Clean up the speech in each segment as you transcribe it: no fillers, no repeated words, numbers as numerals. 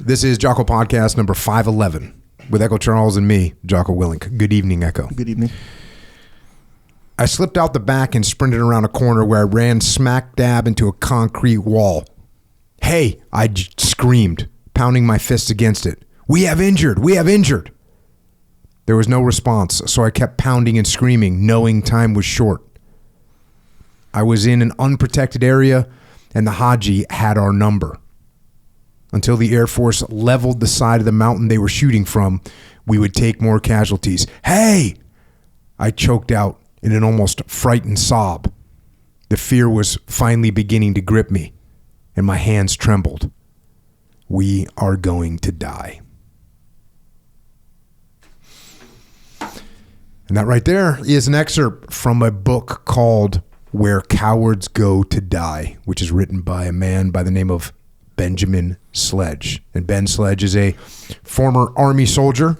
This is Jocko Podcast number 511 with Echo Charles and me, Jocko Willink. Good evening, Echo. Good evening. I slipped out the back and sprinted around a corner where I ran smack dab into a concrete wall. Hey, I screamed, pounding my fists against it. We have injured! We have injured! There was no response, so I kept pounding and screaming, knowing time was short. I was in an unprotected area, and the Haji had our number. Until the Air Force leveled the side of the mountain they were shooting from, we would take more casualties. Hey! I choked out in an almost frightened sob. The fear was finally beginning to grip me, and my hands trembled. We are going to die. And that right there is an excerpt from a book called Where Cowards Go to Die, which is written by a man by the name of Benjamin Sledge. And Ben Sledge is a former Army soldier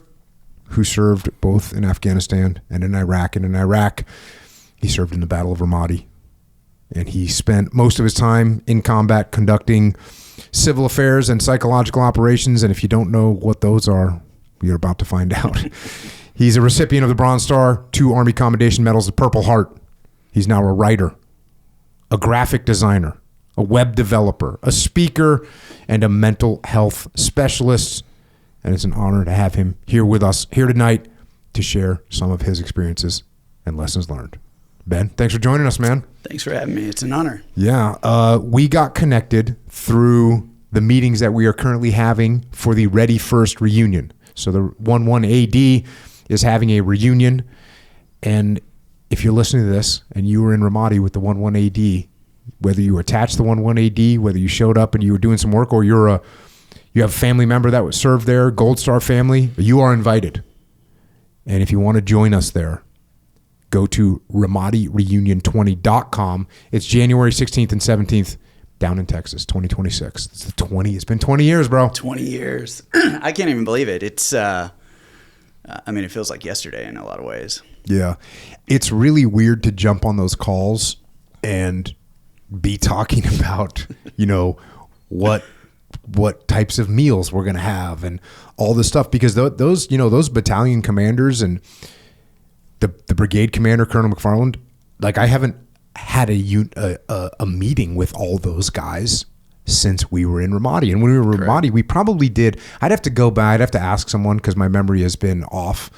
who served both in Afghanistan and in Iraq. And in Iraq, he served in the Battle of Ramadi. And he spent most of his time in combat conducting civil affairs and psychological operations. And if you don't know what those are, you're about to find out. He's a recipient of the Bronze Star, 2 Army Commendation Medals, the Purple Heart. He's now a writer, a graphic designer, a web developer, a speaker, and a mental health specialist. And it's an honor to have him here with us here tonight to share some of his experiences and lessons learned. Ben, thanks for joining us, man. Thanks for having me. It's an honor. Yeah, we got connected through the meetings that we are currently having for the Ready First reunion. So the 11 AD is having a reunion, and if you're listening to this and you were in Ramadi with the 11 AD, whether you were attached to the 11 AD, whether you showed up and you were doing some work, or you have a family member that was served there, Gold Star family, you are invited. And if you want to join us there, go to RamadiReunion20.com. It's January 16th and 17th down in Texas, 2026. It's been 20 years, bro. 20 years. I can't even believe it. It's, it feels like yesterday in a lot of ways. Yeah. It's really weird to jump on those calls and be talking about, what types of meals we're going to have and all this stuff, because those battalion commanders and the brigade commander, Colonel McFarland, like I haven't had a meeting with all those guys since we were in Ramadi. And when we were in Ramadi, we probably did. I'd have to go back. I'd have to ask someone because my memory has been off.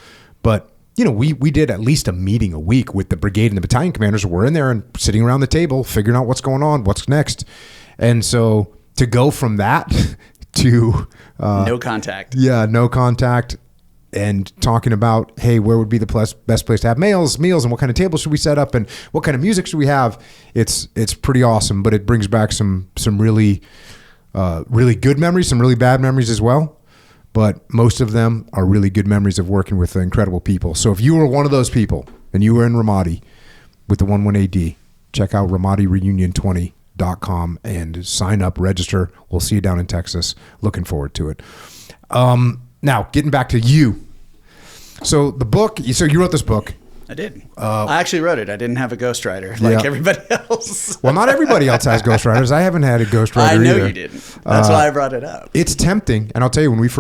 But, we did at least a meeting a week with the brigade and the battalion commanders. We're in there and sitting around the table, figuring out what's going on, what's next. And so to go from that to... no contact. Yeah, no contact. And talking about, hey, where would be the best place to have meals, and what kind of table should we set up, and what kind of music should we have? It's pretty awesome, but it brings back some really really good memories, some really bad memories as well. But most of them are really good memories of working with incredible people. So if you were one of those people and you were in Ramadi with the 11 AD, check out RamadiReunion20.com and sign up, register. We'll see you down in Texas. Looking forward to it. Now, getting back to you. So the book, so you wrote this book. I did. I actually wrote it. I didn't have a ghostwriter like everybody else. Well, not everybody else has ghostwriters. I haven't had a ghostwriter either. I know you didn't. That's why I brought it up. It's tempting. And I'll tell you, when Leif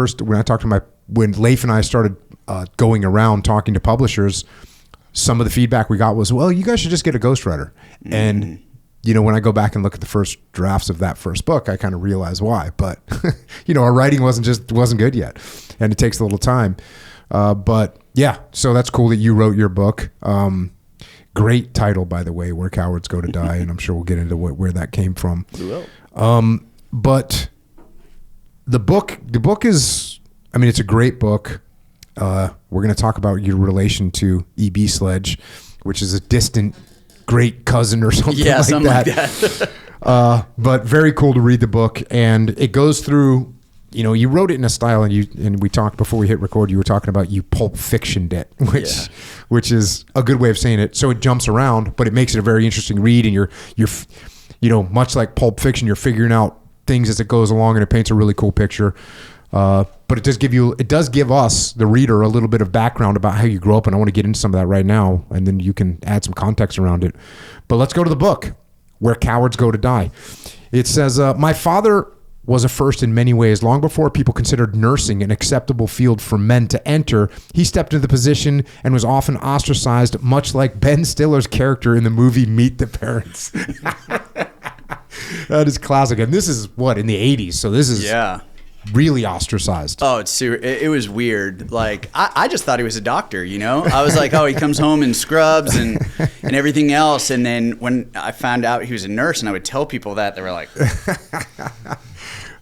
and I started going around talking to publishers, some of the feedback we got was, well, you guys should just get a ghostwriter. Mm-hmm. And when I go back and look at the first drafts of that first book, I kind of realize why. But, our writing wasn't good yet. And it takes a little time. But yeah, so that's cool that you wrote your book. Great title, by the way, Where Cowards Go to Die. And I'm sure we'll get into where that came from. We will. But the book is, it's a great book. We're going to talk about your relation to E.B. Sledge, which is a distant great cousin or something like that. But very cool to read the book. And it goes through, you wrote it in a style, and we talked before we hit record, you were talking about you Pulp Fiction it, which is a good way of saying it. So it jumps around, but it makes it a very interesting read. And you're much like Pulp Fiction, you're figuring out things as it goes along, and it paints a really cool picture. But it does give us, the reader, a little bit of background about how you grew up, and I want to get into some of that right now, and then you can add some context around it. But let's go to the book, Where Cowards Go to Die. It says, my father was a first in many ways. Long before people considered nursing an acceptable field for men to enter, he stepped into the position and was often ostracized, much like Ben Stiller's character in the movie Meet the Parents. That is classic. And this is what, in the 80s? So this is really ostracized. Oh, it was weird. Like, I just thought he was a doctor, you know? I was like, oh, he comes home in scrubs and everything else. And then when I found out he was a nurse and I would tell people that, they were like...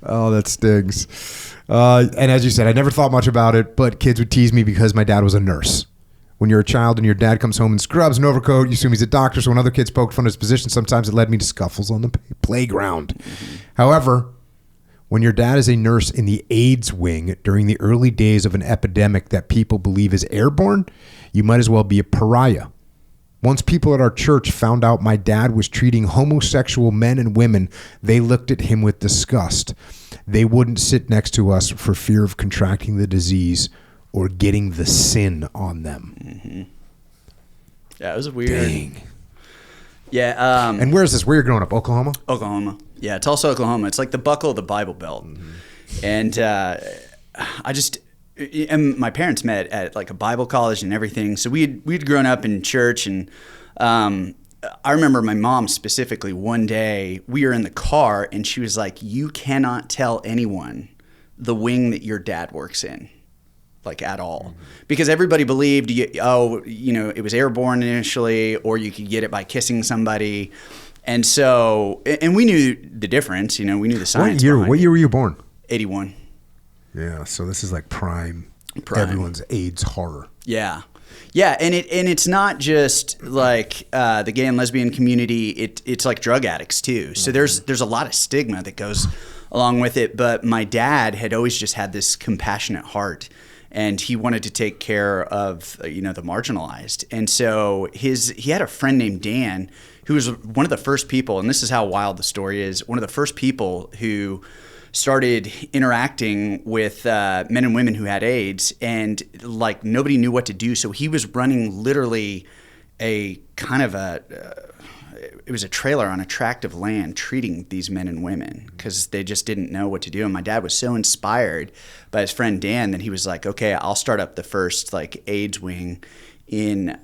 Oh, that stings. And as you said, I never thought much about it, but kids would tease me because my dad was a nurse. When you're a child and your dad comes home in scrubs and overcoat, you assume he's a doctor. So when other kids poked fun at his position, sometimes it led me to scuffles on the playground. Mm-hmm. However, when your dad is a nurse in the AIDS wing during the early days of an epidemic that people believe is airborne, you might as well be a pariah. Once people at our church found out my dad was treating homosexual men and women, they looked at him with disgust. They wouldn't sit next to us for fear of contracting the disease or getting the sin on them. Mm-hmm. Yeah, it was weird. Dang. Yeah. And where is this? Where you're growing up? Oklahoma? Oklahoma. Yeah, Tulsa, Oklahoma. It's like the buckle of the Bible Belt. Mm-hmm. And and my parents met at like a Bible college and everything. So we'd grown up in church, and I remember my mom specifically one day we were in the car and she was like, "You cannot tell anyone the wing that your dad works in, like at all," because everybody believed, it was airborne initially, or you could get it by kissing somebody, and so we knew the difference. We knew the science. What year were you born? 81. Yeah, so this is like prime. Everyone's AIDS horror. Yeah, and it's not just like the gay and lesbian community. It's like drug addicts too. So there's a lot of stigma that goes along with it. But my dad had always just had this compassionate heart, and he wanted to take care of the marginalized. And so he had a friend named Dan who was one of the first people, and this is how wild the story is. One of the first people who started interacting with men and women who had AIDS, and like nobody knew what to do. So he was running literally a kind of it was a trailer on a tract of land treating these men and women because they just didn't know what to do. And my dad was so inspired by his friend Dan that he was like, okay, I'll start up the first like AIDS wing in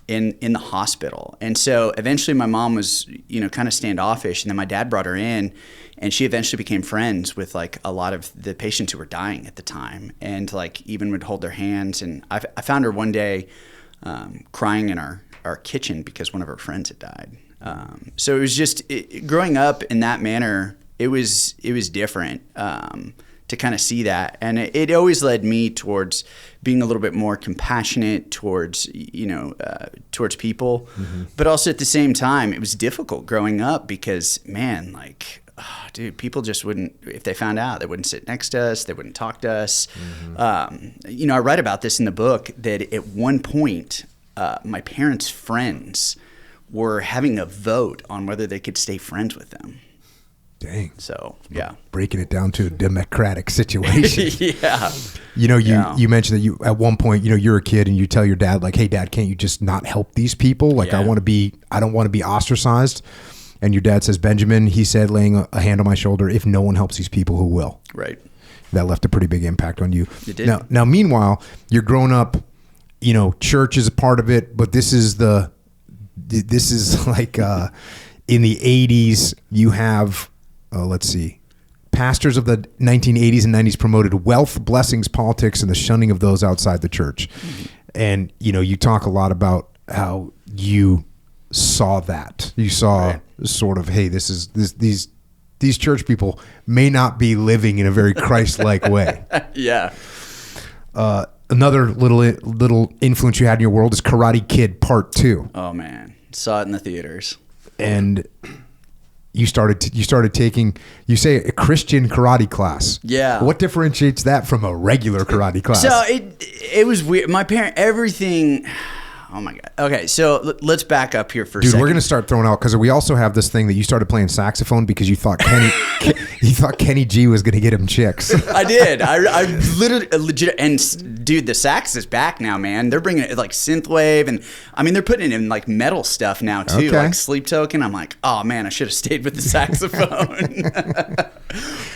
the hospital. And so eventually my mom was, kind of standoffish, and then my dad brought her in, and she eventually became friends with like a lot of the patients who were dying at the time, and like even would hold their hands. And I found her one day crying in our kitchen because one of her friends had died. So it was just growing up in that manner. It was different to kind of see that, and it always led me towards being a little bit more compassionate towards towards people, mm-hmm. But also at the same time, it was difficult growing up because, man, like, people just wouldn't, if they found out, they wouldn't sit next to us, they wouldn't talk to us. Mm-hmm. I write about this in the book that at one point, my parents' friends were having a vote on whether they could stay friends with them. Dang. So, yeah. Breaking it down to a democratic situation. Yeah. You mentioned that you at one point, you're a kid and you tell your dad, like, hey, Dad, can't you just not help these people? Like, I don't want to be ostracized. And your dad says, Benjamin, he said, laying a hand on my shoulder, if no one helps these people, who will? Right. That left a pretty big impact on you. It did. Now, meanwhile, you're growing up, church is a part of it, but this is like in the 80s, you have, pastors of the 1980s and 90s promoted wealth, blessings, politics, and the shunning of those outside the church. Mm-hmm. And, you talk a lot about how you saw that. You saw sort of, hey, these church people may not be living in a very Christ-like way. Yeah. Another little influence you had in your world is Karate Kid Part 2. Oh man, saw it in the theaters. And you started taking, you say, a Christian karate class. Yeah. What differentiates that from a regular karate class? So it was weird. My parent, everything. Oh my God. Okay, so let's back up here for a Dude, second. we're gonna start throwing out because we also have this thing that you started playing saxophone because you thought Kenny G was gonna get him chicks. I did. I literally legit. And dude, the sax is back now, man. They're bringing it like synthwave, and I mean they're putting it in like metal stuff now too, Okay. like Sleep Token. I'm like, oh man, I should have stayed with the saxophone.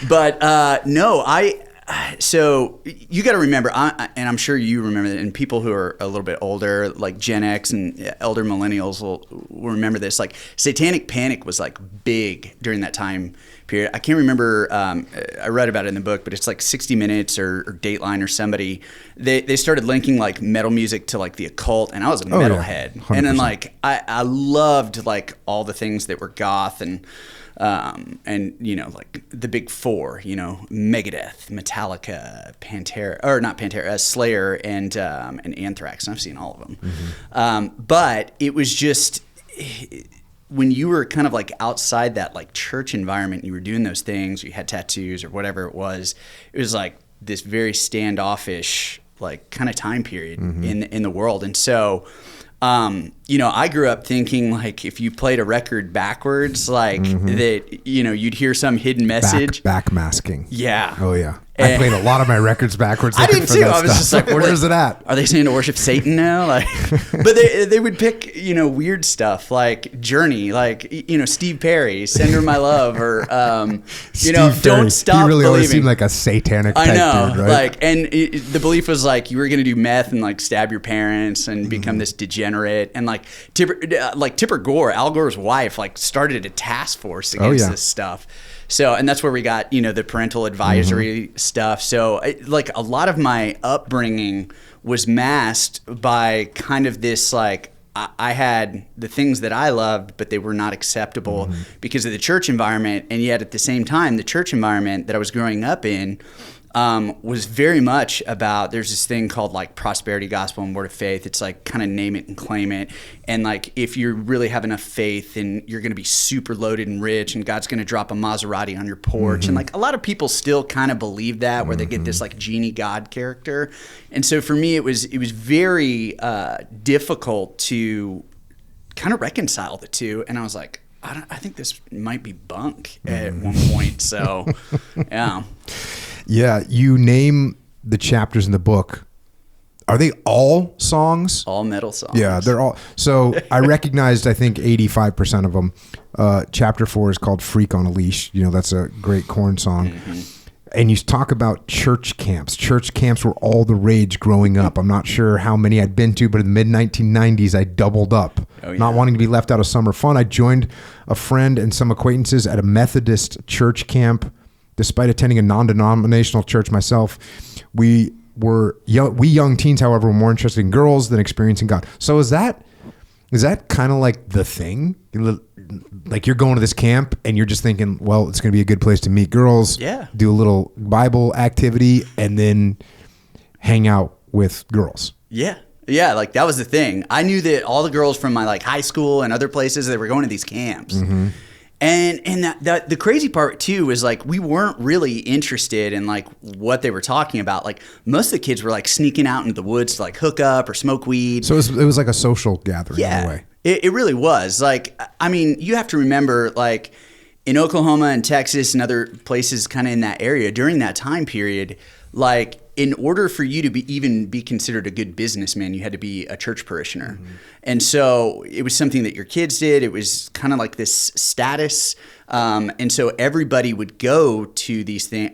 But no, So you got to remember, and I'm sure you remember that, and people who are a little bit older, like Gen X and elder millennials will remember this. Like Satanic Panic was like big during that time period. I can't remember. I read about it in the book, but it's like 60 Minutes or Dateline or somebody. They started linking like metal music to like the occult, and I was a metalhead. Yeah, and then like I loved like all the things that were goth and you know, like the big four, you know, Megadeth, Metallica, Slayer, and Anthrax. And I've seen all of them. Mm-hmm. But it was just when you were kind of like outside that like church environment, you were doing those things, you had tattoos or whatever it was like this very standoffish like kind of time period in the world. And so you know, I grew up thinking like if you played a record backwards, like that, you know, you'd hear some hidden message. Backmasking. Yeah. Oh yeah. I played a lot of my records backwards. I did too. I was just like, where's it at? Are they saying to worship Satan now? Like, but they would pick, you know, weird stuff like Journey, like, you know, Steve Perry, Send Her My Love, or, you know, Don't Stop He really Believing. always seemed like a satanic type I know, dude, right? like, and the belief was like you were going to do meth and like stab your parents and become this degenerate, and like Tipper Gore, Al Gore's wife, like started a task force against this stuff. So, and that's where we got, you know, the parental advisory stuff. So, like, a lot of my upbringing was masked by kind of this, like, I had the things that I loved, but they were not acceptable because of the church environment. And yet, at the same time, the church environment that I was growing up in was very much about, there's this thing called like prosperity gospel and word of faith. It's like kind of name it and claim it. And like if you really have enough faith, and you're going to be super loaded and rich, and God's going to drop a Maserati on your porch. And like a lot of people still kind of believe that, where they get this like genie God character. And so for me, it was very difficult to kind of reconcile the two. And I was like, I think this might be bunk at one point. So yeah. Yeah, you name the chapters in the book. Are they all songs? All metal songs. Yeah, they're all. So I recognized, I think, 85% of them. Chapter 4 is called Freak on a Leash. You know, that's a great Korn song. And you talk about church camps. Church camps were all the rage growing up. I'm not sure how many I'd been to, but in the mid-1990s, I doubled up. Oh, yeah. Not wanting to be left out of summer fun, I joined a friend and some acquaintances at a Methodist church camp. Despite attending a non-denominational church myself, we young teens, however, were more interested in girls than experiencing God. So is that kind of like the thing? Like you're going to this camp and you're just thinking, well, it's going to be a good place to meet girls, do a little Bible activity, and then hang out with girls. Yeah. Yeah, like that was the thing. I knew that all the girls from my like high school and other places, they were going to these camps. And that the crazy part too was like we weren't really interested in like what they were talking about. Like most of the kids were like sneaking out into the woods to like hook up or smoke weed. So it was like a social gathering in a way. It really was. Like, I mean, you have to remember like in Oklahoma and Texas and other places kind of in that area during that time period, like in order for you to even be considered a good businessman, you had to be a church parishioner. And so it was something that your kids did. It was kind of like this status. And so everybody would go to these things.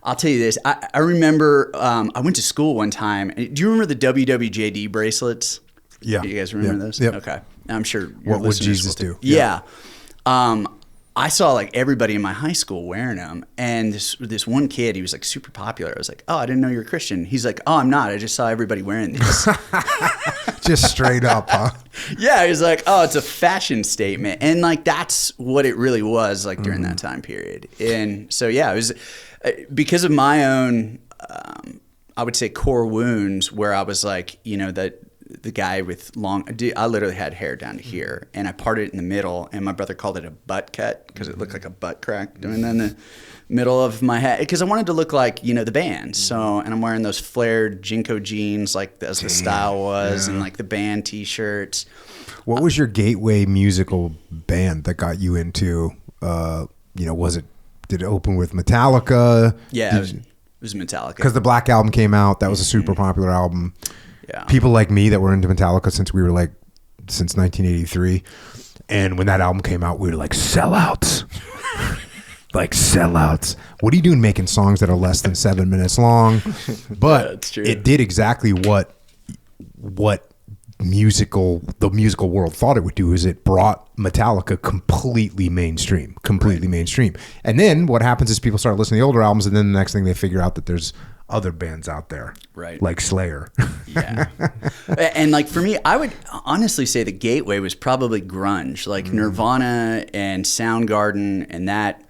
I'll tell you this. I remember I went to school one time. Do you remember the WWJD bracelets? Yeah. Do you guys remember those? Yep. Okay. I'm sure. What would Jesus do? Yeah. I saw like everybody in my high school wearing them, and this one kid, he was like super popular. I was like, oh, I didn't know you're a Christian. He's like, oh, I'm not. I just saw everybody wearing these. Just straight up, huh? Yeah, he was like, oh, it's a fashion statement, and like that's what it really was like during that time period. And so yeah, it was because of my own, I would say core wounds, where I was like, you know, that the guy with long. Dude, I literally had hair down to here, and I parted it in the middle. And my brother called it a butt cut because it looked like a butt crack doing that in the middle of my head. Because I wanted to look like the band. So, and I'm wearing those flared Jocko jeans, like as the style was, and like the band T-shirts. What was your gateway musical band that got you into? Did it open with Metallica? Yeah, it was Metallica. Because the Black Album came out. That was a super popular album. Yeah. People like me that were into Metallica since 1983. And when that album came out, we were like, sellouts. Like sellouts. What are you doing making songs that are less than 7 minutes long? But it did exactly what the musical world thought it would do. Is it brought Metallica completely mainstream. And then what happens is people start listening to the older albums, and then the next thing they figure out that there's other bands out there, right? Like Slayer. Yeah. And like for me, I would honestly say the gateway was probably grunge, like Nirvana and Soundgarden, and that.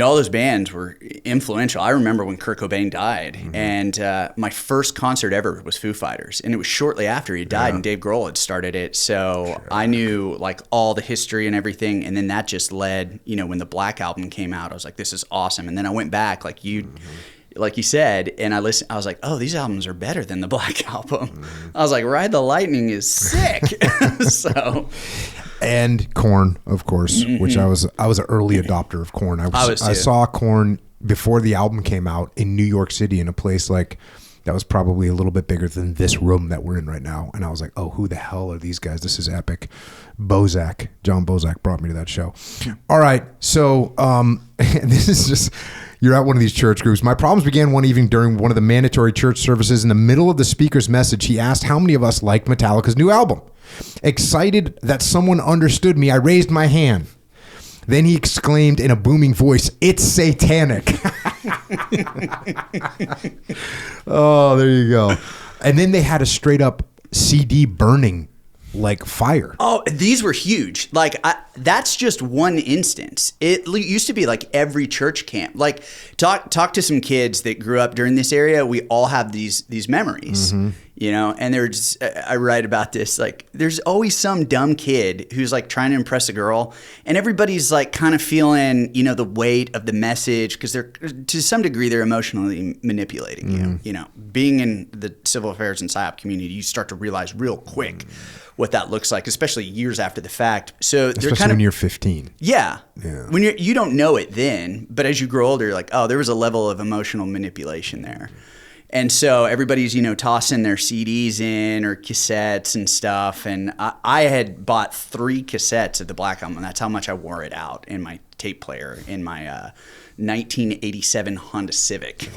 All those bands were influential. I remember when Kurt Cobain died, and my first concert ever was Foo Fighters, and it was shortly after he died, and Dave Grohl had started it. So I knew like all the history and everything, and then that just led, when the Black Album came out, I was like, this is awesome. And then I went back, like you said, and I listened. I was like, oh, these albums are better than the Black Album. I was like, Ride the Lightning is sick. So. And Korn, of course, which I was an early adopter of Korn. I saw Korn before the album came out in New York City in a place like that was probably a little bit bigger than this room that we're in right now. And I was like, oh, who the hell are these guys? This is epic. John Bozak brought me to that show. All right. So this is just, you're at one of these church groups. My problems began one evening during one of the mandatory church services. In the middle of the speaker's message, he asked how many of us liked Metallica's new album. Excited that someone understood me, I raised my hand. Then he exclaimed in a booming voice, "It's satanic." Oh, there you go. And then they had a straight up CD burning like fire. Oh, these were huge. Like that's just one instance. It used to be like every church camp. Like talk to some kids that grew up during this area. We all have these memories, and there's, I write about this, like there's always some dumb kid who's like trying to impress a girl, and everybody's like kind of feeling, the weight of the message because they're, to some degree, they're emotionally manipulating you. Being in the civil affairs and PSYOP community, you start to realize real quick what that looks like, especially years after the fact. So they're especially when you're 15. Yeah. When you don't know it then, but as you grow older, you're like, oh, there was a level of emotional manipulation there. And so everybody's, tossing their CDs in or cassettes and stuff. And I had bought 3 cassettes of the Black Album. That's how much I wore it out in my tape player in my 1987 Honda Civic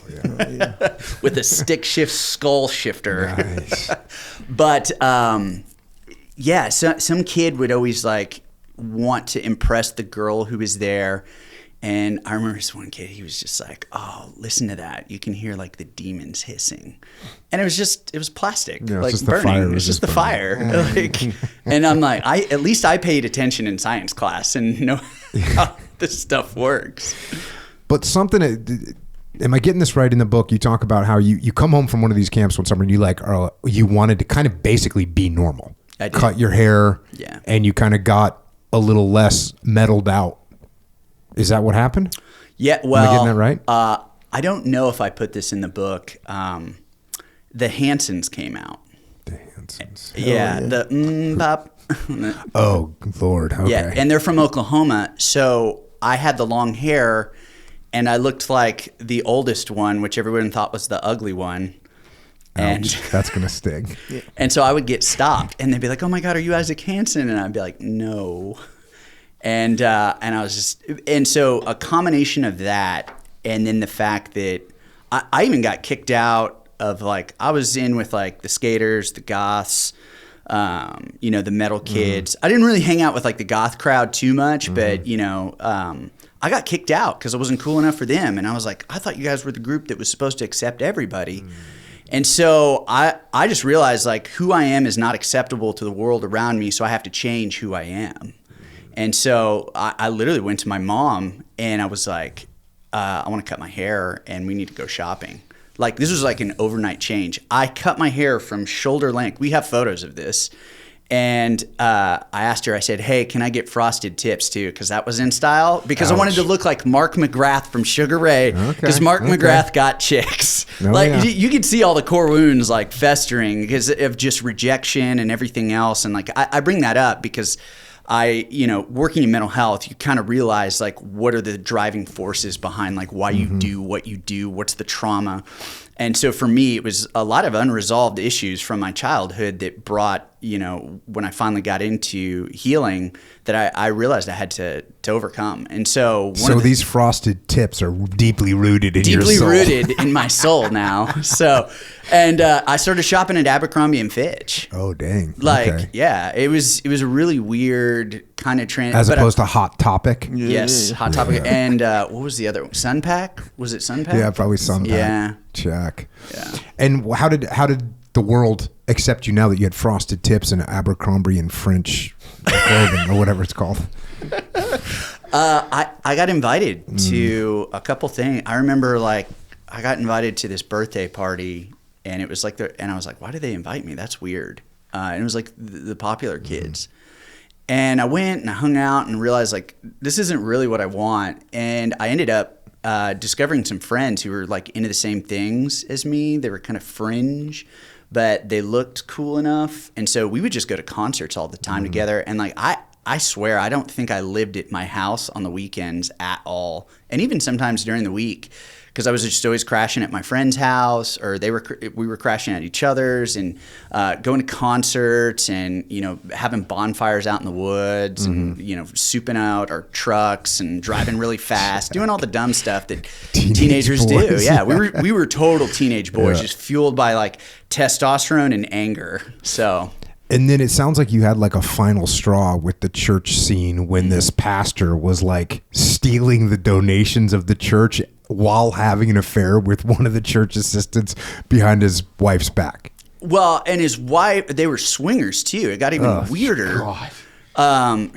with a stick shift skull shifter. Nice. But so some kid would always like want to impress the girl who was there. And I remember this one kid, he was just like, oh, listen to that. You can hear like the demons hissing. And it was plastic, like burning. It's just the fire. And I'm like, at least I paid attention in science class and know how this stuff works. But something, am I getting this right in the book? You talk about how you come home from one of these camps one summer and you wanted to kind of basically be normal. I did. Cut your hair. Yeah. And you kind of got a little less metaled out. Is that what happened? Yeah, well, am I getting that right? I don't know if I put this in the book. The Hansons came out. The Hansons. Yeah, the bop. Oh, Lord. Okay. Yeah, and they're from Oklahoma. So I had the long hair, and I looked like the oldest one, which everyone thought was the ugly one. And that's going to sting. And so I would get stopped, and they'd be like, oh, my God, are you Isaac Hansen? And I'd be like, no. And I was just, and so a combination of that, and then the fact that I even got kicked out of like, I was in with like the skaters, the goths, the metal kids. I didn't really hang out with like the goth crowd too much, but I got kicked out because I wasn't cool enough for them. And I was like, I thought you guys were the group that was supposed to accept everybody. And so I just realized like who I am is not acceptable to the world around me. So I have to change who I am. And so I literally went to my mom and I was like, I want to cut my hair and we need to go shopping. Like, this was like an overnight change. I cut my hair from shoulder length. We have photos of this. And I asked her, I said, hey, can I get frosted tips too? Because that was in style. Because I wanted to look like Mark McGrath from Sugar Ray. Because Mark McGrath got chicks. You could see all the core wounds like festering because of just rejection and everything else. And like, I bring that up because working in mental health, you kind of realize like what are the driving forces behind like why you do what you do, what's the trauma. And so for me, it was a lot of unresolved issues from my childhood that brought, when I finally got into healing, that I realized I had to overcome. And so these frosted tips are deeply rooted in your soul. Deeply rooted in my soul now. So, and I started shopping at Abercrombie and Fitch. Oh, dang. Yeah, it was a really weird kind of trend. As opposed to Hot Topic? Yes, Hot Topic. Yeah. And what was the other one? Sunpack? Was it Sunpack? Yeah, probably Sunpack. Yeah. Check. Yeah. And how did the world accept you now that you had frosted tips and Abercrombie and French clothing or whatever it's called? I got invited to a couple things. I remember I got invited to this birthday party, and it was like and I was like, why did they invite me? That's weird. And it was like the popular kids. And I went and I hung out and realized like this isn't really what I want. And I ended up discovering some friends who were like into the same things as me. They were kind of fringe, but they looked cool enough. And so we would just go to concerts all the time together. And like, I swear, I don't think I lived at my house on the weekends at all. And even sometimes during the week, because I was just always crashing at my friend's house, or we were crashing at each other's, and going to concerts, and having bonfires out in the woods, and souping out our trucks and driving really fast, doing all the dumb stuff that teenagers do. Yeah, we were total teenage boys, just fueled by like testosterone and anger. So. And then it sounds like you had like a final straw with the church scene when this pastor was like stealing the donations of the church while having an affair with one of the church assistants behind his wife's back. Well, and his wife, they were swingers too. It got even weirder. God.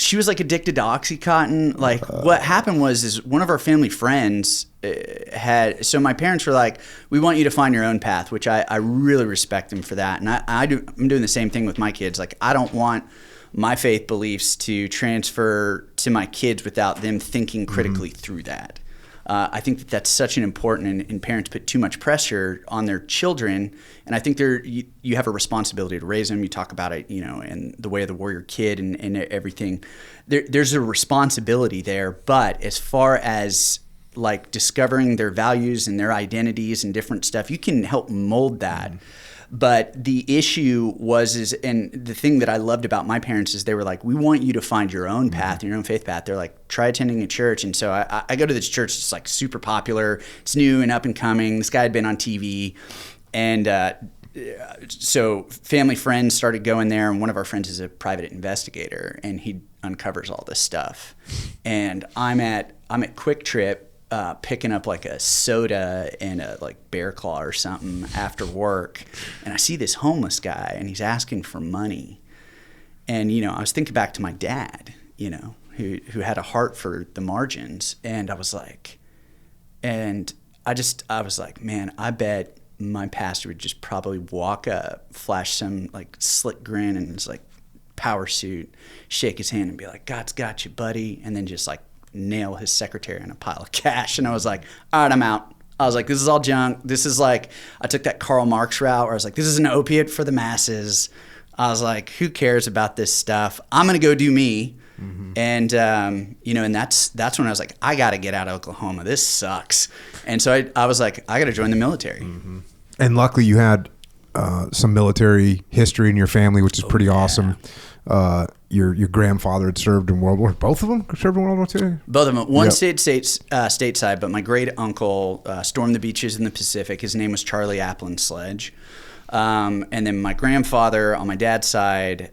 She was like addicted to OxyContin. Like what happened is one of our family friends so my parents were like, we want you to find your own path, which I really respect them for that. And I'm doing the same thing with my kids. Like I don't want my faith beliefs to transfer to my kids without them thinking critically through that. I think that's such an important, and parents put too much pressure on their children. And I think you have a responsibility to raise them. You talk about it, and the way of the warrior kid and everything. There's a responsibility there. But as far as like discovering their values and their identities and different stuff, you can help mold that. But the issue and the thing that I loved about my parents is they were like, we want you to find your own path, your own faith path. They're like, try attending a church. And so I go to this church. It's like super popular. It's new and up and coming. This guy had been on TV. And so family friends started going there. And one of our friends is a private investigator, and he uncovers all this stuff. And I'm at Quick Trip, picking up like a soda and a like Bear Claw or something after work, and I see this homeless guy, and he's asking for money. And I was thinking back to my dad, who had a heart for the margins, and I was like, man, I bet my pastor would just probably walk up, flash some like slick grin and his like power suit, shake his hand and be like, God's got you, buddy, and then just like nail his secretary in a pile of cash. And I was like, all right, I'm out. I was like, this is all junk. This is like, I took that Karl Marx route where I was like, this is an opiate for the masses. I was like, who cares about this stuff? I'm going to go do me. And, and that's when I was like, I got to get out of Oklahoma. This sucks. And so I was like, I got to join the military. And luckily you had some military history in your family, which is pretty awesome. Your grandfather had served in World War. Both of them served in World War II? Both of them. One stayed stateside, but my great uncle stormed the beaches in the Pacific. His name was Charlie Applin Sledge. And then my grandfather on my dad's side,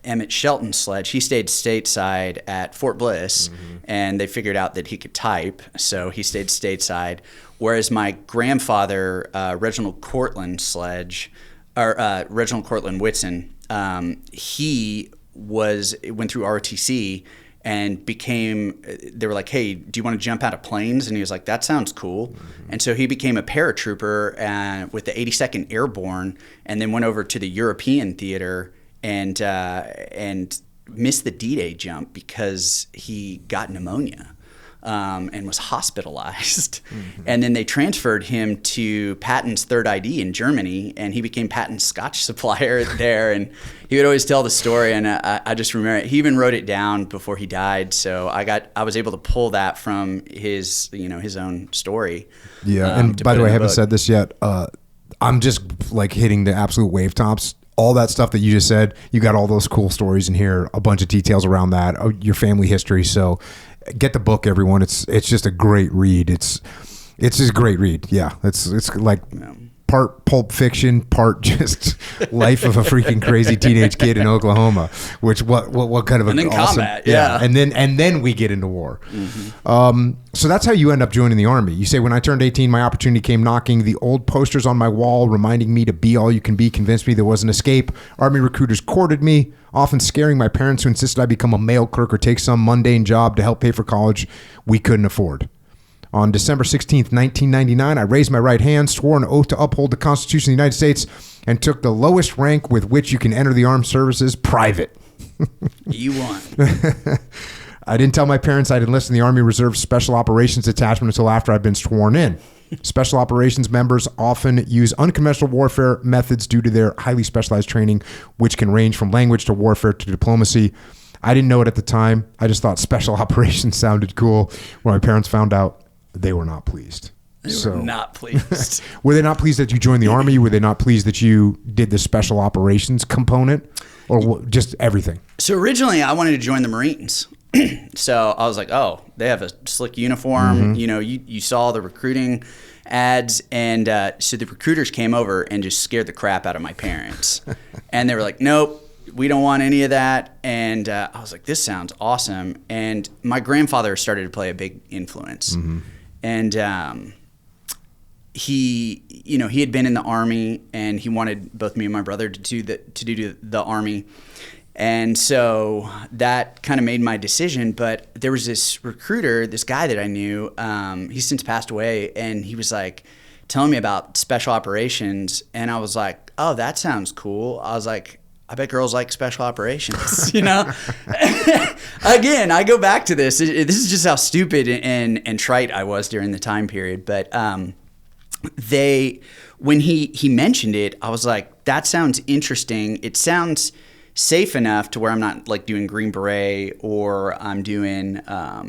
Emmett Shelton Sledge, he stayed stateside at Fort Bliss, and they figured out that he could type, so he stayed stateside. Whereas my grandfather, Reginald Cortland Sledge, or Reginald Cortland Whitson, he went through ROTC, and they were like, hey, do you want to jump out of planes? And he was like, that sounds cool. And so he became a paratrooper with the 82nd Airborne, and then went over to the European theater and missed the D-Day jump because he got pneumonia. And was hospitalized. And then they transferred him to Patton's Third ID in Germany, and he became Patton's Scotch supplier there. And he would always tell the story, and I just remember it. He even wrote it down before he died, so I was able to pull that from his own story. Yeah, and by the way, I haven't said this yet. I'm just like hitting the absolute wave tops. All that stuff that you just said, you got all those cool stories in here, a bunch of details around that, your family history. So get the book, everyone. It's just a great read. It's just a great read. Yeah, it's like part Pulp Fiction, part just life of a freaking crazy teenage kid in Oklahoma. Which what kind of and then awesome, combat, yeah. And then we get into war. So that's how you end up joining the Army. You say, when I turned 18, my opportunity came knocking. The old posters on my wall reminding me to be all you can be convinced me there was an escape. Army recruiters courted me, often scaring my parents, who insisted I become a mail clerk or take some mundane job to help pay for college we couldn't afford. On December 16th, 1999, I raised my right hand, swore an oath to uphold the Constitution of the United States, and took the lowest rank with which you can enter the armed services, private. You won. I didn't tell my parents I'd enlisted in the Army Reserve Special Operations Detachment until after I'd been sworn in. Special Operations members often use unconventional warfare methods due to their highly specialized training, which can range from language to warfare to diplomacy. I didn't know it at the time. I just thought Special Operations sounded cool. When my parents found out, they were not pleased. They were not pleased. Were they not pleased that you joined the Army? Were they not pleased that you did the Special Operations component? Or just everything? So originally, I wanted to join the Marines. So I was like, oh, they have a slick uniform. You saw the recruiting ads. And so the recruiters came over and just scared the crap out of my parents. And they were like, nope, we don't want any of that. And I was like, this sounds awesome. And my grandfather started to play a big influence. And he had been in the Army, and he wanted both me and my brother to do the Army. And so that kind of made my decision. But there was this recruiter, this guy that I knew, he's since passed away, and he was like telling me about Special Operations. And I was like, oh, that sounds cool. I was like, I bet girls like Special Operations, Again, I go back to this. This is just how stupid and trite I was during the time period. But when he mentioned it, I was like, that sounds interesting. It sounds safe enough to where I'm not like doing Green Beret, or I'm doing,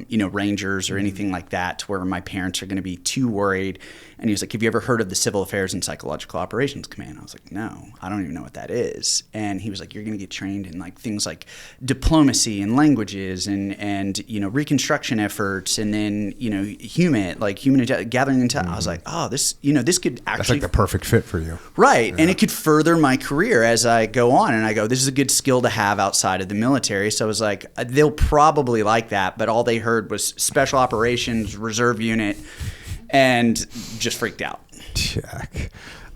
Rangers or anything like that, to where my parents are going to be too worried. And he was like, have you ever heard of the Civil Affairs and Psychological Operations Command? I was like, no, I don't even know what that is. And he was like, you're going to get trained in like things like diplomacy and languages and reconstruction efforts, and then, human gathering intel. I was like, oh, this could actually. That's like the perfect fit for you. Right. Yeah. And it could further my career as I go on. And I go, this is a good skill to have outside of the military. So I was like, they'll probably like that. But all they heard was Special Operations Reserve Unit, and just freaked out. Check.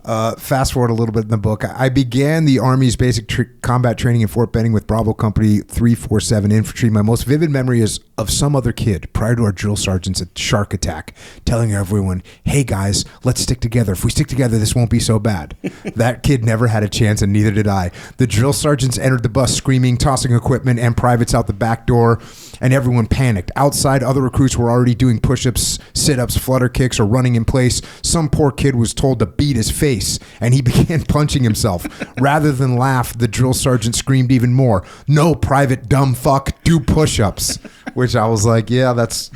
Fast forward a little bit in the book. I began the Army's basic combat training in Fort Benning with Bravo Company 347 Infantry. My most vivid memory is of some other kid prior to our drill sergeants at Shark Attack telling everyone, hey guys, let's stick together. If we stick together, this won't be so bad. That kid never had a chance, and neither did I. The drill sergeants entered the bus screaming, tossing equipment and privates out the back door, and everyone panicked. Outside, other recruits were already doing push-ups, sit-ups, flutter kicks, or running in place. Some poor kid was told to beat his face, and he began punching himself. Rather than laugh, the drill sergeant screamed even more, no, private dumb fuck, do push-ups. Which I was like, yeah, that's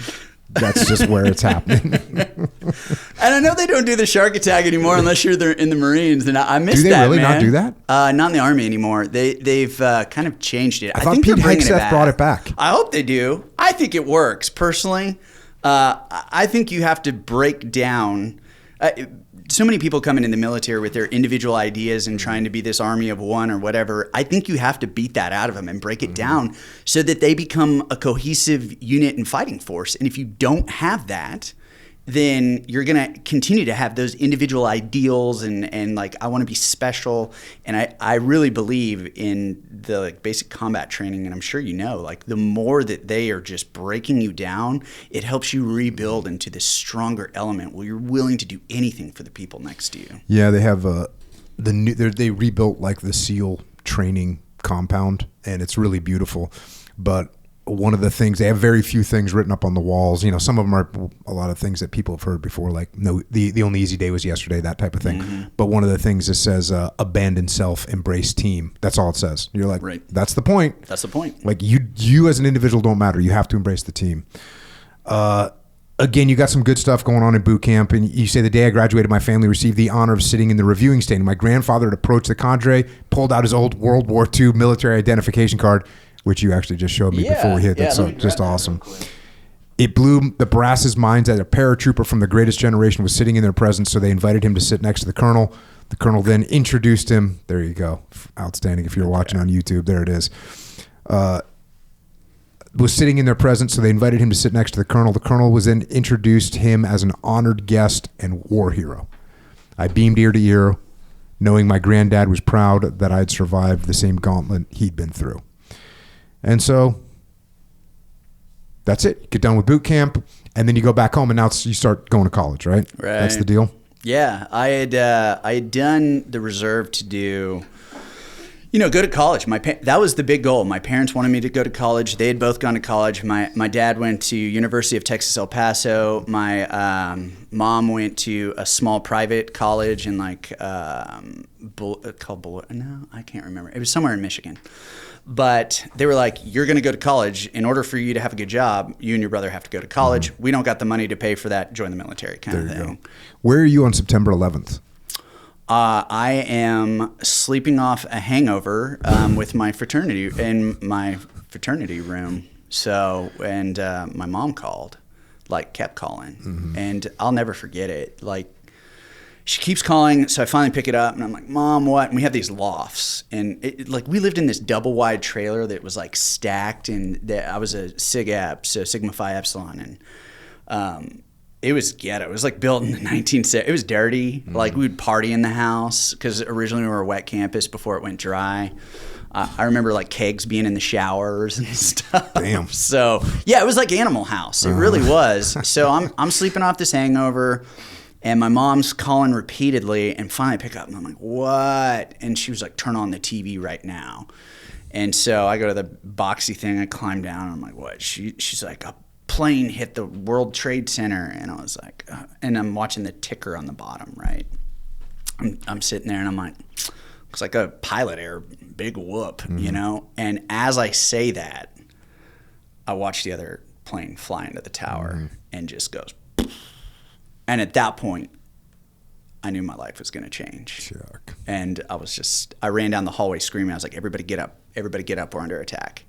just where it's happening. And I know they don't do the Shark Attack anymore unless you're in the Marines, and I miss that. Do they really man. not do that? Not in the Army anymore. They've kind of changed it. I thought Pete Hegseth brought it back. I hope they do. I think it works personally. I think you have to break down. So many people coming in the military with their individual ideas and trying to be this army of one or whatever. I think you have to beat that out of them and break it down so that they become a cohesive unit and fighting force. And if you don't have that, then you're going to continue to have those individual ideals and like, I want to be special. And I really believe in the like basic combat training. And I'm sure, like the more that they are just breaking you down, it helps you rebuild into this stronger element where you're willing to do anything for the people next to you. Yeah. They have they rebuilt like the SEAL training compound, and it's really beautiful. But one of the things, they have very few things written up on the walls. Some of them are a lot of things that people have heard before, like no, the only easy day was yesterday, that type of thing. Mm-hmm. But one of the things, it says abandon self, embrace team. That's all it says. You're like, right. That's the point. That's the point. Like you as an individual don't matter. You have to embrace the team. Again, you got some good stuff going on in boot camp, and you say the day I graduated, my family received the honor of sitting in the reviewing stand. My grandfather had approached the cadre, pulled out his old World War II military identification card, which you actually just showed me before we hit. That's just awesome. It blew the brass's minds that a paratrooper from the greatest generation was sitting in their presence, so they invited him to sit next to the colonel. The colonel then introduced him. There you go. Outstanding. If you're watching on YouTube, there it is. Was sitting in their presence, so they invited him to sit next to the colonel. The colonel was then introduced him as an honored guest and war hero. I beamed ear to ear, knowing my granddad was proud that I had survived the same gauntlet he'd been through. And so that's it. Get done with boot camp, and then you go back home, and now you start going to college, right? Right. That's the deal? Yeah. I had done the reserve to do... go to college. That was the big goal. My parents wanted me to go to college. They had both gone to college. My dad went to University of Texas, El Paso. My mom went to a small private college in called no, I can't remember. It was somewhere in Michigan. But they were like, you're going to go to college. In order for you to have a good job, you and your brother have to go to college. Mm-hmm. We don't got the money to pay for that. Join the military kind of thing. Go. Where are you on September 11th? I am sleeping off a hangover with my fraternity in my fraternity room. So, and my mom called, kept calling, mm-hmm. and I'll never forget it. She keeps calling, so I finally pick it up, and I'm like, Mom, what? And we have these lofts, and we lived in this double wide trailer that was stacked, and I was a Sig Ep, so Sigma Phi Epsilon, and it was ghetto. It was built in the 1970s. It was dirty. Mm-hmm. We would party in the house because originally we were a wet campus before it went dry. I remember kegs being in the showers and stuff. Damn. So yeah, it was like Animal House. It really was. So I'm sleeping off this hangover, and my mom's calling repeatedly, and finally I pick up, and I'm like, what? And she was like, turn on the TV right now. And so I go to the boxy thing. I climb down, and I'm like, what? She's like, a plane hit the World Trade Center, and I was like, and I'm watching the ticker on the bottom, right? I'm sitting there, and I'm like, looks like a pilot error, big whoop, mm-hmm. And as I say that, I watch the other plane fly into the tower, mm-hmm. and just goes, and at that point, I knew my life was going to change. Sure. And I ran down the hallway screaming. I was like, everybody get up, we're under attack.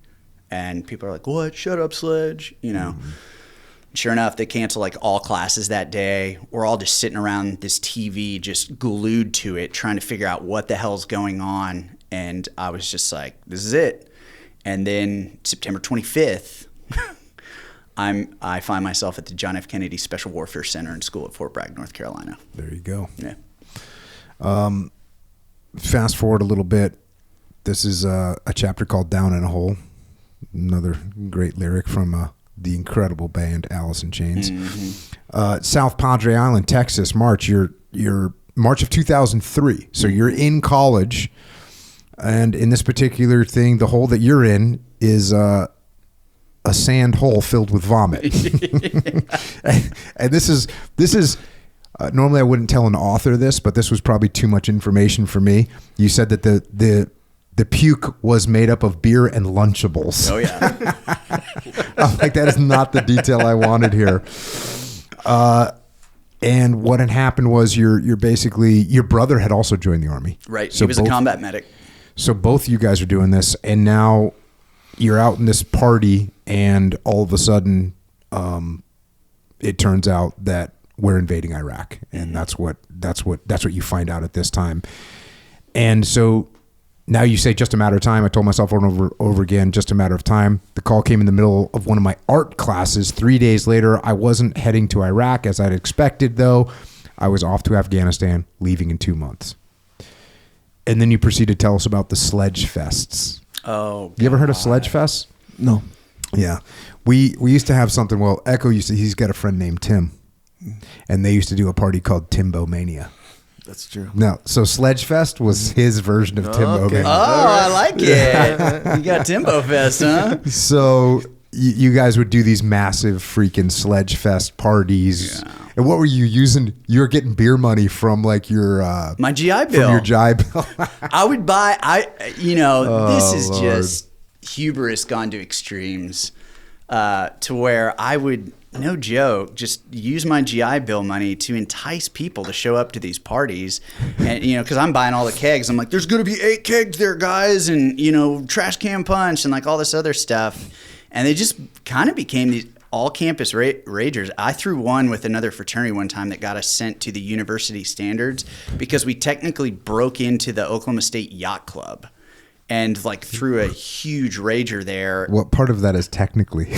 And people are like, what? Shut up, Sledge. Mm-hmm. Sure enough, they cancel all classes that day. We're all just sitting around this TV, just glued to it, trying to figure out what the hell's going on. And I was just like, this is it. And then September 25th, I find myself at the John F. Kennedy Special Warfare Center and School at Fort Bragg, North Carolina. There you go. Yeah. Fast forward a little bit. This is a chapter called Down in a Hole. Another great lyric from the incredible band Alice in Chains. Mm-hmm. South Padre Island, Texas, March. You're March of 2003. So you're in college, and in this particular thing, the hole that you're in is a sand hole filled with vomit. and this is normally I wouldn't tell an author this, but this was probably too much information for me. You said that the puke was made up of beer and Lunchables. Oh, yeah. I'm like, that is not the detail I wanted here. And what had happened was you're basically, your brother had also joined the Army. Right. So he was a combat medic. So both you guys are doing this, and now you're out in this party, and all of a sudden it turns out that we're invading Iraq. And that's what you find out at this time. And so Now you say just a matter of time. I told myself over and over again, just a matter of time. The call came in the middle of one of my art classes. 3 days later, I wasn't heading to Iraq as I'd expected, though. I was off to Afghanistan, leaving in 2 months. And then you proceed to tell us about the Sledge Fests. Oh, you ever heard of Sledge Fests? No. Yeah. We used to have something, well, Echo he's got a friend named Tim. And they used to do a party called Timbo Mania. That's true. No, so Sledge Fest was his version of Timbo Okay. Mania. Oh, I like it. You got Timbo Fest, huh? So you guys would do these massive freaking Sledge Fest parties. Yeah. And what were you using? You were getting beer money from like your my GI Bill. From your GI Bill. I would buy. This is Lord. just hubris gone to extremes. To where I would, no joke, just use my GI Bill money to entice people to show up to these parties. And, because I'm buying all the kegs. I'm like, there's going to be 8 kegs there, guys. And, trash can punch and like all this other stuff. And they just kind of became these all campus ragers. I threw one with another fraternity one time that got us sent to the university standards because we technically broke into the Oklahoma State Yacht Club. And like threw a huge rager there. What part of that is technically?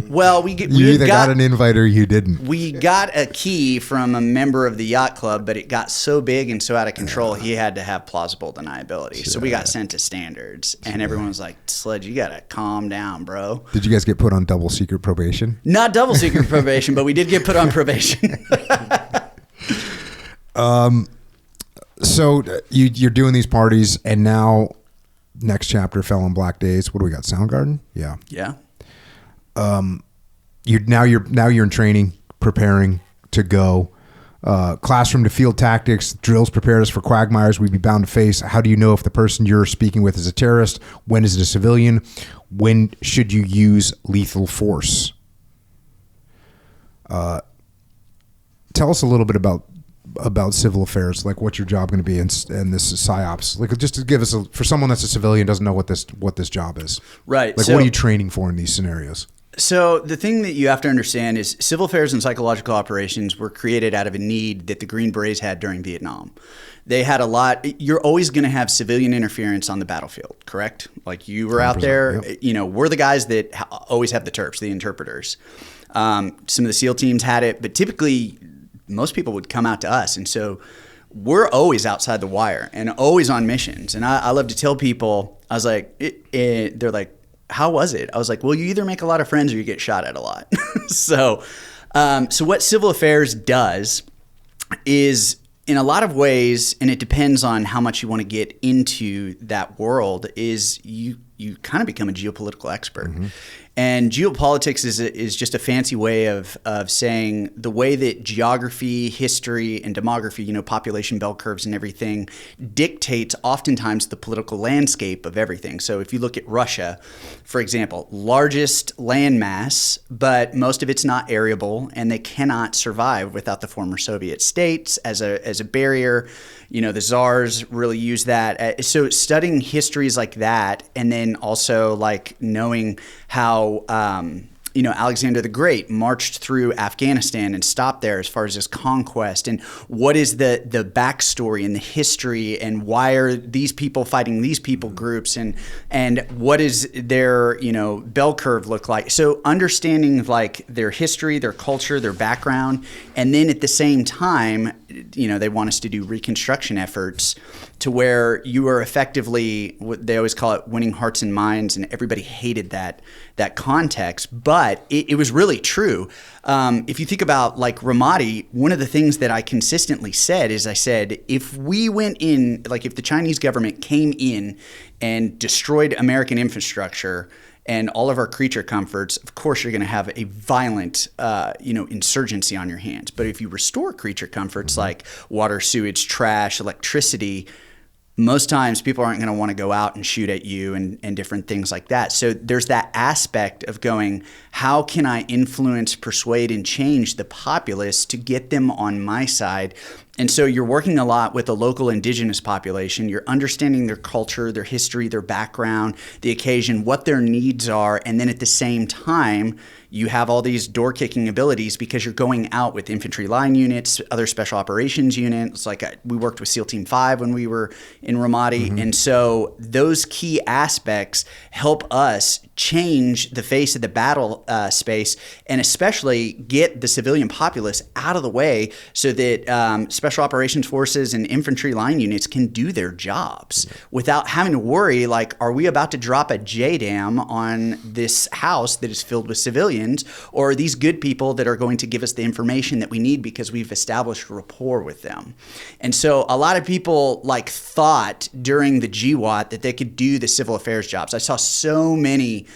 Well, we either got an invite or you didn't. We got a key from a member of the yacht club, but it got so big and so out of control, he had to have plausible deniability. So we got sent to standards, and everyone was like, "Sledge, you gotta calm down, bro." Did you guys get put on double secret probation? Not double secret probation, but we did get put on probation. So you're doing these parties, and now. Next chapter, Fell on Black Days. What do we got? Soundgarden? Yeah. Yeah. You're in training, preparing to go. Classroom to field tactics. Drills prepared us for quagmires we'd be bound to face. How do you know if the person you're speaking with is a terrorist? When is it a civilian? When should you use lethal force? Tell us a little bit about civil affairs, like what's your job going to be, and this is psyops. Like just to give us for someone that's a civilian doesn't know what this job is. Right. Like, what are you training for in these scenarios? So the thing that you have to understand is civil affairs and psychological operations were created out of a need that the Green Berets had during Vietnam. They had a lot. You're always going to have civilian interference on the battlefield, correct? Like you were out there, yep. We're the guys that always have the terps, the interpreters. Some of the SEAL teams had it, but typically most people would come out to us. And so we're always outside the wire and always on missions. And I love to tell people, I was like, they're like, how was it? I was like, well, you either make a lot of friends or you get shot at a lot. So what civil affairs does is in a lot of ways, and it depends on how much you want to get into that world, is you kind of become a geopolitical expert. Mm-hmm. And geopolitics is just a fancy way of saying the way that geography, history, and demography, population bell curves and everything dictates oftentimes the political landscape of everything. So if you look at Russia, for example, largest landmass, but most of it's not arable, and they cannot survive without the former Soviet states as a barrier. The czars really use that. So studying histories like that, and then also like knowing how Alexander the Great marched through Afghanistan and stopped there as far as his conquest, and what is the backstory and the history, and why are these people fighting these people groups, and what is their bell curve look like. So understanding like their history, their culture, their background, and then at the same time, they want us to do reconstruction efforts to where you are effectively, they always call it winning hearts and minds, and everybody hated that context, but it was really true. If you think about like Ramadi, one of the things that I consistently said is I said, if we went in, like if the Chinese government came in and destroyed American infrastructure and all of our creature comforts, of course you're going to have a violent, insurgency on your hands. But if you restore creature comforts like water, sewage, trash, electricity, most times people aren't going to want to go out and shoot at you and different things like that. So there's that aspect of going, how can I influence, persuade, and change the populace to get them on my side And so you're working a lot with the local indigenous population. You're understanding their culture, their history, their background, the occasion, what their needs are. And then at the same time, you have all these door-kicking abilities because you're going out with infantry line units, other special operations units. Like we worked with SEAL Team 5 when we were in Ramadi. Mm-hmm. And so those key aspects help us change the face of the battle space, and especially get the civilian populace out of the way so that special operations forces and infantry line units can do their jobs without having to worry, like, are we about to drop a JDAM on this house that is filled with civilians? Or are these good people that are going to give us the information that we need because we've established rapport with them? And so a lot of people like thought during the GWAT that they could do the civil affairs jobs. I saw so many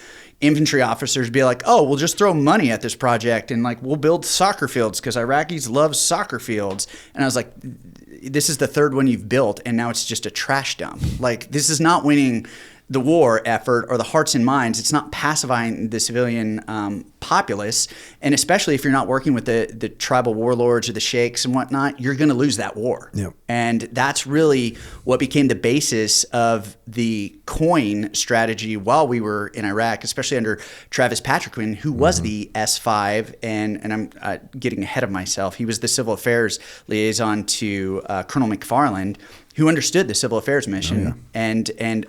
infantry officers be like, oh, we'll just throw money at this project and like we'll build soccer fields because Iraqis love soccer fields. And I was like, this is the third one you've built and now it's just a trash dump. Like, this is not winning the war effort or the hearts and minds. It's not pacifying the civilian populace. And especially if you're not working with the tribal warlords or the sheikhs and whatnot, you're going to lose that war. Yep. And that's really what became the basis of the coin strategy while we were in Iraq, especially under Travis Patrickman, who was the S5. And I'm getting ahead of myself. He was the civil affairs liaison to Colonel McFarland, who understood the civil affairs mission and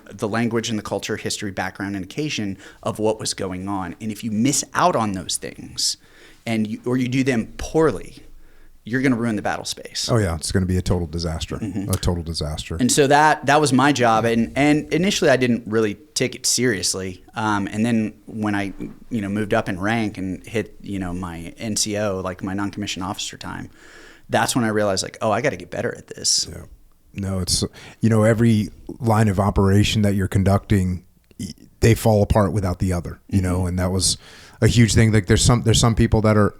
the language and the culture, history, background, and occasion of what was going on. And if you miss out on those things or you do them poorly, you're going to ruin the battle space. Oh yeah, it's going to be a total disaster. A total disaster. And so that was my job. And initially I didn't really take it seriously. And then when I moved up in rank and hit my NCO, like my non-commissioned officer time, that's when I realized, like, oh, I got to get better at this. Yeah. No, it's, every line of operation that you're conducting, they fall apart without the other, and that was a huge thing. Like there's some people that are,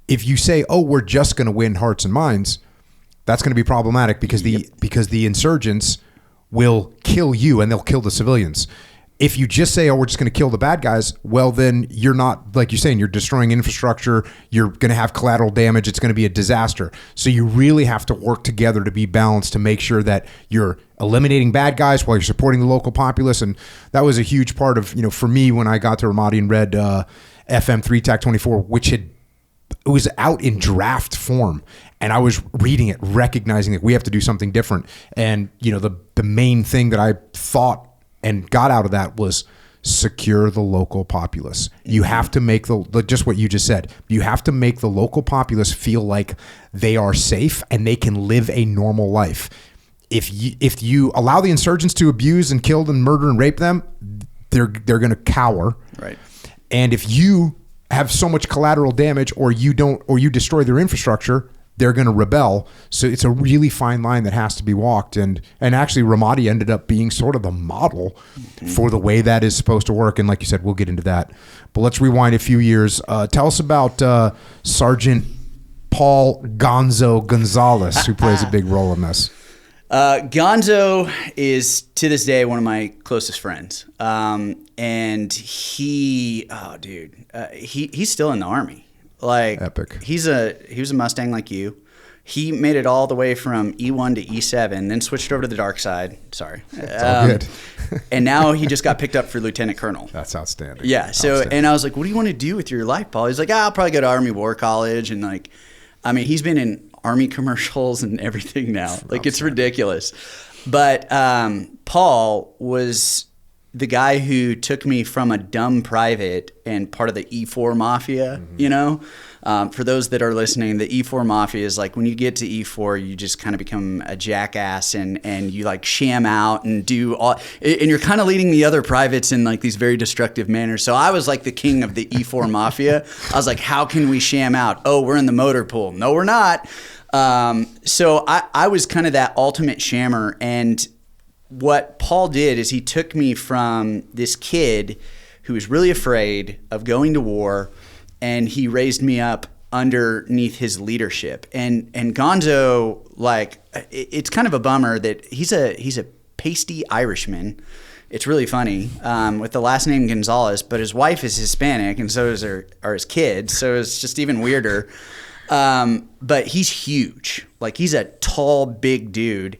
if you say, oh, we're just going to win hearts and minds, that's going to be problematic because the insurgents will kill you and they'll kill the civilians. If you just say, oh, we're just going to kill the bad guys, well, then you're not, like you're saying, you're destroying infrastructure. You're going to have collateral damage. It's going to be a disaster. So you really have to work together to be balanced to make sure that you're eliminating bad guys while you're supporting the local populace. And that was a huge part of, for me when I got to Ramadi and read FM 3 TAC 24, which it was out in draft form. And I was reading it, recognizing that we have to do something different. And, the main thing that I thought and got out of that was secure the local populace. You have to make just what you just said. You have to make the local populace feel like they are safe and they can live a normal life. If you allow the insurgents to abuse and kill and murder and rape them, they're going to cower. Right. And if you have so much collateral damage or you destroy their infrastructure, they're going to rebel. So it's a really fine line that has to be walked. And actually Ramadi ended up being sort of the model for the way that is supposed to work. And like you said, we'll get into that. But let's rewind a few years. Tell us about Sergeant Paul Gonzo Gonzalez, who plays a big role in this. Gonzo is to this day one of my closest friends. And he's still in the Army. Like, epic. He was a Mustang like you. He made it all the way from E1 to E7, then switched over to the dark side. Sorry. It's all good. And now he just got picked up for lieutenant colonel. That's outstanding. Yeah. So, and I was like, what do you want to do with your life, Paul? He's like, I'll probably go to Army War College. And like, I mean, he's been in Army commercials and everything now. Like, it's ridiculous. But Paul was the guy who took me from a dumb private and part of the E4 mafia, for those that are listening, the E4 mafia is like when you get to E4, you just kind of become a jackass and you like sham out and do all, and you're kind of leading the other privates in like these very destructive manners. So I was like the king of the E4 mafia. I was like, how can we sham out? Oh, we're in the motor pool. No, we're not. So I was kind of that ultimate shammer. And what Paul did is he took me from this kid who was really afraid of going to war, and he raised me up underneath his leadership. And Gonzo, like, it's kind of a bummer that he's a pasty Irishman. It's really funny, with the last name Gonzalez, but his wife is Hispanic, and so are his kids. So it's just even weirder. But he's huge. Like, he's a tall, big dude.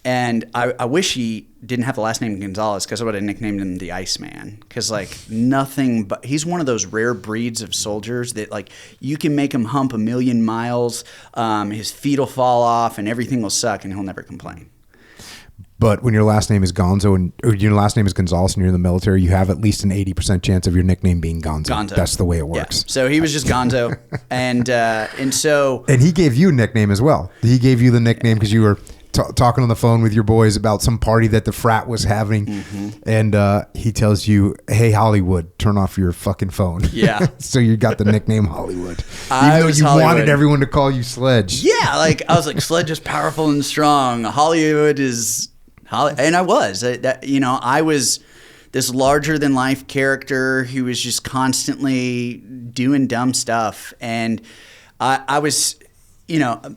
And I wish he didn't have the last name Gonzalez, because I would have nicknamed him the Iceman. Because, like, nothing but... He's one of those rare breeds of soldiers that, like, you can make him hump 1,000,000 miles, his feet will fall off, and everything will suck, and he'll never complain. But when your last name is Gonzo or your last name is Gonzalez and you're in the military, you have at least an 80% chance of your nickname being Gonzo. That's the way it works. Yeah. So he was just Gonzo. And he gave you a nickname as well. He gave you the nickname because you were talking on the phone with your boys about some party that the frat was having. Mm-hmm. And he tells you, hey, Hollywood, turn off your fucking phone. Yeah. So you got the nickname Hollywood. Even though you wanted everyone to call you Sledge. Yeah. Like, I was like, Sledge is powerful and strong. Hollywood is... And I was, I was this larger than life character who was just constantly doing dumb stuff. And I was,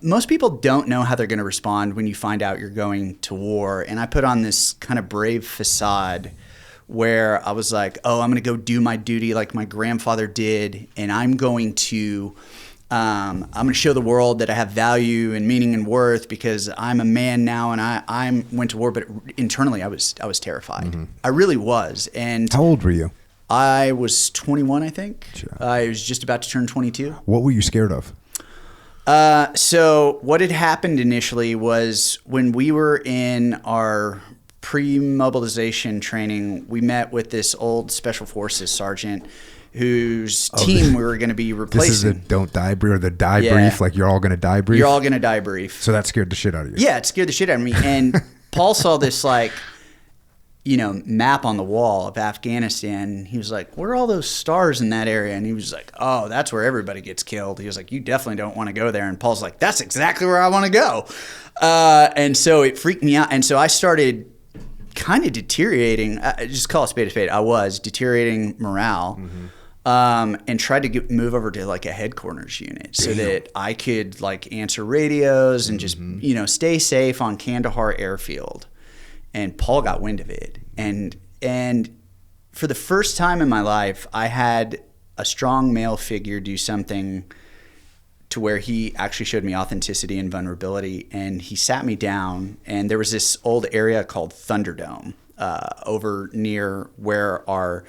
most people don't know how they're going to respond when you find out you're going to war. And I put on this kind of brave facade where I was like, oh, I'm going to go do my duty like my grandfather did. And I'm going to show the world that I have value and meaning and worth because I'm a man now and I went to war, but internally I was terrified. Mm-hmm. I really was. And how old were you? I was 21, I think. Sure. I was just about to turn 22. What were you scared of? So what had happened initially was when we were in our pre-mobilization training, we met with this old Special Forces sergeant whose team we were going to be replacing. This is the don't die brief or the die brief, like you're all going to die brief? You're all going to die brief. So that scared the shit out of you. Yeah, it scared the shit out of me. And Paul saw this map on the wall of Afghanistan. He was like, what are all those stars in that area? And he was like, oh, that's where everybody gets killed. He was like, you definitely don't want to go there. And Paul's like, that's exactly where I want to go. And so it freaked me out. And so I started kind of deteriorating, just call a spade a spade. I was deteriorating morale. Mm-hmm. And tried to move over to like a headquarters unit so that I could like answer radios and just, stay safe on Kandahar airfield. And Paul got wind of it. And for the first time in my life, I had a strong male figure do something to where he actually showed me authenticity and vulnerability. And he sat me down, and there was this old area called Thunderdome over near where our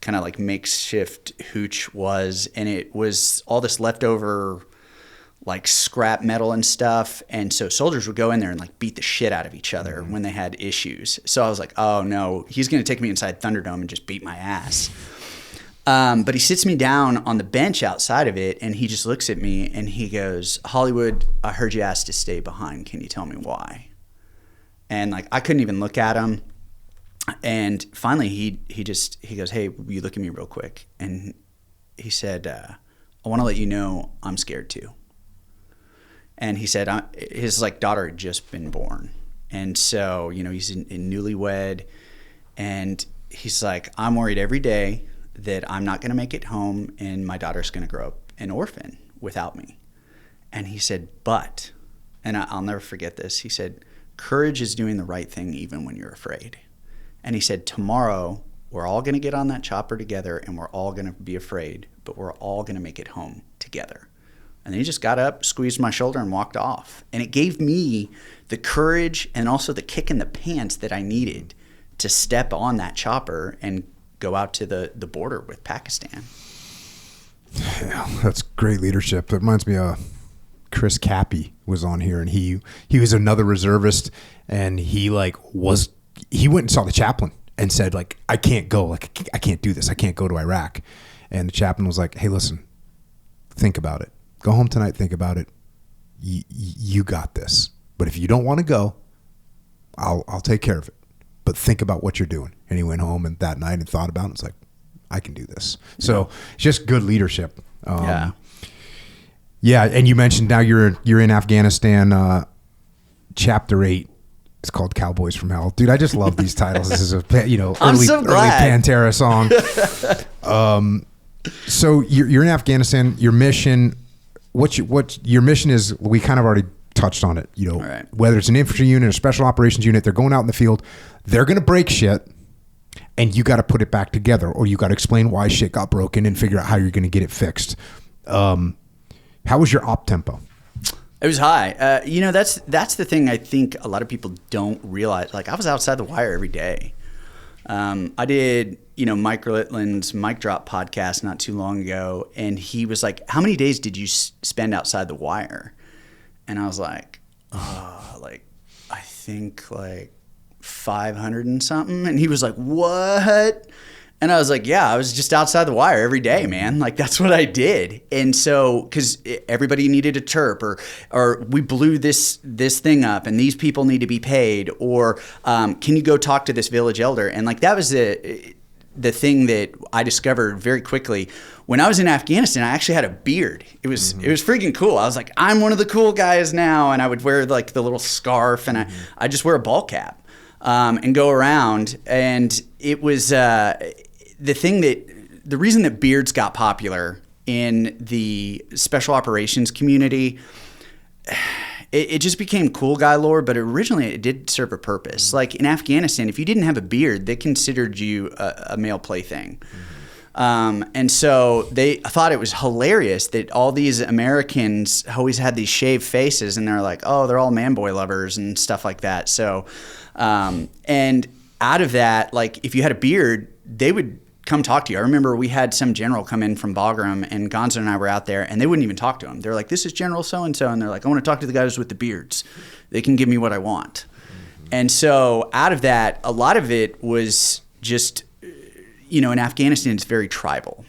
kind of like makeshift hooch was, and it was all this leftover like scrap metal and stuff. And so soldiers would go in there and like beat the shit out of each other when they had issues. So I was like, oh no, he's going to take me inside Thunderdome and just beat my ass. But he sits me down on the bench outside of it, and he just looks at me and he goes, Hollywood, I heard you asked to stay behind. Can you tell me why? And like, I couldn't even look at him. And finally, he goes, hey, will you look at me real quick? And he said, I want to let you know I'm scared too. And he said his like daughter had just been born. And so, he's in newlywed. And he's like, I'm worried every day that I'm not going to make it home and my daughter's going to grow up an orphan without me. And he said, but, and I'll never forget this, he said, courage is doing the right thing even when you're afraid. And he said, tomorrow, we're all going to get on that chopper together and we're all going to be afraid, but we're all going to make it home together. And then he just got up, squeezed my shoulder, and walked off. And it gave me the courage and also the kick in the pants that I needed to step on that chopper and go out to the border with Pakistan. Yeah, that's great leadership. That reminds me of Chris Cappy was on here, and he was another reservist, and he went and saw the chaplain and said, like, I can't go. Like, I can't do this. I can't go to Iraq. And the chaplain was like, hey, listen, think about it. Go home tonight, think about it. You got this. But if you don't want to go, I'll take care of it. But think about what you're doing. And he went home and that night and thought about it. And it's like, I can do this. So it's just good leadership. Yeah. And you mentioned now you're in Afghanistan, chapter 8. It's called Cowboys from Hell. Dude, I just love these titles. This is a early Pantera song. So you're in Afghanistan. Your mission, what your mission is, we kind of already touched on it. Right. Whether it's an infantry unit or special operations unit, they're going out in the field. They're going to break shit, and you got to put it back together, or you got to explain why shit got broken and figure out how you're going to get it fixed. How was your op tempo? It was high. That's the thing I think a lot of people don't realize. Like, I was outside the wire every day. I did, Mike Litland's Mic Drop podcast not too long ago, and he was like, how many days did you spend outside the wire? And I was like, I think 500 and something. And he was like, what? And I was like, yeah, I was just outside the wire every day, man. Like, that's what I did. And so, because everybody needed a terp, or we blew this thing up, and these people need to be paid, or can you go talk to this village elder? And like, that was the thing that I discovered very quickly. When I was in Afghanistan, I actually had a beard. It was freaking cool. I was like, I'm one of the cool guys now, and I would wear like the little scarf, and I just wear a ball cap and go around. And it was the reason that beards got popular in the special operations community. It just became cool guy lore, but originally it did serve a purpose. Like in Afghanistan, if you didn't have a beard, they considered you a male plaything. And so I thought it was hilarious that all these Americans always had these shaved faces, and they're like, oh, they're all man boy lovers and stuff like that. So, and out of that, like if you had a beard, they would come talk to you. I remember we had some general come in from Bagram, and Gonzo and I were out there, and they wouldn't even talk to him. They're like, this is General so-and-so. And they're like, I want to talk to the guys with the beards. They can give me what I want. And so out of that, a lot of it was just, in Afghanistan, it's very tribal.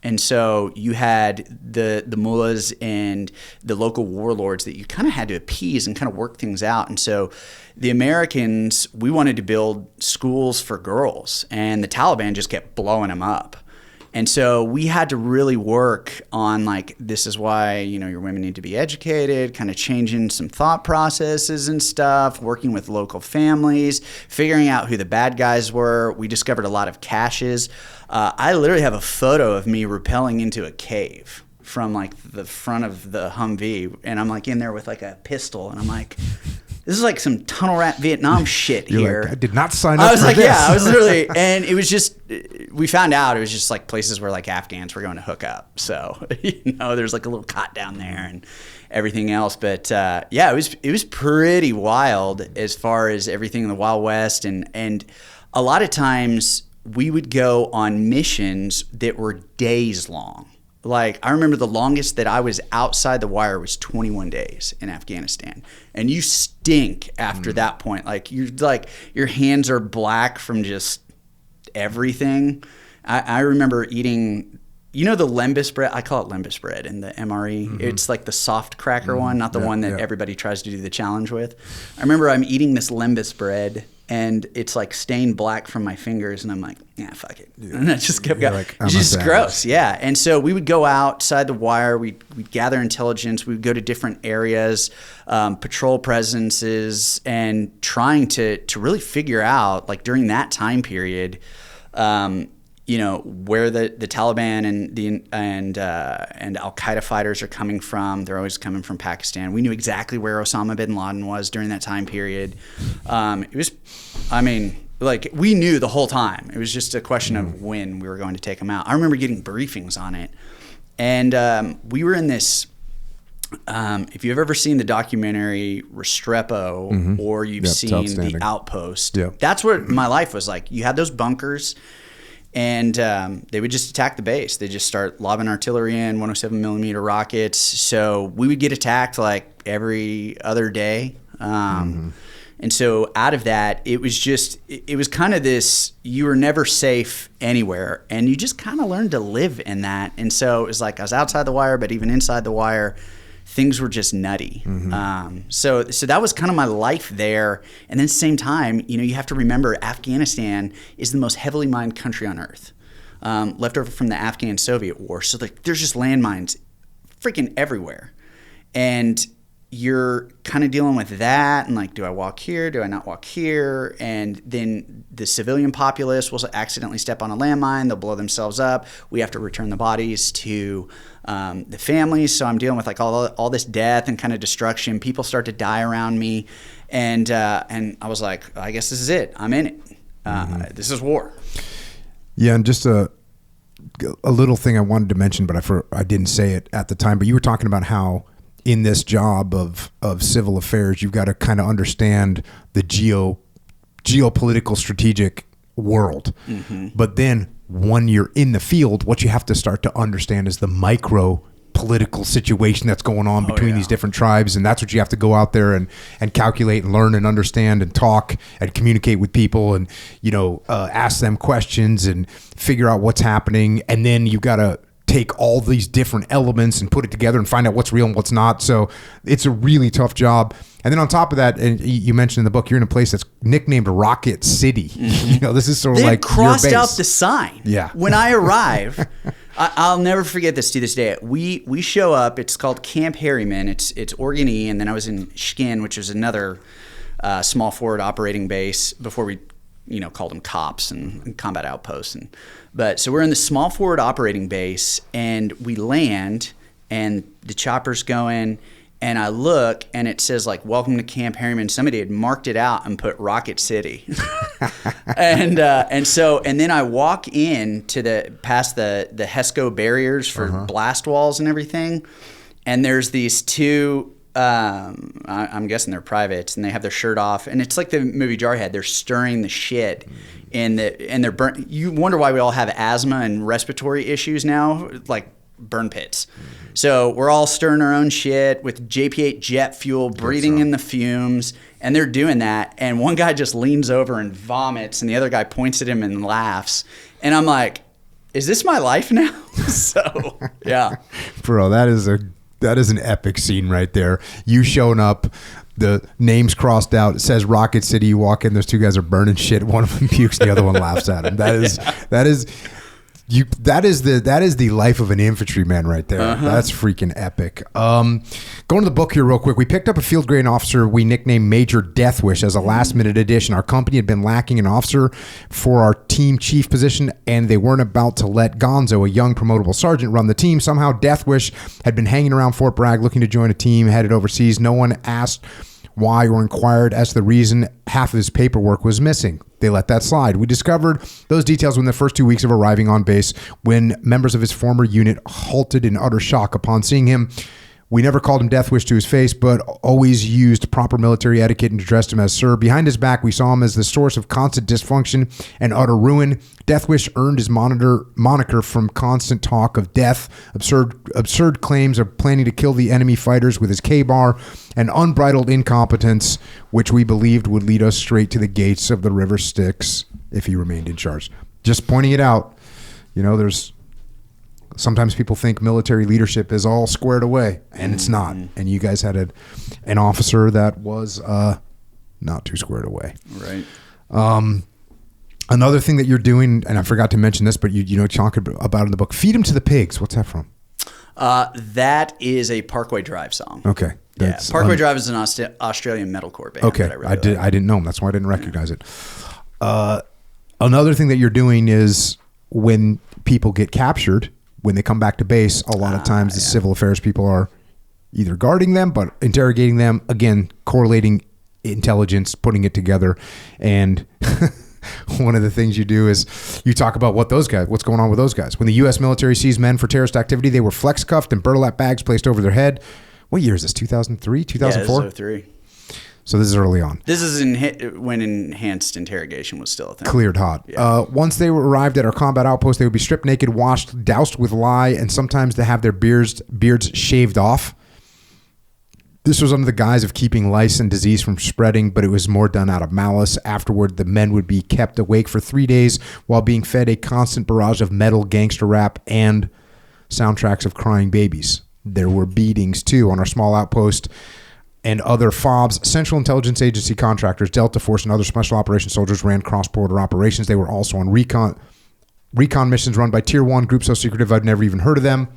And so you had the mullahs and the local warlords that you kind of had to appease and kind of work things out. And so the Americans, we wanted to build schools for girls, and the Taliban just kept blowing them up. And so we had to really work on like, this is why, your women need to be educated, kind of changing some thought processes and stuff, working with local families, figuring out who the bad guys were. We discovered a lot of caches. I literally have a photo of me rappelling into a cave from like the front of the Humvee, and I'm like in there with like a pistol, and I'm like, this is like some tunnel rat Vietnam shit here. Like, I did not sign up for this. I was like, yeah, I was literally, and it was just, we found out it was just like places where like Afghans were going to hook up. So, there's like a little cot down there and everything else. But yeah, it was pretty wild as far as everything in the Wild West. And a lot of times we would go on missions that were days long. Like, I remember the longest that I was outside the wire was 21 days in Afghanistan. And you stink after that point. Like, your hands are black from just everything. I remember eating, the lembas bread? I call it lembas bread in the MRE. Mm-hmm. It's like the soft cracker one, not the one that everybody tries to do the challenge with. I remember I'm eating this lembas bread, and it's like stained black from my fingers, and I'm like, yeah, fuck it. Yeah. And I just kept going. Like, it's just gross, yeah. And so we would go outside the wire, we'd gather intelligence, we would go to different areas, patrol presences, and trying to really figure out, like during that time period, where the Taliban and Al Qaeda fighters are coming from. They're always coming from Pakistan. We knew exactly where Osama bin Laden was during that time period. We knew the whole time. It was just a question of when we were going to take them out. I remember getting briefings on it, and we were in this. If you've ever seen the documentary Restrepo, or you've seen The Outpost, that's what my life was like. You had those bunkers. And they would just attack the base. They just start lobbing artillery in, 107 millimeter rockets. So we would get attacked like every other day. And so out of that, it was kind of this, you were never safe anywhere. And you just kind of learned to live in that. And so it was like I was outside the wire, but even inside the wire, things were just nutty. So that was kind of my life there. And then at the same time, you have to remember Afghanistan is the most heavily mined country on earth, left over from the Afghan-Soviet war. So there's just landmines freaking everywhere. And you're kind of dealing with that and like, do I walk here? Do I not walk here? And then the civilian populace will accidentally step on a landmine. They'll blow themselves up. We have to return the bodies to the families. So I'm dealing with like all this death and kind of destruction. People start to die around me. And I was like, I guess this is it. I'm in it. This is war. Yeah. And just to a little thing I wanted to mention, but I didn't say it at the time. But you were talking about how in this job of civil affairs, you've got to kind of understand the geopolitical strategic world. Mm-hmm. But then when you're in the field, what you have to start to understand is the micro political situation that's going on between these different tribes, and that's what you have to go out there and calculate and learn and understand and talk and communicate with people and ask them questions and figure out what's happening. And then you got to take all these different elements and put it together and find out what's real and what's not. So it's a really tough job. And then on top of that, and you mentioned in the book, you're in a place that's nicknamed Rocket City. Mm-hmm. This is sort of like crossed your base. out the sign. Yeah. When I arrive, I'll never forget this to this day. We show up. It's called Camp Harriman. It's Oregon E, and then I was in Shkin, which was another small forward operating base before we called them cops and combat outposts. But so we're in the small forward operating base, and we land, and the chopper's going. And I look, and it says, like, welcome to Camp Harriman. Somebody had marked it out and put Rocket City. and then I walk in past the HESCO barriers for blast walls and everything. And there's these two, I'm guessing they're privates, and they have their shirt off. And it's like the movie Jarhead. They're stirring the shit. And they're burnt. You wonder why we all have asthma and respiratory issues now, like burn pits. So we're all stirring our own shit with JP8 jet fuel, breathing in the fumes, and they're doing that. And one guy just leans over and vomits, and the other guy points at him and laughs. And I'm like, is this my life now? So, yeah. Bro, that is an epic scene right there. You showing up, the name's crossed out, it says Rocket City, you walk in, those two guys are burning shit, one of them pukes, the other one laughs at him. That is the life of an infantryman right there. That's freaking epic. Going to the book here real quick. We picked up a field grade officer we nicknamed Major Deathwish as a last minute addition. Our company had been lacking an officer for our team chief position, and they weren't about to let Gonzo, a young promotable sergeant, run the team. Somehow Deathwish had been hanging around Fort Bragg looking to join a team headed overseas. No one asked why or inquired as to the reason. Half of his paperwork was missing. They let that slide. We discovered those details within the first 2 weeks of arriving on base when members of his former unit halted in utter shock upon seeing him. We never called him Deathwish to his face, but always used proper military etiquette and addressed him as sir. Behind his back, we saw him as the source of constant dysfunction and utter ruin. Deathwish earned his moniker from constant talk of death, absurd claims of planning to kill the enemy fighters with his K-bar, and unbridled incompetence, which we believed would lead us straight to the gates of the River Styx if he remained in charge. Just pointing it out, there's... Sometimes people think military leadership is all squared away, and it's not. And you guys had an officer that was not too squared away. Right. Another thing that you're doing, and I forgot to mention this, but you talk about in the book, Feed 'em to the Pigs. What's that from? That is a Parkway Drive song. Okay. Yeah, Parkway Drive is an Australian metalcore band. Okay, I didn't know them. That's why I didn't recognize it. Another thing that you're doing is when people get captured, when they come back to base, a lot of times the civil affairs people are either guarding them, but interrogating them, again, correlating intelligence, putting it together. And one of the things you do is you talk about what's going on with those guys. When the U.S. military seized men for terrorist activity, they were flex cuffed and burlap bags placed over their head. What year is this? 2003, 2004? Yeah, this is 2003. So this is early on. This is when enhanced interrogation was still a thing. Cleared hot. Yeah. Once they arrived at our combat outpost, they would be stripped naked, washed, doused with lye, and sometimes they have their beards shaved off. This was under the guise of keeping lice and disease from spreading, but it was more done out of malice. Afterward, the men would be kept awake for 3 days while being fed a constant barrage of metal, gangster rap, and soundtracks of crying babies. There were beatings, too, on our small outpost. And other FOBs, Central Intelligence Agency contractors, Delta Force, and other special operations soldiers ran cross-border operations. They were also on recon missions run by Tier 1 groups so secretive I'd never even heard of them.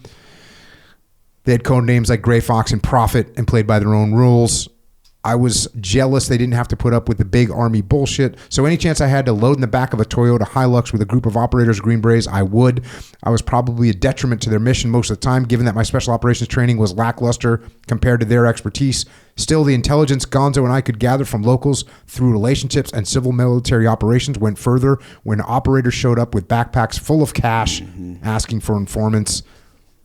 They had code names like Gray Fox and Prophet and played by their own rules. I was jealous they didn't have to put up with the big Army bullshit. So any chance I had to load in the back of a Toyota Hilux with a group of operators, Green Berets, I would. I was probably a detriment to their mission most of the time, given that my special operations training was lackluster compared to their expertise. Still, the intelligence Gonzo and I could gather from locals through relationships and civil military operations went further when operators showed up with backpacks full of cash, asking for informants.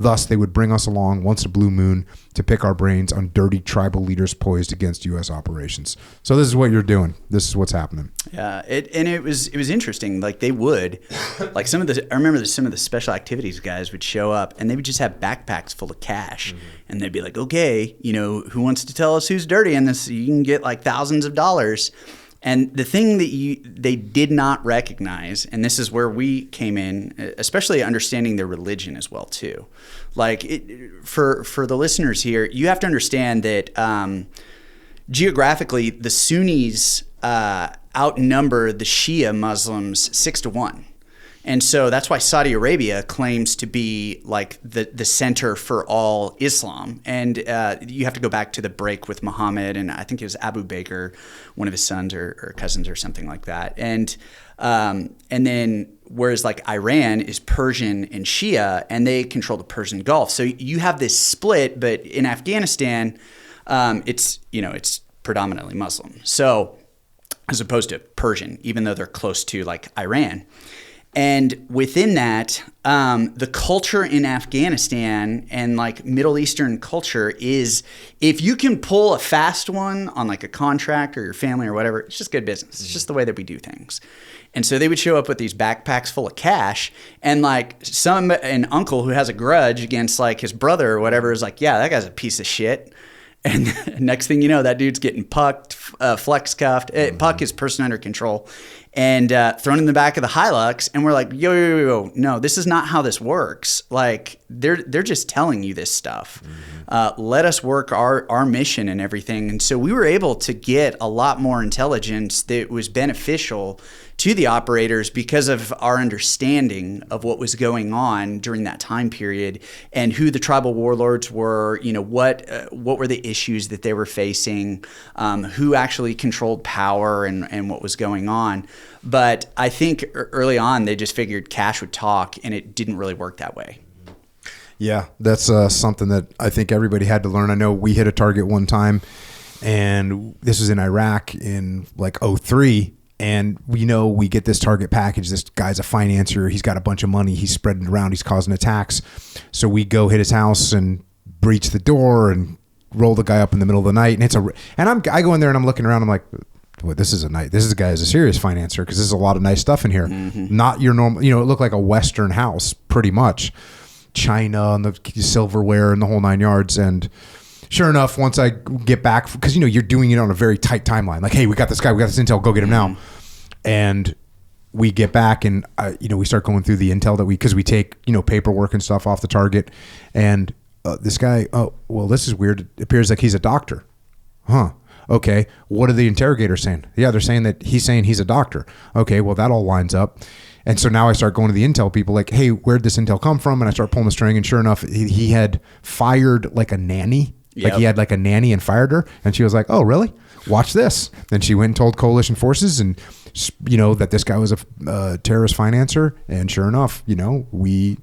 Thus, they would bring us along once a blue moon to pick our brains on dirty tribal leaders poised against U.S. operations. So this is what you're doing. This is what's happening. Yeah, it was interesting. Like they would, like I remember some of the special activities guys would show up and they would just have backpacks full of cash, and they'd be like, "Okay, who wants to tell us who's dirty in this? You can get like thousands of dollars." And the thing that they did not recognize, and this is where we came in, especially understanding their religion as well too. Like for the listeners here, you have to understand that geographically, the Sunnis outnumber the Shia Muslims 6-1. And so that's why Saudi Arabia claims to be like the center for all Islam. And you have to go back to the break with Muhammad, and I think it was Abu Bakr, one of his sons or cousins or something like that. And then whereas like Iran is Persian and Shia, and they control the Persian Gulf. So you have this split, but in Afghanistan, it's predominantly Muslim. So as opposed to Persian, even though they're close to like Iran. And within that, the culture in Afghanistan and like Middle Eastern culture is, if you can pull a fast one on like a contract or your family or whatever, it's just good business. It's just the way that we do things. And so they would show up with these backpacks full of cash, and like an uncle who has a grudge against like his brother or whatever is like, yeah, that guy's a piece of shit. And next thing you know, that dude's getting pucked, flex cuffed. Puck is person under control, and thrown in the back of the Hilux. And we're like, yo, no, this is not how this works. Like they're just telling you this stuff. Let us work our mission and everything. And so we were able to get a lot more intelligence that was beneficial to the operators because of our understanding of what was going on during that time period and who the tribal warlords were, what were the issues that they were facing, who actually controlled power and what was going on. But I think early on they just figured cash would talk, and it didn't really work that way. Yeah, that's something that I think everybody had to learn. I know we hit a target one time, and this was in Iraq in like 2003. And we get this target package. This guy's a financier. He's got a bunch of money. He's spreading it around. He's causing attacks. So we go hit his house and breach the door and roll the guy up in the middle of the night. And I go in there and I'm looking around. I'm like, boy, this is a guy is a serious financier, because there's a lot of nice stuff in here. Not your normal. It looked like a Western house, pretty much. China and the silverware and the whole 9 yards. And sure enough, once I get back, because you're doing it on a very tight timeline. Like, hey, we got this guy, we got this intel, go get him now. And we get back, and we start going through the intel because we take paperwork and stuff off the target. And this guy, oh well, this is weird. It appears like he's a doctor. Huh? Okay. What are the interrogators saying? Yeah, they're saying that he's saying he's a doctor. Okay, well that all lines up. And so now I start going to the intel people like, hey, where'd this intel come from? And I start pulling the string, and sure enough, he had fired like a nanny. Like he had like a nanny and fired her, and she was like, "Oh, really? Watch this." Then she went and told coalition forces, and that this guy was a terrorist financer. And sure enough, we,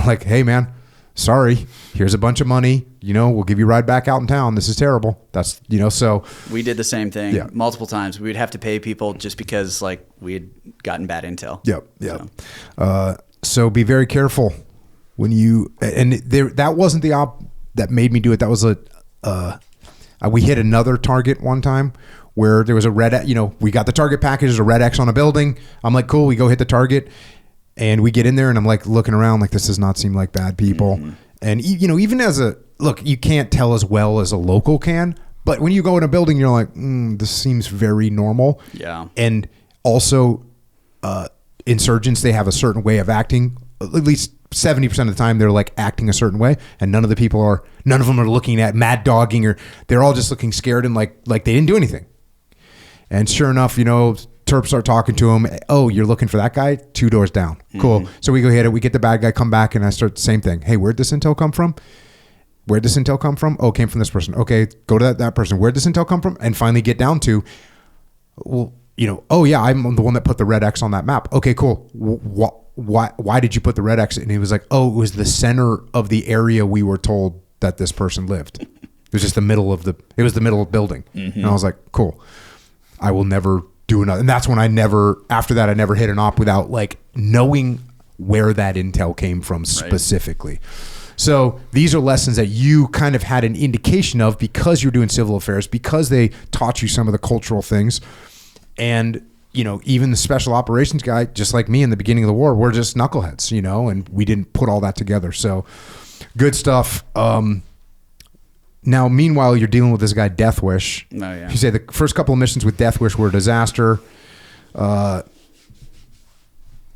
like, "Hey, man, sorry. Here's a bunch of money. We'll give you a ride back out in town. This is terrible." That's so we did the same thing multiple times. We'd have to pay people just because like we had gotten bad intel. Yep. So be very careful when you that wasn't the that made me do it. That was we hit another target one time where there was a red, we got the target package, there's a red X on a building. I'm like, cool, we go hit the target, and we get in there, and I'm like looking around like, this does not seem like bad people. And even as you can't tell as well as a local can, but when you go in a building, you're like, this seems very normal. Yeah. And also insurgents, they have a certain way of acting, at least 70% of the time they're like acting a certain way, and none of them are looking at mad dogging, or they're all just looking scared and like they didn't do anything. And sure enough, Terps start talking to him. Oh, you're looking for that guy? 2 doors down. Cool. So we go hit it. We get the bad guy, come back, and I start the same thing. Hey, where'd this intel come from? Where'd this intel come from? Oh, it came from this person. Okay, go to that person. Where'd this intel come from? And finally get down to, well, oh yeah, I'm the one that put the red X on that map. Okay, cool. Why did you put the red X? And he was like, oh, it was the center of the area we were told that this person lived. It was just the middle of the building. Mm-hmm. And I was like, cool. I will never do another. And that's when after that, I never hit an op without like knowing where that intel came from specifically. Right. So these are lessons that you kind of had an indication of because you're doing civil affairs, because they taught you some of the cultural things. And, even the special operations guy, just like me in the beginning of the war, we're just knuckleheads, and we didn't put all that together. So good stuff. Now, meanwhile, you're dealing with this guy, Death Wish. Oh, yeah. You say the first couple of missions with Death Wish were a disaster.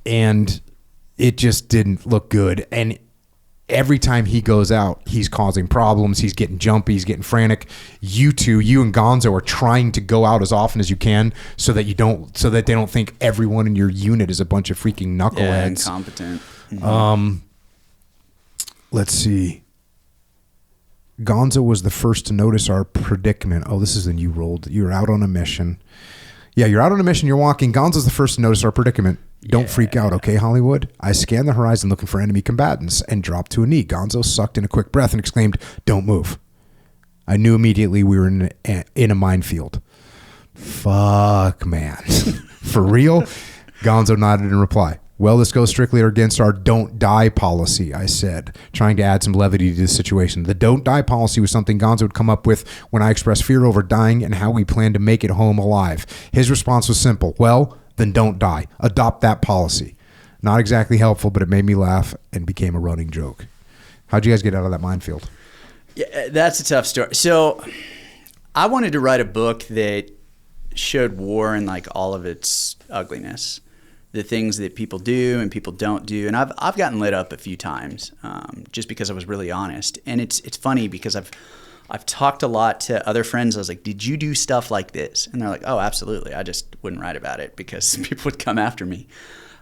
And it just didn't look good. And every time he goes out, he's causing problems. He's getting jumpy. He's getting frantic. You and Gonzo are trying to go out as often as you can so that they don't think everyone in your unit is a bunch of freaking knuckleheads. Yeah, incompetent. Mm-hmm. Let's see. Gonzo was the first to notice our predicament. Oh, this is when you rolled. You're out on a mission. Yeah, you're out on a mission. You're walking. Gonzo's the first to notice our predicament. Don't freak out, okay, Hollywood? I scanned the horizon looking for enemy combatants and dropped to a knee. Gonzo sucked in a quick breath and exclaimed, "Don't move." I knew immediately we were in a minefield. Fuck, man. For real? Gonzo nodded in reply. Well, this goes strictly against our don't die policy, I said, trying to add some levity to the situation. The don't die policy was something Gonzo would come up with when I expressed fear over dying and how we planned to make it home alive. His response was simple. Well, then don't die. Adopt that policy. Not exactly helpful, but it made me laugh and became a running joke. How'd you guys get out of that minefield? Yeah, that's a tough story. So I wanted to write a book that showed war in like all of its ugliness. The things that people do and people don't do. And I've gotten lit up a few times just because I was really honest. And it's funny because I've talked a lot to other friends. I was like, did you do stuff like this? And they're like, oh, absolutely. I just wouldn't write about it because people would come after me.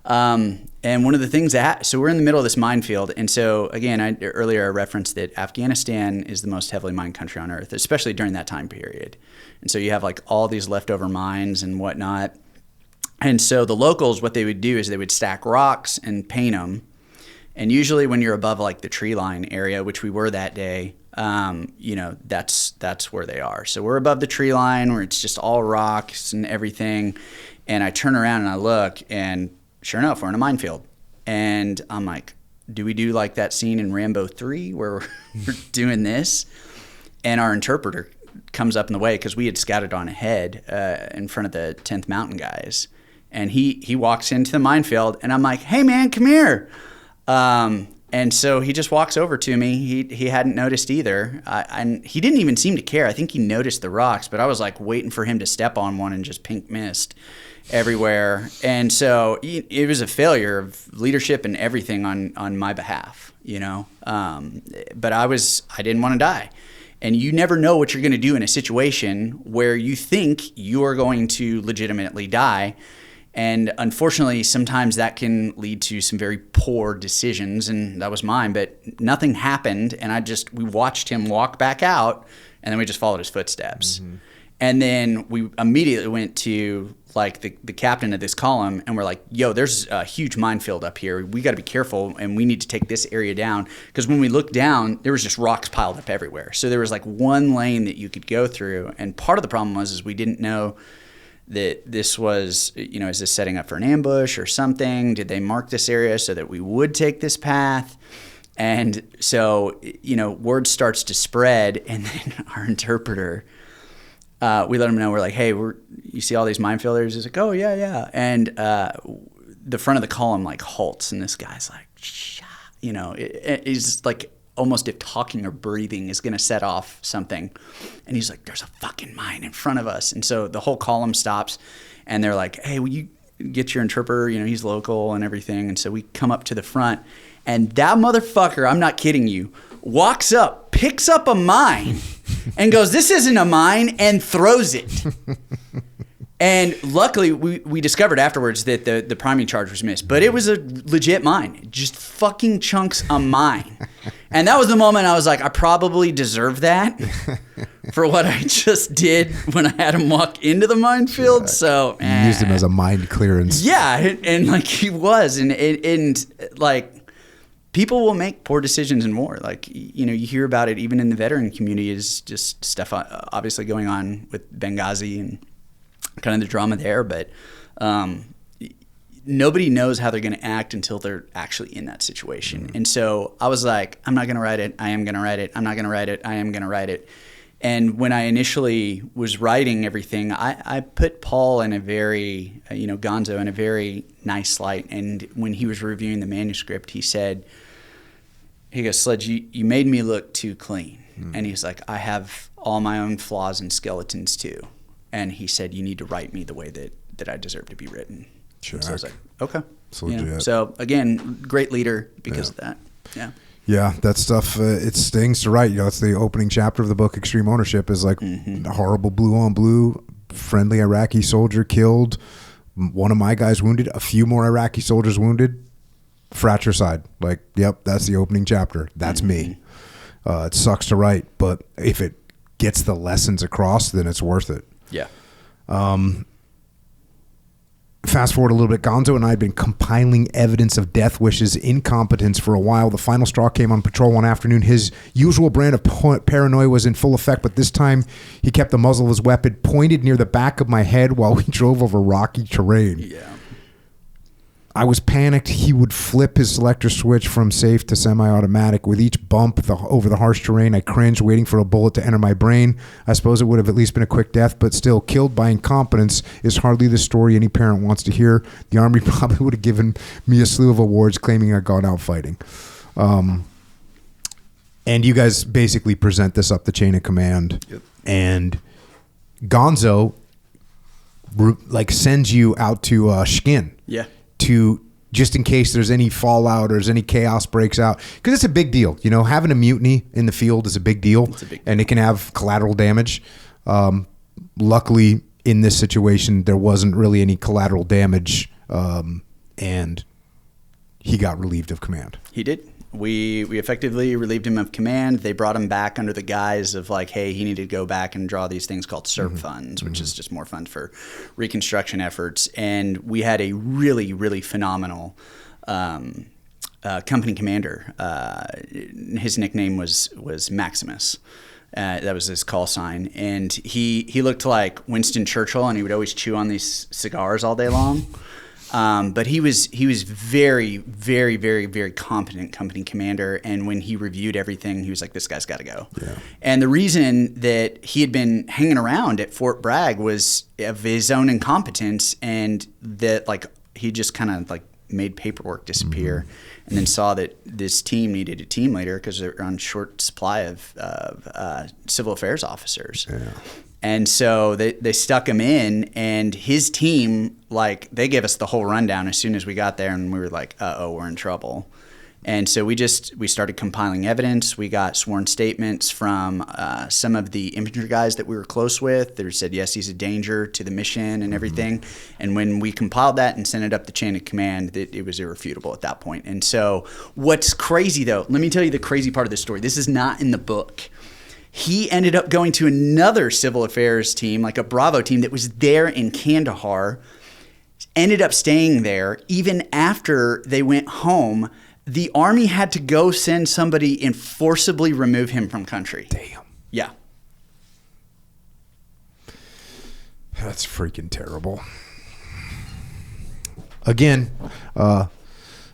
And one of the things so we're in the middle of this minefield. And so again, earlier I referenced that Afghanistan is the most heavily mined country on earth, especially during that time period. And so you have like all these leftover mines and whatnot. And so the locals, what they would do is they would stack rocks and paint them. And usually when you're above like the tree line area, which we were that day, that's where they are. So we're above the tree line where it's just all rocks and everything. And I turn around and I look and sure enough, we're in a minefield. And I'm like, do we do like that scene in Rambo 3 where we're doing this? And our interpreter comes up in the way because we had scouted on ahead in front of the 10th Mountain guys. And he walks into the minefield, and I'm like, hey, man, come here. And so he just walks over to me. He hadn't noticed either. And he didn't even seem to care. I think he noticed the rocks, but I was like waiting for him to step on one and just pink mist everywhere. And so it was a failure of leadership and everything on my behalf, But I didn't want to die. And you never know what you're going to do in a situation where you think you are going to legitimately die. And unfortunately, sometimes that can lead to some very poor decisions, and that was mine. But nothing happened, and we watched him walk back out, and then we just followed his footsteps. Mm-hmm. And then we immediately went to like the captain of this column, and we're like, yo, there's a huge minefield up here. We got to be careful, and we need to take this area down. Because when we looked down, there was just rocks piled up everywhere. So there was like one lane that you could go through. And part of the problem was we didn't know that this was, is this setting up for an ambush or something? Did they mark this area so that we would take this path? And so, word starts to spread, and then our interpreter, we let him know, we're like, hey, you see all these minefielders? He's like, oh, yeah. And the front of the column like halts, and this guy's like, he's like, almost if talking or breathing is going to set off something. And he's like, there's a fucking mine in front of us. And so the whole column stops, and they're like, hey, will you get your interpreter? He's local and everything. And so we come up to the front, and that motherfucker, I'm not kidding you, walks up, picks up a mine and goes, this isn't a mine, and throws it. And luckily, we discovered afterwards that the priming charge was missed. But it was a legit mine. Just fucking chunks of mine. And that was the moment I was like, I probably deserve that for what I just did when I had him walk into the minefield. So you used him as a mind clearance. Yeah, and like he was, and like people will make poor decisions in war. Like, you know, you hear about it even in the veteran community. Is just stuff obviously going on with Benghazi and kind of the drama there, but nobody knows how they're going to act until they're actually in that situation. Mm-hmm. And so I was like, I'm not going to write it. I am going to write it. I'm not going to write it. I am going to write it. And when I initially was writing everything, I put Paul in a very, Gonzo in a very nice light. And when he was reviewing the manuscript, he goes, Sledge, you made me look too clean. Mm-hmm. And he's like, I have all my own flaws and skeletons too. And he said, you need to write me the way that I deserve to be written. Sure. So I was like, okay. So again, great leader because of that. Yeah. Yeah, that stuff, it stings to write. It's the opening chapter of the book, Extreme Ownership, is like a horrible blue on blue, friendly Iraqi soldier killed, one of my guys wounded, a few more Iraqi soldiers wounded, fratricide. Like, yep, that's the opening chapter. That's me. It sucks to write, but if it gets the lessons across, then it's worth it. Yeah. Fast forward a little bit, Gonzo and I had been compiling evidence of Death Wish's incompetence for a while. The final straw came on patrol one afternoon. His usual brand of paranoia was in full effect, but this time he kept the muzzle of his weapon pointed near the back of my head while we drove over rocky terrain. Yeah. I was panicked he would flip his selector switch from safe to semi-automatic. With each bump over the harsh terrain, I cringed, waiting for a bullet to enter my brain. I suppose it would have at least been a quick death, but still, killed by incompetence is hardly the story any parent wants to hear. The Army probably would have given me a slew of awards claiming I'd gone out fighting. And you guys basically present this up the chain of command. Yep. And Gonzo sends you out to Shkin. Yeah. To just in case there's any fallout or there's any chaos breaks out, because it's a big deal. Having a mutiny in the field is a big deal, and it can have collateral damage. Luckily, in this situation, there wasn't really any collateral damage, and he got relieved of command. He did. We effectively relieved him of command. They brought him back under the guise of like, hey, he needed to go back and draw these things called SERP funds, which is just more funds for reconstruction efforts. And we had a really, really phenomenal company commander. His nickname was Maximus. That was his call sign. And he looked like Winston Churchill, and he would always chew on these cigars all day long. But he was very, very, very, very competent company commander. And when he reviewed everything, he was like, this guy's got to go. Yeah. And the reason that he had been hanging around at Fort Bragg was of his own incompetence, and that he just kind of made paperwork disappear, and then saw that this team needed a team leader because they're on short supply of civil affairs officers. Yeah. And so they stuck him in, and his team, they gave us the whole rundown as soon as we got there, and we were like, uh-oh, we're in trouble. And so we started compiling evidence. We got sworn statements from some of the infantry guys that we were close with that said, yes, he's a danger to the mission and everything. And when we compiled that and sent it up the chain of command, it was irrefutable at that point. And so what's crazy, though, let me tell you the crazy part of the story. This is not in the book. He ended up going to another civil affairs team, like a Bravo team that was there in Kandahar, ended up staying there. Even after they went home, the Army had to go send somebody and forcibly remove him from country. Damn. Yeah. That's freaking terrible. Again,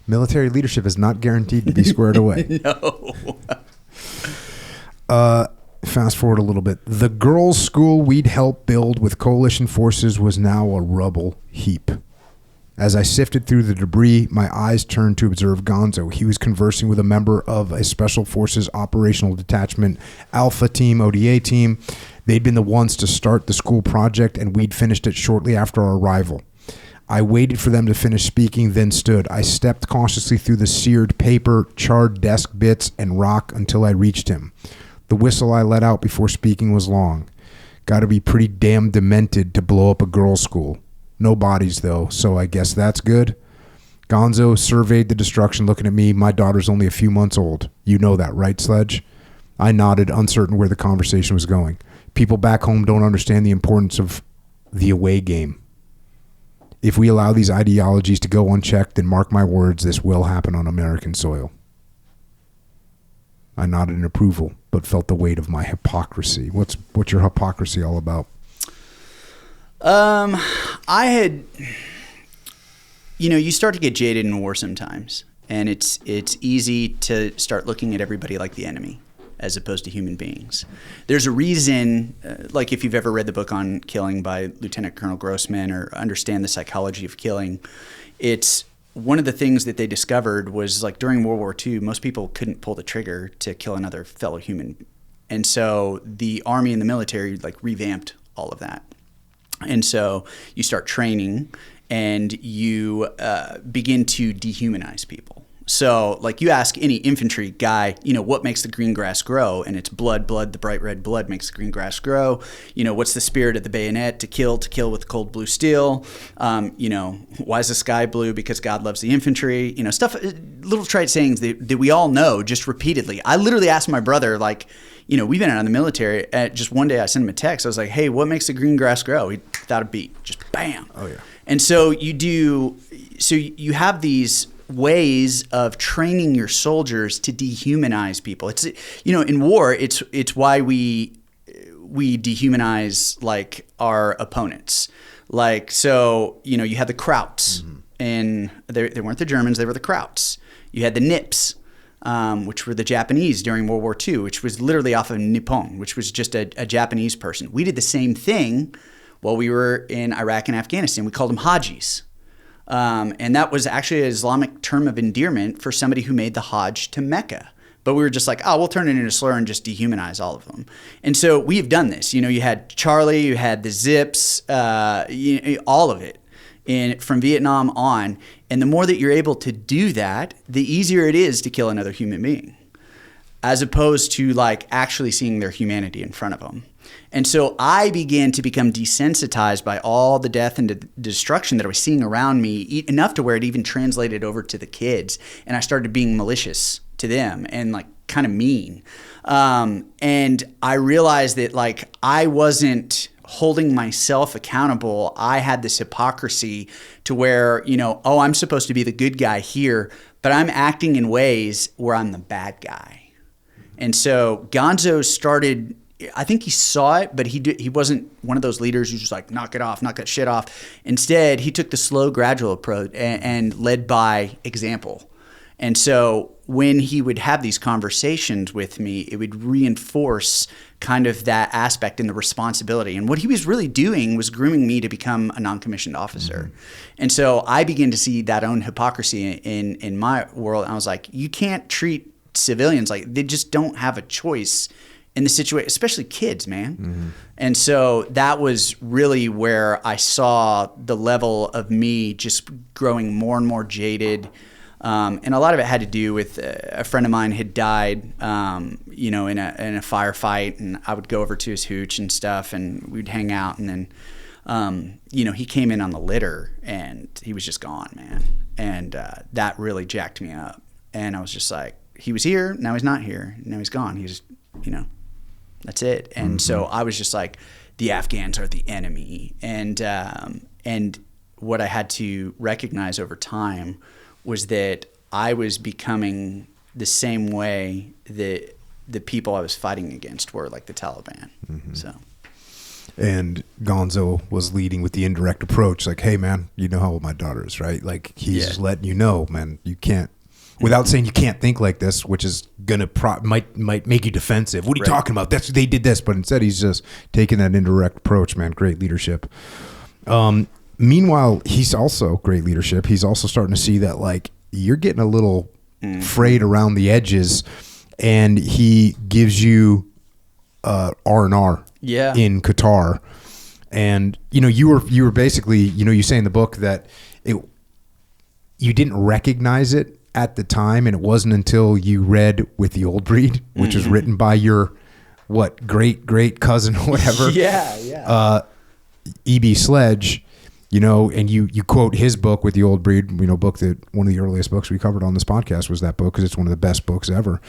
military leadership is not guaranteed to be squared away. No. Fast forward a little bit. The girls' school we'd helped build with coalition forces was now a rubble heap. As I sifted through the debris, my eyes turned to observe Gonzo. He was conversing with a member of a Special Forces Operational Detachment Alpha Team, ODA team. They'd been the ones to start the school project, and we'd finished it shortly after our arrival. I waited for them to finish speaking, then stood. I stepped cautiously through the seared paper, charred desk bits, and rock until I reached him. The whistle I let out before speaking was long. Got to be pretty damn demented to blow up a girls' school. No bodies, though, so I guess that's good. Gonzo surveyed the destruction, looking at me. My daughter's only a few months old. You know that, right, Sledge? I nodded, uncertain where the conversation was going. People back home don't understand the importance of the away game. If we allow these ideologies to go unchecked, then mark my words, this will happen on American soil. I nodded in approval, but felt the weight of my hypocrisy. What's your hypocrisy all about? You start to get jaded in war sometimes, and it's easy to start looking at everybody like the enemy as opposed to human beings. There's a reason, like if you've ever read the book on killing by Lieutenant Colonel Grossman or understand the psychology of killing, it's one of the things that they discovered was like during World War II, most people couldn't pull the trigger to kill another fellow human. And so the army and the military like revamped all of that. And so you start training and you begin to dehumanize people. So like you ask any infantry guy, what makes the green grass grow? And it's blood, the bright red blood makes the green grass grow. What's the spirit of the bayonet? To kill with cold blue steel. Why is the sky blue? Because God loves the infantry. Stuff, little trite sayings that we all know just repeatedly. I literally asked my brother, like, we've been out in the military. Just one day I sent him a text. I was like, hey, what makes the green grass grow? He without a beat, just bam. Oh, yeah. And so you have these ways of training your soldiers to dehumanize people. It's in war, it's why we dehumanize like our opponents. Like so, you had the Krauts, and they weren't the Germans, they were the Krauts. You had the Nips, which were the Japanese during World War II, which was literally off of Nippon, which was just a Japanese person. We did the same thing while we were in Iraq and Afghanistan. We called them Hajis. And that was actually an Islamic term of endearment for somebody who made the Hajj to Mecca. But we were just like, we'll turn it into a slur and just dehumanize all of them. And so we've done this. You had Charlie, you had the Zips, all of it from Vietnam on. And the more that you're able to do that, the easier it is to kill another human being, as opposed to like actually seeing their humanity in front of them. And so I began to become desensitized by all the death and destruction that I was seeing around me, enough to where it even translated over to the kids. And I started being malicious to them and like kind of mean. And I realized that like I wasn't holding myself accountable. I had this hypocrisy to where, I'm supposed to be the good guy here, but I'm acting in ways where I'm the bad guy. And so Gonzo started, I think he saw it, but he wasn't one of those leaders who's just like, knock that shit off. Instead, he took the slow, gradual approach and led by example. And so when he would have these conversations with me, it would reinforce kind of that aspect and the responsibility. And what he was really doing was grooming me to become a non-commissioned officer. And so I began to see that own hypocrisy in my world. And I was like, you can't treat civilians like they just don't have a choice in the situation, especially kids, man. And so that was really where I saw the level of me just growing more and more jaded. And a lot of it had to do with a friend of mine had died, in a firefight, and I would go over to his hooch and stuff, and we'd hang out, and then, he came in on the litter, and he was just gone, man. And that really jacked me up. And I was just like, he was here, now he's not here, now he's gone. He's, that's it. And so I was just like, the Afghans are the enemy. And what I had to recognize over time was that I was becoming the same way that the people I was fighting against were, like the Taliban. So, and Gonzo was leading with the indirect approach, like, hey man, you know how old my daughter is, right? Like he's letting you know, man, you can't, without saying you can't think like this, which is gonna might make you defensive. What are you talking about? They did this, but instead he's just taking that indirect approach, man. Great leadership. Meanwhile, he's also great leadership. He's also starting to see that like you're getting a little frayed around the edges, and he gives you R&R in Qatar. And you were basically, you say in the book that you didn't recognize it at the time, and it wasn't until you read With the Old Breed, which was written by your great cousin or whatever. E.B. Sledge. And you quote his book with the old breed, book that one of the earliest books we covered on this podcast was that book because it's one of the best books ever.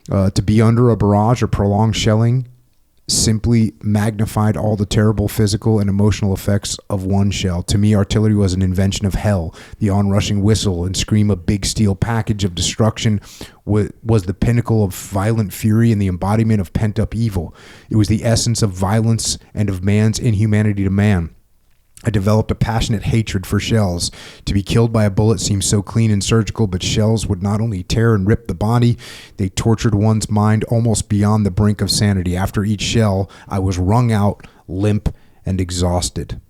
To be under a barrage or prolonged shelling simply magnified all the terrible physical and emotional effects of one shell. To me, artillery was an invention of hell. The onrushing whistle and scream of big steel package of destruction was the pinnacle of violent fury and the embodiment of pent-up evil. It was the essence of violence and of man's inhumanity to man. I developed a passionate hatred for shells. To be killed by a bullet seemed so clean and surgical, but shells would not only tear and rip the body, they tortured one's mind almost beyond the brink of sanity. After each shell, I was wrung out, limp, and exhausted.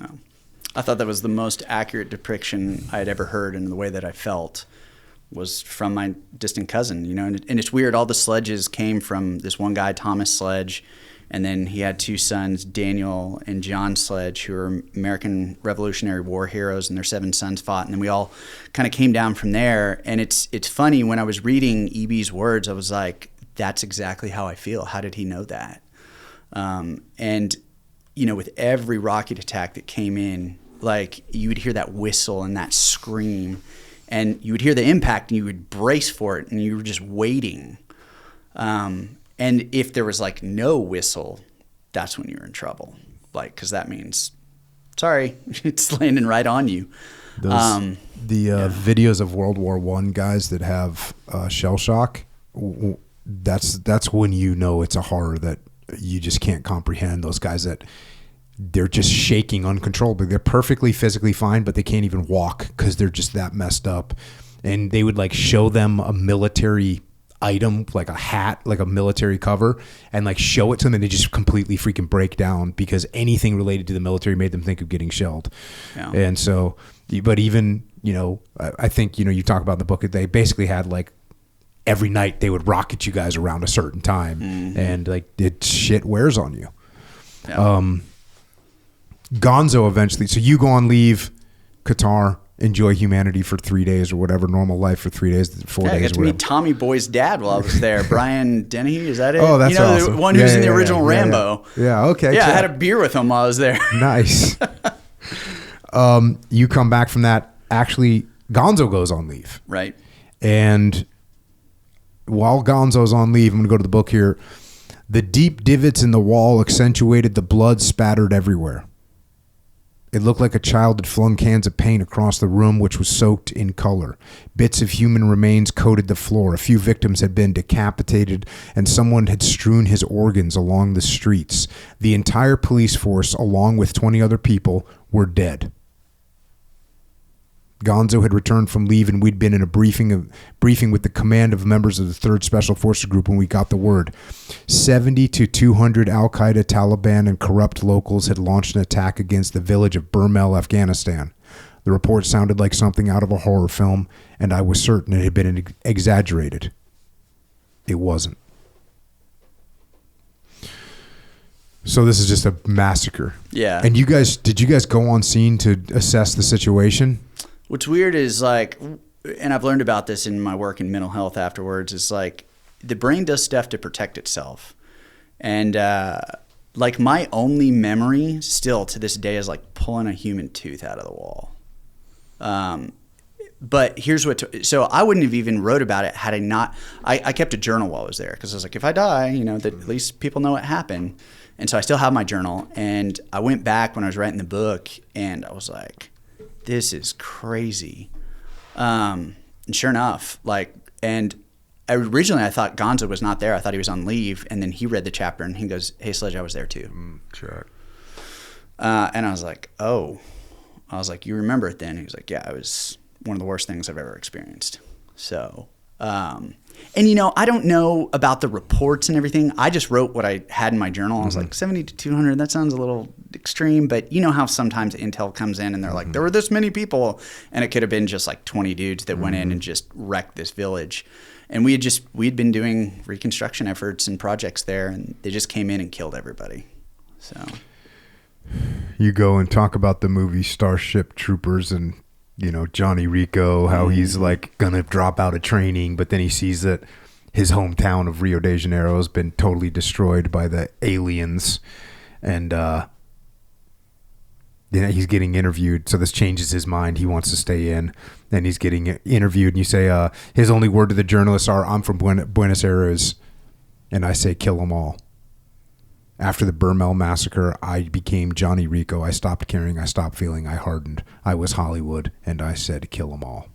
Oh. I thought that was the most accurate depiction I had ever heard, and the way that I felt was from my distant cousin, and it's weird. All the Sledges came from this one guy, Thomas Sledge. And then he had two sons, Daniel and John Sledge, who were American Revolutionary War heroes, and their 7 sons fought. And then we all kind of came down from there. And it's funny, when I was reading E.B.'s words, I was like, that's exactly how I feel. How did he know that? With every rocket attack that came in, like, you would hear that whistle and that scream. And you would hear the impact, and you would brace for it, and you were just waiting. And if there was like no whistle, that's when you're in trouble. Like, because that means, sorry, it's landing right on you. Videos of World War I guys that have shell shock, that's when it's a horror that you just can't comprehend. Those guys that they're just shaking uncontrollably. They're perfectly physically fine, but they can't even walk because they're just that messed up. And they would like show them a military item, like a hat, like a military cover, and like show it to them, and they just completely freaking break down because anything related to the military made them think of getting shelled. Yeah. And so, but even, I think, you talk about in the book that they basically had like every night they would rocket you guys around a certain time, and like shit wears on you. Yeah. Gonzo eventually, so you go on leave, Qatar, enjoy humanity for 3 days or whatever, normal life for 3 days, 4 days. I got to meet Tommy Boy's dad while I was there. Brian Dennehy, is that it? Oh, that's awesome. The one who's in the original Rambo. Yeah, okay. Yeah, I had a beer with him while I was there. Nice. You come back from that. Actually, Gonzo goes on leave. Right. And while Gonzo's on leave, I'm going to go to the book here. The deep divots in the wall accentuated the blood spattered everywhere. It looked like a child had flung cans of paint across the room, which was soaked in color. Bits of human remains coated the floor. A few victims had been decapitated, and someone had strewn his organs along the streets. The entire police force, along with 20 other people, were dead. Gonzo had returned from leave, and we'd been in a briefing with the command of members of the 3rd Special Forces Group when we got the word. 70 to 200 Al-Qaeda, Taliban, and corrupt locals had launched an attack against the village of Burmel, Afghanistan. The report sounded like something out of a horror film, and I was certain it had been exaggerated. It wasn't. So this is just a massacre. Yeah. And did you guys go on scene to assess the situation? What's weird is like, and I've learned about this in my work in mental health afterwards, is like the brain does stuff to protect itself. And like my only memory still to this day is like pulling a human tooth out of the wall. But here's so I wouldn't have even wrote about it had I not, I kept a journal while I was there because I was like, if I die, that at least people know what happened. And so I still have my journal, and I went back when I was writing the book, and I was like, this is crazy. And sure enough, originally I thought Gonzo was not there. I thought he was on leave. And then he read the chapter and he goes, hey, Sledge, I was there too. Check. And I was like, oh. I was like, you remember it then? He was like, yeah, it was one of the worst things I've ever experienced. So, and I don't know about the reports and everything. I just wrote what I had in my journal. I was like, 70 to 200, that sounds a little extreme, but you know how sometimes intel comes in and they're like, there were this many people, and it could have been just like 20 dudes that went in and just wrecked this village. And we'd been doing reconstruction efforts and projects there, and they just came in and killed everybody. So you go and talk about the movie Starship Troopers and Johnny Rico, how he's like gonna drop out of training, but then he sees that his hometown of Rio de Janeiro has been totally destroyed by the aliens, and he's getting interviewed. So this changes his mind. He wants to stay in. Then he's getting interviewed. And you say, his only word to the journalists are, I'm from Buenos Aires. And I say, kill them all. After the Burmel massacre, I became Johnny Rico. I stopped caring. I stopped feeling. I hardened. I was Hollywood. And I said, kill them all.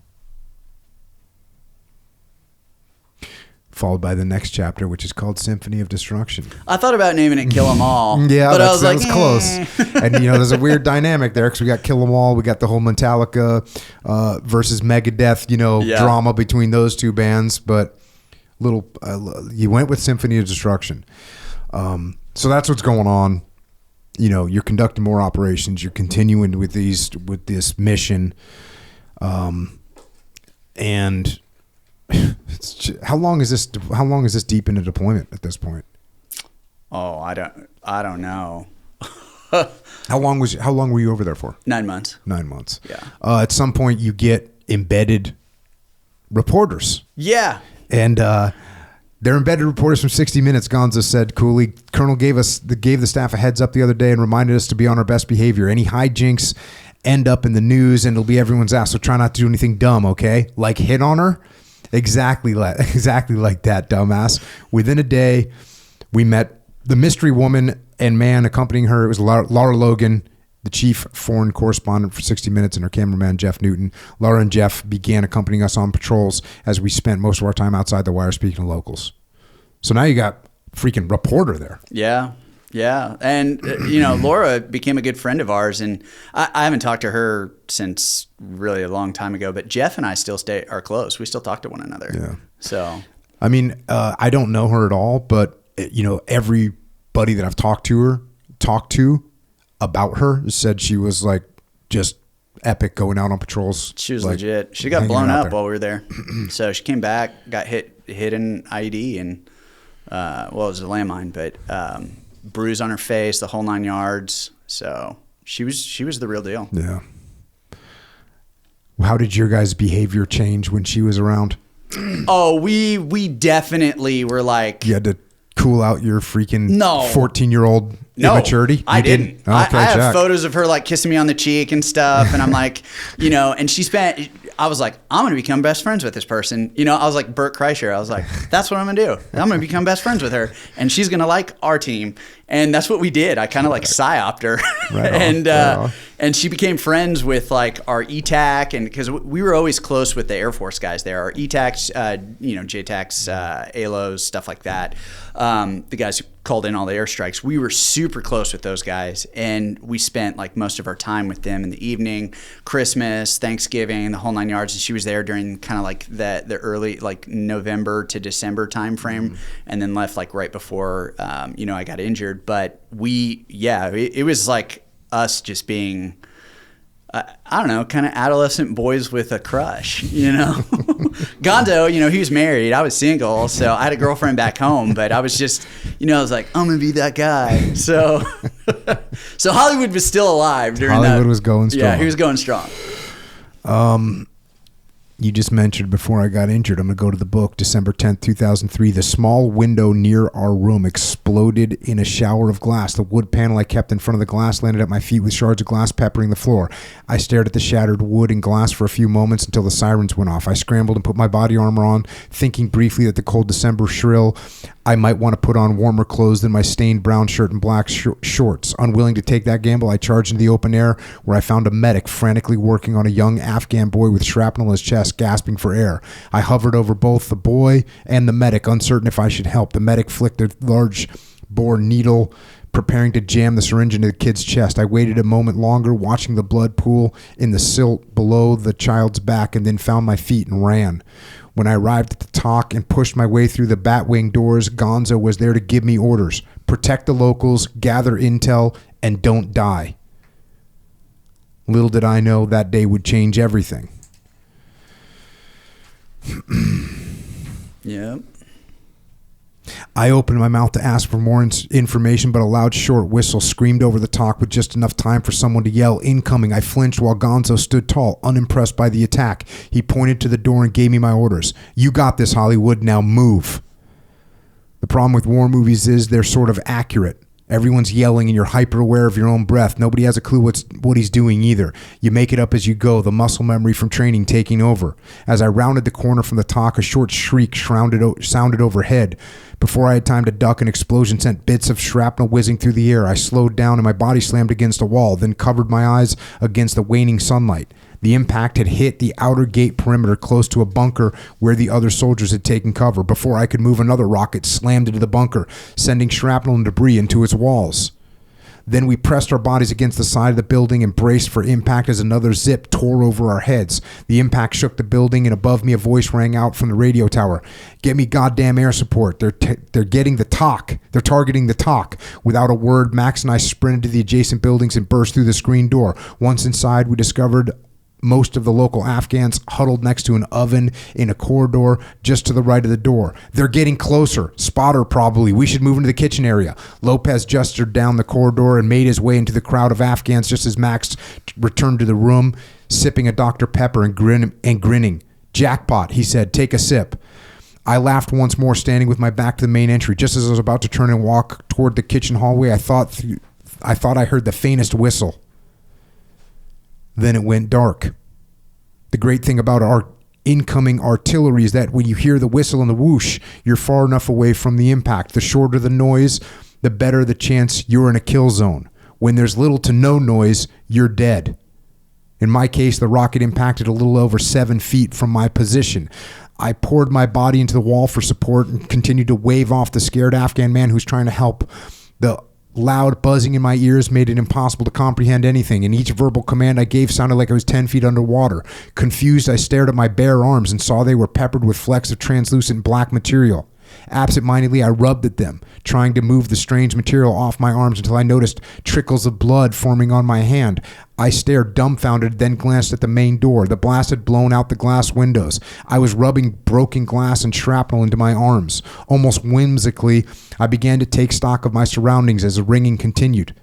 Followed by the next chapter, which is called Symphony of Destruction. I thought about naming it Kill 'Em All. Yeah, but that was was close. And, there's a weird dynamic there because we got Kill 'Em All. We got the whole Metallica versus Megadeth, drama between those two bands. But you went with Symphony of Destruction. So that's what's going on. You're conducting more operations. You're continuing with this mission. And how long is this deep into deployment at this point? Oh, I don't know. How long were you over there for? 9 months. 9 months. Yeah. At some point you get embedded reporters. Yeah. And they're embedded reporters from 60 Minutes. Gonzo said coolly, Colonel gave the staff a heads up the other day and reminded us to be on our best behavior. Any hijinks end up in the news and it'll be everyone's ass. So try not to do anything dumb, okay? Like hit on her. Exactly like that, dumbass. Within a day, we met the mystery woman and man accompanying her. It was Laura Logan, the chief foreign correspondent for 60 Minutes, and her cameraman, Jeff Newton. Laura and Jeff began accompanying us on patrols as we spent most of our time outside the wire speaking to locals. So now you got freaking reporter there. Yeah. Yeah. And, Laura became a good friend of ours. And I haven't talked to her since really a long time ago. But Jeff and I still are close. We still talk to one another. Yeah. So, I mean, I don't know her at all. But, everybody that I've talked to about her said she was like just epic going out on patrols. She was legit. She got blown up while we were there. So she came back, got hit in IED and, it was a landmine, but, bruise on her face, the whole 9 yards. So she was the real deal. Yeah. How did your guys' behavior change when she was around? Oh, we definitely were like, you had to cool out your freaking 14-year-old no, immaturity? I didn't. Okay, I have photos of her like kissing me on the cheek and stuff. And I'm like, and I was like, I'm going to become best friends with this person. I was like Bert Kreischer. I was like, that's what I'm going to do. I'm going to become best friends with her. And she's going to like our team. And that's what we did. I kind of like psyoped her. Right and she became friends with like our ETAC. And because we were always close with the Air Force guys there, our ETACs, JTACs, ALOs, stuff like that. The guys who called in all the airstrikes, we were super close with those guys. And we spent like most of our time with them in the evening, Christmas, Thanksgiving, the whole 9 yards. And she was there during kind of like the early like November to December time frame, and then left like right before I got injured. But it was like us just being I don't know, kind of adolescent boys with a crush, Gonzo, he was married. I was single, so I had a girlfriend back home, but I was just, I was like, I'm going to be that guy. So so Hollywood was still alive during that. Hollywood was going strong. Yeah, he was going strong. You just mentioned before I got injured, I'm going to go to the book, December 10th, 2003. The small window near our room exploded in a shower of glass. The wood panel I kept in front of the glass landed at my feet with shards of glass peppering the floor. I stared at the shattered wood and glass for a few moments until the sirens went off. I scrambled and put my body armor on, thinking briefly that the cold December shrill I might want to put on warmer clothes than my stained brown shirt and black shorts. Unwilling to take that gamble, I charged into the open air where I found a medic frantically working on a young Afghan boy with shrapnel in his chest, gasping for air. I hovered over both the boy and the medic, uncertain if I should help. The medic flicked a large bore needle, preparing to jam the syringe into the kid's chest. I waited a moment longer, watching the blood pool in the silt below the child's back, and then found my feet and ran. When I arrived at the TOC and pushed my way through the Batwing doors, Gonzo was there to give me orders. Protect the locals, gather intel, and don't die. Little did I know that day would change everything. Yep. I opened my mouth to ask for more information, but a loud short whistle screamed over the TOC with just enough time for someone to yell, "Incoming." I flinched while Gonzo stood tall, unimpressed by the attack. He pointed to the door and gave me my orders. "You got this, Hollywood. Now move." The problem with war movies is they're sort of accurate. Everyone's yelling and you're hyper aware of your own breath. Nobody has a clue what he's doing either. You make it up as you go, the muscle memory from training taking over. As I rounded the corner from the talk, a short shriek sounded overhead. Before I had time to duck, an explosion sent bits of shrapnel whizzing through the air. I slowed down and my body slammed against a wall, then covered my eyes against the waning sunlight. The impact had hit the outer gate perimeter close to a bunker where the other soldiers had taken cover. Before I could move, another rocket slammed into the bunker, sending shrapnel and debris into its walls. Then we pressed our bodies against the side of the building and braced for impact as another zip tore over our heads. The impact shook the building, and above me a voice rang out from the radio tower. "Get me goddamn air support. They're getting the talk. They're targeting the talk." Without a word, Max and I sprinted to the adjacent buildings and burst through the screen door. Once inside, we discovered most of the local Afghans huddled next to an oven in a corridor just to the right of the door. "They're getting closer. Spotter probably. We should move into the kitchen area." Lopez gestured down the corridor and made his way into the crowd of Afghans just as Max returned to the room, sipping a Dr. Pepper and grinning. "Jackpot," he said. "Take a sip." I laughed once more, standing with my back to the main entry. Just as I was about to turn and walk toward the kitchen hallway, I thought I heard the faintest whistle. Then it went dark. The great thing about our incoming artillery is that when you hear the whistle and the whoosh, you're far enough away from the impact. The shorter the noise, the better the chance you're in a kill zone. When there's little to no noise, you're dead. In my case, the rocket impacted a little over 7 feet from my position. I poured my body into the wall for support and continued to wave off the scared Afghan man who's trying to help. The loud buzzing in my ears made it impossible to comprehend anything, and each verbal command I gave sounded like I was 10 feet underwater. Confused, I stared at my bare arms and saw they were peppered with flecks of translucent black material. Absent-mindedly, I rubbed at them, trying to move the strange material off my arms until I noticed trickles of blood forming on my hand. I stared dumbfounded, then glanced at the main door. The blast had blown out the glass windows. I was rubbing broken glass and shrapnel into my arms. Almost whimsically, I began to take stock of my surroundings as the ringing continued.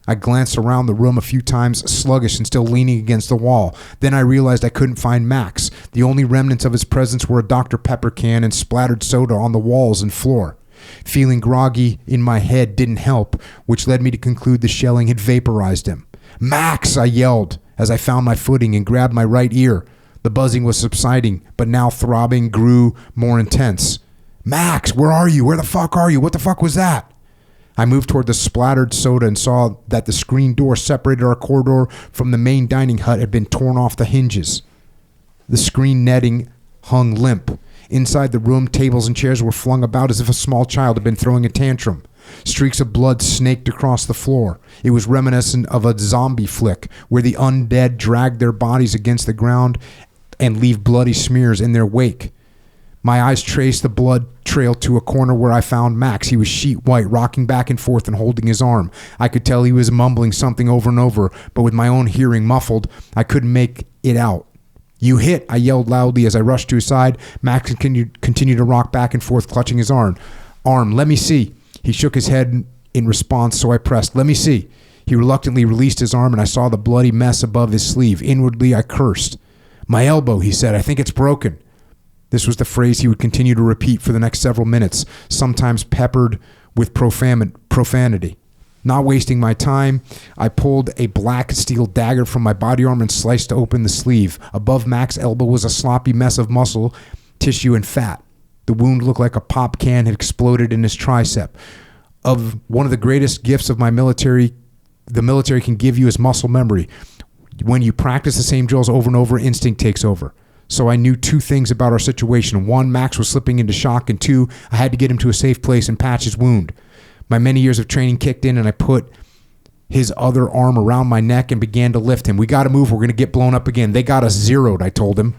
I glanced around the room a few times, sluggish and still leaning against the wall. Then I realized I couldn't find Max. The only remnants of his presence were a Dr. Pepper can and splattered soda on the walls and floor. Feeling groggy in my head didn't help, which led me to conclude the shelling had vaporized him. "Max!" I yelled as I found my footing and grabbed my right ear. The buzzing was subsiding, but now throbbing grew more intense. "Max, where are you? Where the fuck are you? What the fuck was that?" I moved toward the splattered soda and saw that the screen door separated our corridor from the main dining hut had been torn off the hinges. The screen netting hung limp. Inside the room, tables and chairs were flung about as if a small child had been throwing a tantrum. Streaks of blood snaked across the floor. It was reminiscent of a zombie flick where the undead dragged their bodies against the ground and leave bloody smears in their wake. My eyes traced the blood trail to a corner where I found Max. He was sheet white, rocking back and forth and holding his arm. I could tell he was mumbling something over and over, but with my own hearing muffled, I couldn't make it out. "You hit!" I yelled loudly as I rushed to his side. Max continued to rock back and forth, clutching his arm. "Let me see." He shook his head in response, so I pressed. "Let me see." He reluctantly released his arm, and I saw the bloody mess above his sleeve. Inwardly, I cursed. "My elbow," he said. "I think it's broken." This was the phrase he would continue to repeat for the next several minutes, sometimes peppered with profanity. Not wasting my time, I pulled a black steel dagger from my body armor and sliced open the sleeve. Above Max's elbow was a sloppy mess of muscle, tissue, and fat. The wound looked like a pop can had exploded in his tricep. Of one of the greatest gifts of the military can give you is muscle memory. When you practice the same drills over and over, instinct takes over. So I knew 2 things about our situation. 1, Max was slipping into shock, and 2, I had to get him to a safe place and patch his wound. My many years of training kicked in, and I put his other arm around my neck and began to lift him. "We got to move. We're going to get blown up again. They got us zeroed," I told him.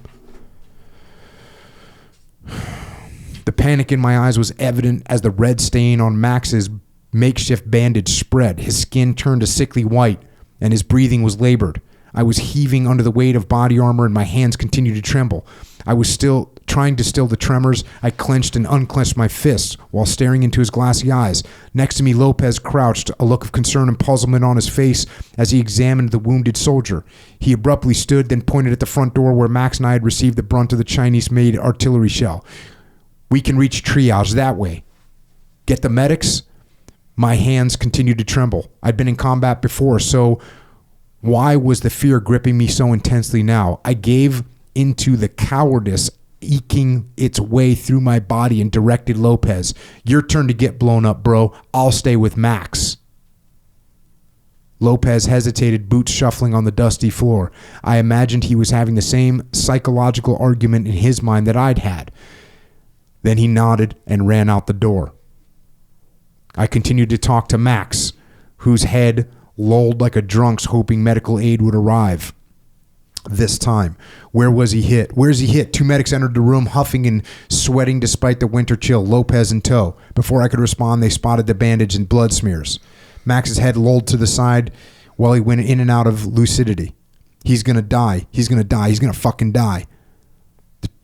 The panic in my eyes was evident as the red stain on Max's makeshift bandage spread. His skin turned a sickly white, and his breathing was labored. I was heaving under the weight of body armor, and my hands continued to tremble. I was still trying to still the tremors. I clenched and unclenched my fists while staring into his glassy eyes. Next to me, Lopez crouched, a look of concern and puzzlement on his face as he examined the wounded soldier. He abruptly stood, then pointed at the front door where Max and I had received the brunt of the Chinese-made artillery shell. "We can reach triage that way." "Get the medics?" My hands continued to tremble. I'd been in combat before, so why was the fear gripping me so intensely now? I gave into the cowardice eking its way through my body and directed Lopez. Your turn to get blown up, bro. I'll stay with Max. Lopez hesitated, boots shuffling on the dusty floor. I imagined he was having the same psychological argument in his mind that I'd had. Then he nodded and ran out the door. I continued to talk to Max, whose head lolled like a drunk's, hoping medical aid would arrive. This time, where was he hit? Where's he hit? 2 medics entered the room, huffing and sweating despite the winter chill, Lopez in tow. Before I could respond, they spotted the bandage and blood smears. Max's head lolled to the side while he went in and out of lucidity. He's going to die. He's going to die. He's going to fucking die.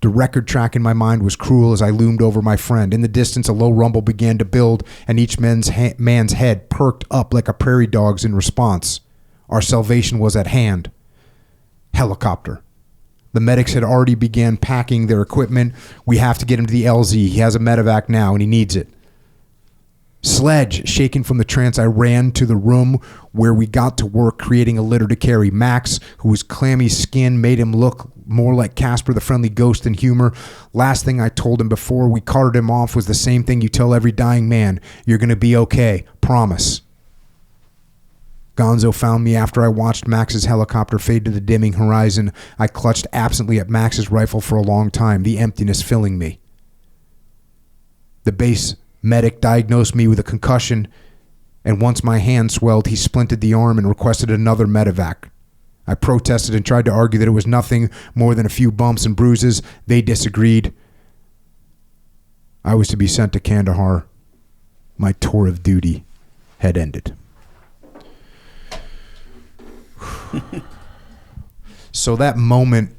The record track in my mind was cruel as I loomed over my friend. In the distance, a low rumble began to build, and each man's head perked up like a prairie dog's in response. Our salvation was at hand. Helicopter. The medics had already began packing their equipment. We have to get him to the LZ. He has a medevac now, and he needs it. Sledge. Shaken from the trance, I ran to the room where we got to work creating a litter to carry. Max, whose clammy skin made him look more like Casper the Friendly Ghost than humor. Last thing I told him before we carted him off was the same thing you tell every dying man. You're going to be okay. Promise. Gonzo found me after I watched Max's helicopter fade to the dimming horizon. I clutched absently at Max's rifle for a long time, the emptiness filling me. The base medic diagnosed me with a concussion, and once my hand swelled, he splinted the arm and requested another medevac. I protested and tried to argue that it was nothing more than a few bumps and bruises. They disagreed. I was to be sent to Kandahar. My tour of duty had ended. So that moment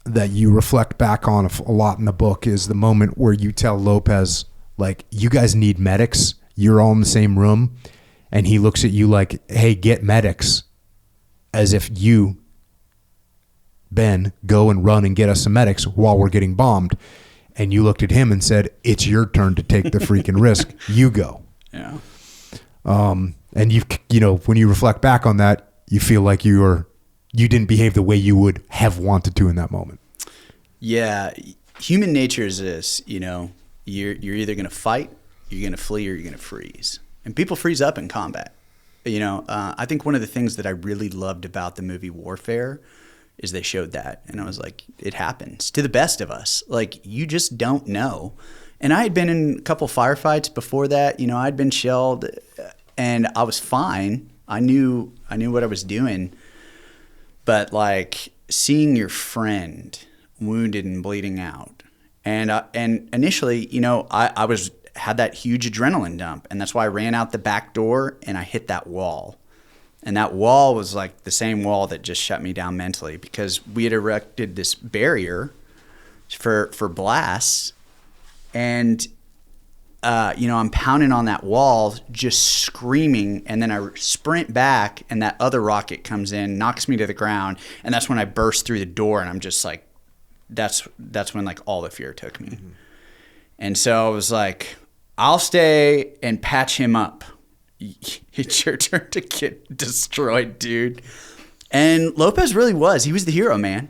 that you reflect back on a lot in the book is the moment where you tell Lopez, like, you guys need medics. You're all in the same room. And he looks at you like, hey, get medics. As if you, Ben, go and run and get us some medics while we're getting bombed. And you looked at him and said, it's your turn to take the freaking risk. You go. Yeah. And you know, when you reflect back on that, you feel like you didn't behave the way you would have wanted to in that moment. Yeah. Human nature is this, you know, you're either going to fight, you're going to flee, or you're going to freeze. And people freeze up in combat. You know, I think one of the things that I really loved about the movie Warfare is they showed that. And I was like, it happens to the best of us. Like, you just don't know. And I had been in a couple firefights before that. You know, I'd been shelled and I was fine. I knew what I was doing. But like seeing your friend wounded and bleeding out. And initially, you know, I had that huge adrenaline dump, and that's why I ran out the back door and I hit that wall. And that wall was like the same wall that just shut me down mentally, because we had erected this barrier for blasts, and you know, I'm pounding on that wall, just screaming, and then I sprint back, and that other rocket comes in, knocks me to the ground, and that's when I burst through the door, and I'm just like, that's when like all the fear took me. Mm-hmm. And so I was like, I'll stay and patch him up. It's your turn to get destroyed, dude. And Lopez really was. He was the hero, man.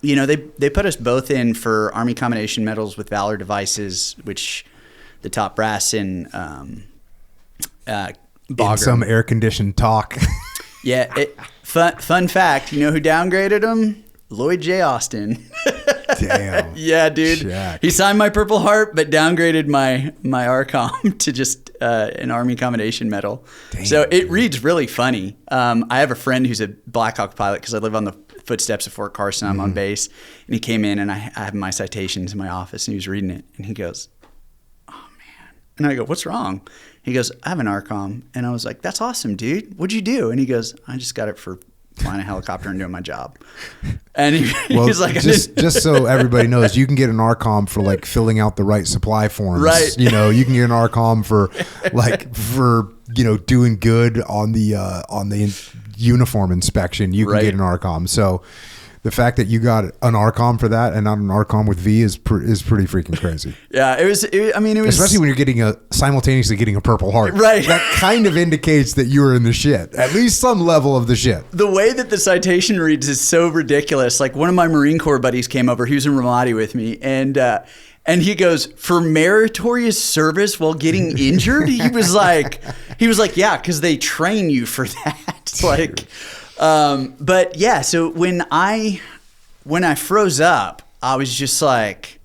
You know, they put us both in for Army Combination Medals with Valor Devices, which the top brass in Bagram. In some air-conditioned talk. Yeah. Fun fact, you know who downgraded him? Lloyd J. Austin. Damn. Yeah, dude. Check. He signed my Purple Heart, but downgraded my ARCOM to just an Army Combination Medal. Damn, so it reads really funny. I have a friend who's a Black Hawk pilot because I live on the footsteps of Fort Carson. I'm on base. And he came in and I have my citations in my office and he was reading it. And he goes, oh, man. And I go, what's wrong? He goes, I have an ARCOM. And I was like, that's awesome, dude. What'd you do? And he goes, I just got it for flying a helicopter and doing my job. And he's like, just so everybody knows, you can get an ARCOM for like filling out the right supply forms. Right. You know, you can get an ARCOM for you know, doing good on the uniform inspection. You can get an ARCOM. So the fact that you got an RCOM for that and not an RCOM with V is pretty freaking crazy. Yeah, it was. Especially when you're getting simultaneously getting a Purple Heart. Right. That kind of indicates that you were in the shit. At least some level of the shit. The way that the citation reads is so ridiculous. Like one of my Marine Corps buddies came over. He was in Ramadi with me, and he goes, for meritorious service while getting injured. He was like, yeah, because they train you for that. Like. But yeah, so when I froze up, I was just like,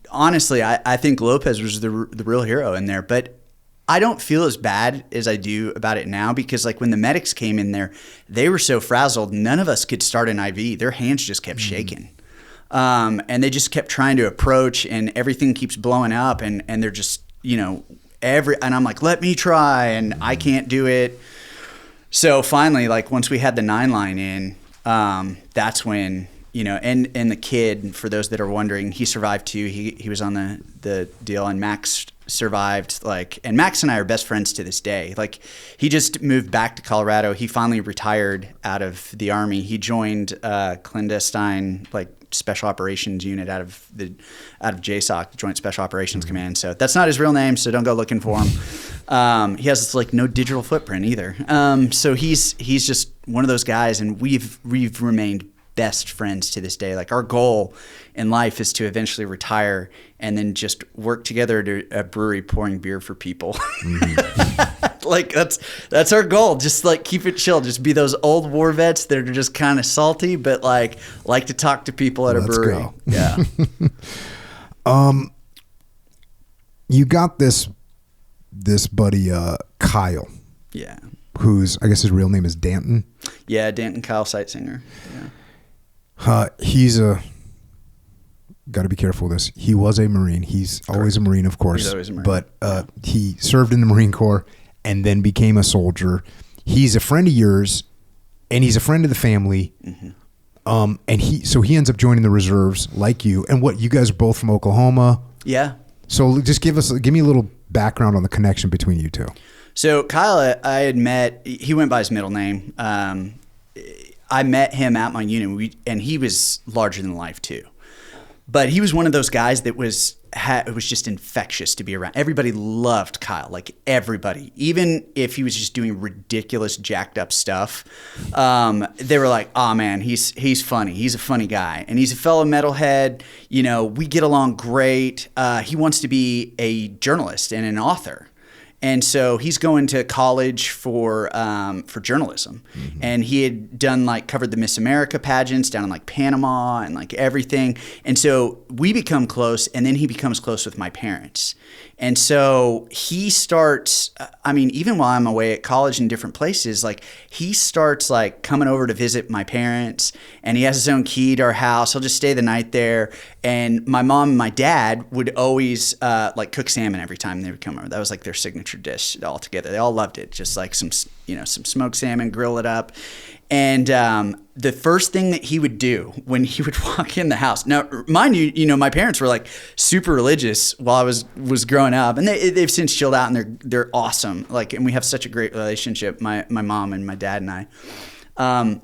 honestly, I think Lopez was the real hero in there, but I don't feel as bad as I do about it now because like when the medics came in there, they were so frazzled. None of us could start an IV. Their hands just kept shaking. And they just kept trying to approach and everything keeps blowing up and they're just, and I'm like, let me try. And I can't do it. So finally, like once we had the 9-line in, that's when, and the kid, for those that are wondering, he survived too. He was on the deal, and Max survived. And Max and I are best friends to this day. Like he just moved back to Colorado. He finally retired out of the Army. He joined clandestine special operations unit out of JSOC, Joint Special Operations Command. So that's not his real name, so don't go looking for him. He has no digital footprint either. So he's just one of those guys, and we've remained best friends to this day. Like our goal in life is to eventually retire and then just work together at a brewery pouring beer for people. That's our goal. Just keep it chill. Just be those old war vets that are just kind of salty, but like to talk to people at a brewery. Go. Yeah. You got this buddy, Kyle. Yeah. Who's, I guess his real name is Danton. Yeah. Danton Kyle Sightsinger. Yeah. He's got to be careful with this. He was a Marine. He's always a Marine, of course. He's always a Marine. But he served in the Marine Corps and then became a soldier. He's a friend of yours, and he's a friend of the family. Mm-hmm. And he ends up joining the reserves like you. And what, you guys are both from Oklahoma? Yeah. So just give me a little background on the connection between you two. So Kyle, I had met. He went by his middle name. I met him at my unit, and he was larger than life too. But he was one of those guys that it was just infectious to be around. Everybody loved Kyle, like everybody. Even if he was just doing ridiculous, jacked up stuff, they were like, "Oh man, he's funny. He's a funny guy, and he's a fellow metalhead. We get along great. He wants to be a journalist and an author." And so he's going to college for journalism. Mm-hmm. And he had done covered the Miss America pageants down in Panama and everything. And so we become close, and then he becomes close with my parents. And so he starts, even while I'm away at college in different places, he starts coming over to visit my parents, and he has his own key to our house. He'll just stay the night there. And my mom and my dad would always cook salmon every time they would come over. That was their signature dish all together. They all loved it. Just some smoked salmon, grill it up. And the first thing that he would do when he would walk in the house. Now, mind you, my parents were super religious while I was growing up, and they've since chilled out, and they're awesome. And we have such a great relationship. My mom and my dad and I.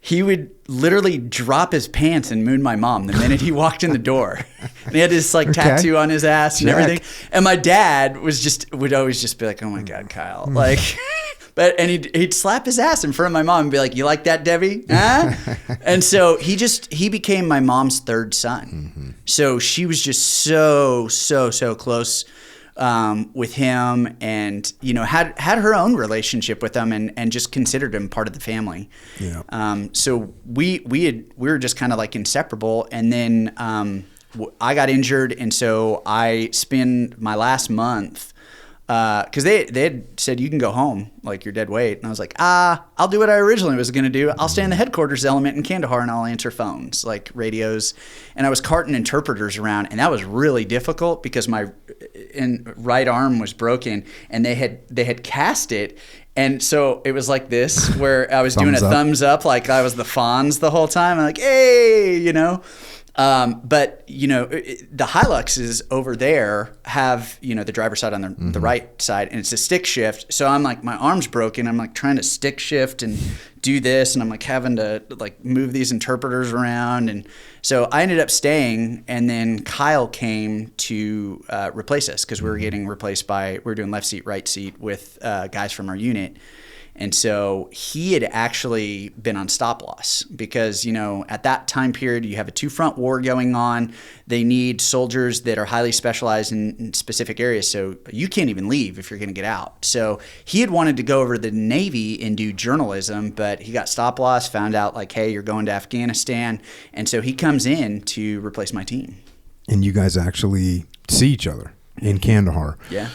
He would literally drop his pants and moon my mom the minute he walked in the door. And he had this tattoo on his ass and everything. And my dad would always just be like, "Oh my God, Kyle!" And he'd slap his ass in front of my mom and be like, "You like that, Debbie?" Huh? And so he became my mom's third son. Mm-hmm. So she was just so close with him, and had her own relationship with him, and just considered him part of the family. Yeah. So we were just kind of inseparable, and then I got injured, and so I spent my last month. Because they had said, "You can go home, you're dead weight." And I was like, I'll do what I originally was going to do. I'll stay in the headquarters element in Kandahar, and I'll answer phones, radios. And I was carting interpreters around, and that was really difficult because my right arm was broken, and they had cast it. And so it was like this, where I was doing a thumbs up, like I was the Fonz the whole time. I'm like, "Hey," But the Hiluxes over there have the driver's side on the right side, and it's a stick shift. So I'm my arm's broken. I'm trying to stick shift and do this, and I'm like having to like move these interpreters around. And so I ended up staying, and then Kyle came to replace us because we were getting replaced we were doing left seat, right seat with guys from our unit. And so he had actually been on stop loss because, at that time period, you have a two-front war going on. They need soldiers that are highly specialized in specific areas. So you can't even leave if you're going to get out. So he had wanted to go over to the Navy and do journalism, but he got stop loss, found out like, hey, you're going to Afghanistan. And so he comes in to replace my team. And you guys actually see each other in Kandahar. Yeah.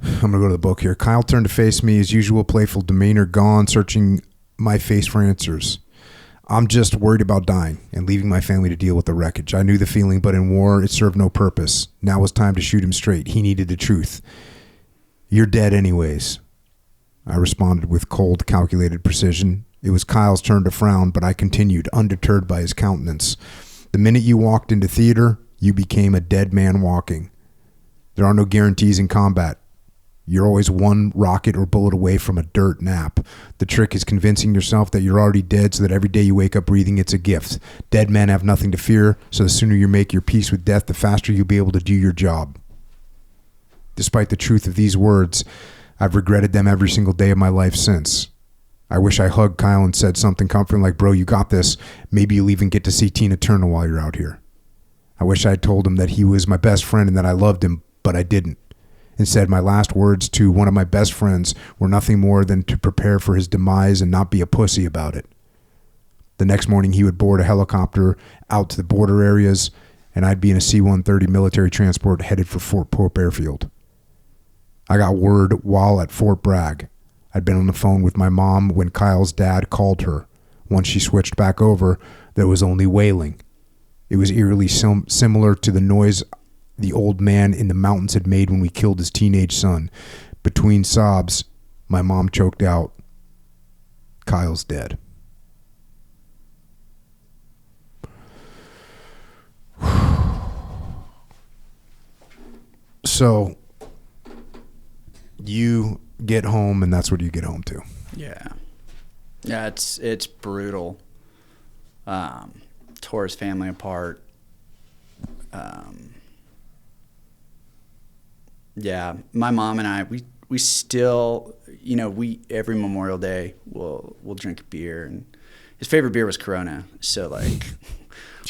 I'm going to go to the book here. Kyle turned to face me, his usual playful demeanor gone, searching my face for answers. I'm just worried about dying and leaving my family to deal with the wreckage. I knew the feeling, but in war, it served no purpose. Now was time to shoot him straight. He needed the truth. You're dead anyways. I responded with cold, calculated precision. It was Kyle's turn to frown, but I continued, undeterred by his countenance. The minute you walked into theater, you became a dead man walking. There are no guarantees in combat. You're always one rocket or bullet away from a dirt nap. The trick is convincing yourself that you're already dead so that every day you wake up breathing, it's a gift. Dead men have nothing to fear, so the sooner you make your peace with death, the faster you'll be able to do your job. Despite the truth of these words, I've regretted them every single day of my life since. I wish I hugged Kyle and said something comforting like, bro, you got this. Maybe you'll even get to see Tina Turner while you're out here. I wish I had told him that he was my best friend and that I loved him, but I didn't. Instead, my last words to one of my best friends were nothing more than to prepare for his demise and not be a pussy about it. The next morning, he would board a helicopter out to the border areas, and I'd be in a C-130 military transport headed for Fort Pope Airfield. I got word while at Fort Bragg. I'd been on the phone with my mom when Kyle's dad called her. Once she switched back over, there was only wailing. It was eerily similar to the noise the old man in the mountains had made when we killed his teenage son. Between sobs, my mom choked out, Kyle's dead. So you get home, and that's what you get home to. Yeah. Yeah, it's brutal. Tore his family apart. Yeah, my mom and I, we still, we every Memorial Day we'll drink a beer, and his favorite beer was Corona, so like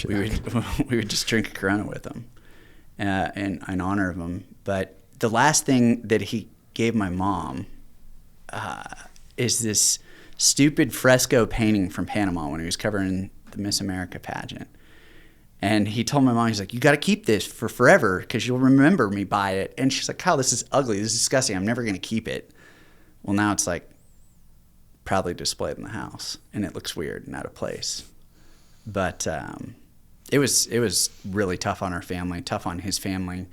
we would just drink a Corona with him, in honor of him. But the last thing that he gave my mom is this stupid fresco painting from Panama when he was covering the Miss America pageant. And he told my mom, he's like, you got to keep this for forever because you'll remember me by it. And she's like, Kyle, this is ugly. This is disgusting. I'm never going to keep it. Well, now it's like proudly displayed in the house, and it looks weird and out of place. But it was really tough on our family, tough on his family.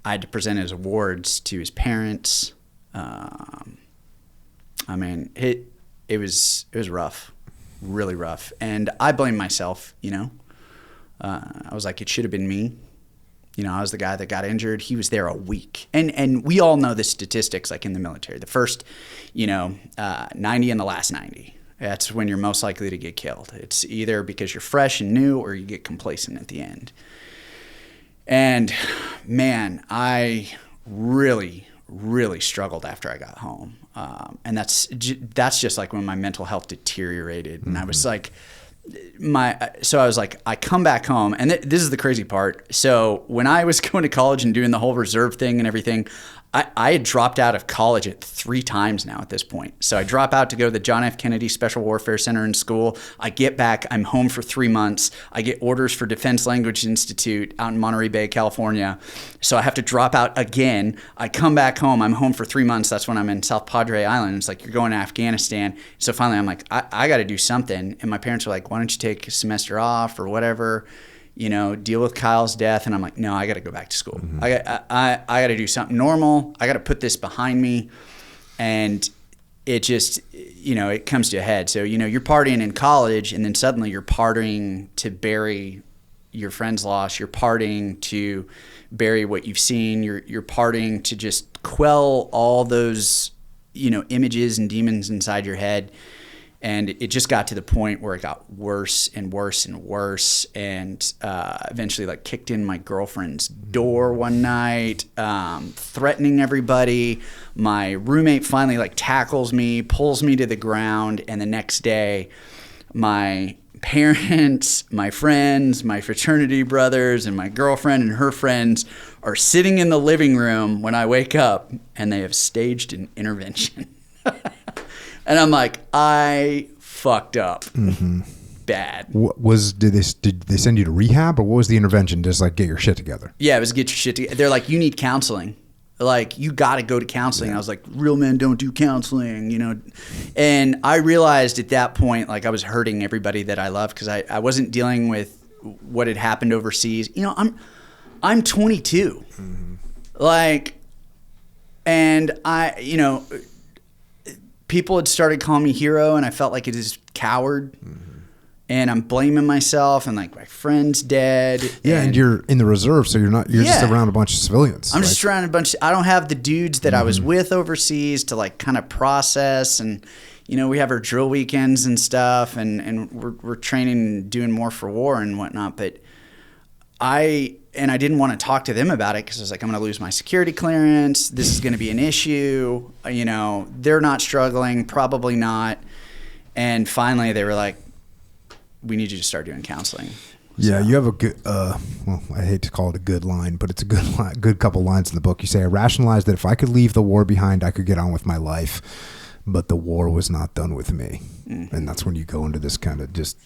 I had to present his awards to his parents. I mean, it was rough, really rough. And I blame myself, I was like, it should have been me. I was the guy that got injured. He was there a week. And we all know the statistics, like in the military. The first, 90 and the last 90. That's when you're most likely to get killed. It's either because you're fresh and new or you get complacent at the end. And, man, I really, really struggled after I got home. And that's just like when my mental health deteriorated. And I was like... So I was like, I come back home, and this is the crazy part. So when I was going to college and doing the whole reserve thing and everything, I had dropped out of college 3 times now at this point. So I drop out to go to the John F. Kennedy Special Warfare Center in school. I get back. I'm home for 3 months. I get orders for Defense Language Institute out in Monterey Bay, California. So I have to drop out again. I come back home. I'm home for 3 months. That's when I'm in South Padre Island. It's like, you're going to Afghanistan. So finally I'm like, I got to do something. And my parents are like, why don't you take a semester off or whatever? Deal with Kyle's death. And I'm like, no, I got to go back to school. Mm-hmm. I got to do something normal. I got to put this behind me. And it just, it comes to a head. So, you're partying in college, and then suddenly you're partying to bury your friend's loss. You're partying to bury what you've seen. You're partying to just quell all those, images and demons inside your head. And it just got to the point where it got worse and worse and worse, and eventually like kicked in my girlfriend's door one night, threatening everybody. My roommate finally like tackles me, pulls me to the ground, and the next day my parents, my friends, my fraternity brothers, and my girlfriend and her friends are sitting in the living room when I wake up, and they have staged an intervention. And I'm like, I fucked up bad. Did they send you to rehab, or what was the intervention? Just like get your shit together? Yeah, it was get your shit together. They're like, you need counseling. Like, you got to go to counseling. Yeah. I was like, real men don't do counseling, you know? And I realized at that point, like, I was hurting everybody that I loved, because I wasn't dealing with what had happened overseas. You know, I'm 22. Like, and you know, people had started calling me hero, and I felt like it is coward. And I'm blaming myself, and like my friend's dead. Yeah, and you're in the reserve, so you're just around a bunch of civilians. I'm just around a bunch. I don't have the dudes that I was with overseas to like kind of process, and you know, we have our drill weekends and stuff, and we're training and doing more for war and whatnot. But I didn't want to talk to them about it, because I was like, I'm going to lose my security clearance. This is going to be an issue. You know, they're not struggling, probably not. And finally, they were like, we need you to start doing counseling. Yeah, you have a good, well, I hate to call it a good line, but it's a good couple lines in the book. You say, I rationalized that if I could leave the war behind, I could get on with my life, but the war was not done with me. And that's when you go into this kind of just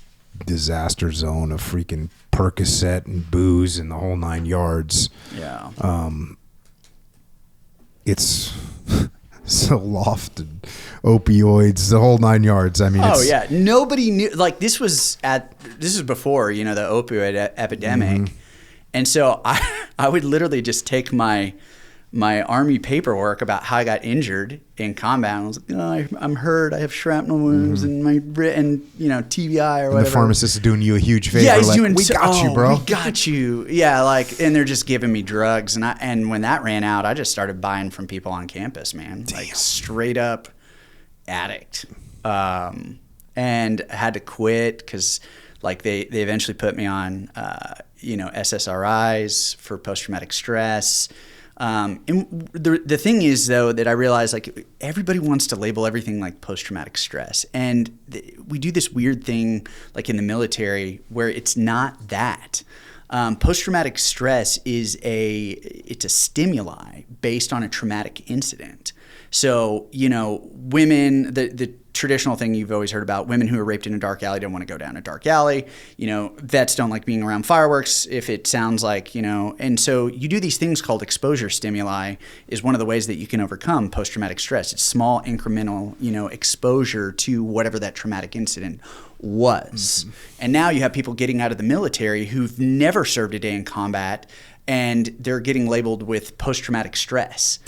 disaster zone of freaking Percocet and booze and the whole 9 yards. Yeah. It's so lofted, opioids, the whole 9 yards. I mean, yeah, nobody knew. Like, this was before, you know, the opioid epidemic, and so I would literally just take my army paperwork about how I got injured in combat. And I was like, oh, I'm hurt. I have shrapnel wounds and you know, TBI or whatever. And the pharmacist is doing you a huge favor. Yeah, he's like, doing. We got you, bro. We got you. Yeah, like, and they're just giving me drugs, and when that ran out, I just started buying from people on campus, man. Damn. Like straight up addict, and had to quit because like they eventually put me on you know, SSRIs for post traumatic stress. And the thing is, though, that I realized, like, everybody wants to label everything like post-traumatic stress. And we do this weird thing, like in the military, where it's not that. Post-traumatic stress it's a stimuli based on a traumatic incident. So, you know, women, the traditional thing you've always heard about, women who are raped in a dark alley don't want to go down a dark alley. You know, vets don't like being around fireworks if it sounds like, you know, and so you do these things called exposure stimuli is one of the ways that you can overcome post-traumatic stress. It's small incremental, you know, exposure to whatever that traumatic incident was. And now you have people getting out of the military who've never served a day in combat, and they're getting labeled with post-traumatic stress.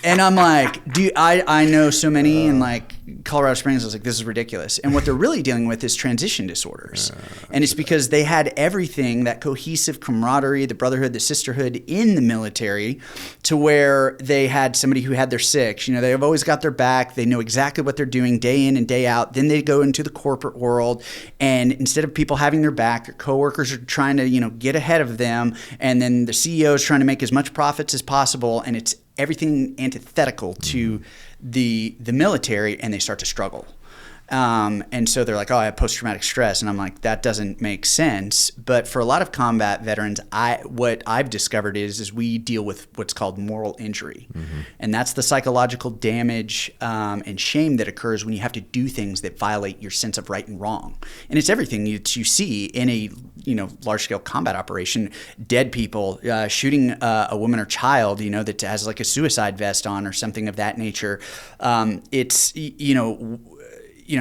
And I'm like, I know so many in like Colorado Springs. I was like, this is ridiculous. And what they're really dealing with is transition disorders. And it's because they had everything, that cohesive camaraderie, the brotherhood, the sisterhood in the military, to where they had somebody who had their six. You know, they've always got their back. They know exactly what they're doing day in and day out. Then they go into the corporate world, and instead of people having their back, their coworkers are trying to, you know, get ahead of them. And then the CEO is trying to make as much profits as possible, and it's everything antithetical to the military, and they start to struggle. And so they're like, oh, I have post-traumatic stress. And I'm like, that doesn't make sense. But for a lot of combat veterans, what I've discovered is we deal with what's called moral injury. And that's the psychological damage and shame that occurs when you have to do things that violate your sense of right and wrong. And it's everything that you see in a, you know, large-scale combat operation. Dead people, shooting a woman or child, you know, that has like a suicide vest on or something of that nature. It's, you know,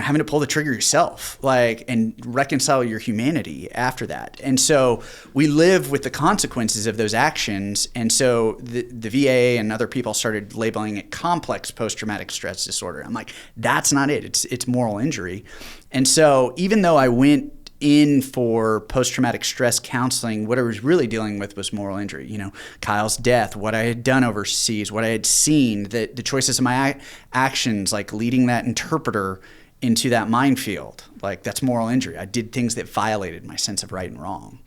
having to pull the trigger yourself, like, and reconcile your humanity after that. And so we live with the consequences of those actions. And so the VA and other people started labeling it complex post-traumatic stress disorder. I'm like, that's not it. It's moral injury. And so even though I went in for post-traumatic stress counseling, what I was really dealing with was moral injury. You know, Kyle's death, what I had done overseas, what I had seen, the choices of my actions, like leading that interpreter into that minefield. Like, that's moral injury. I did things that violated my sense of right and wrong.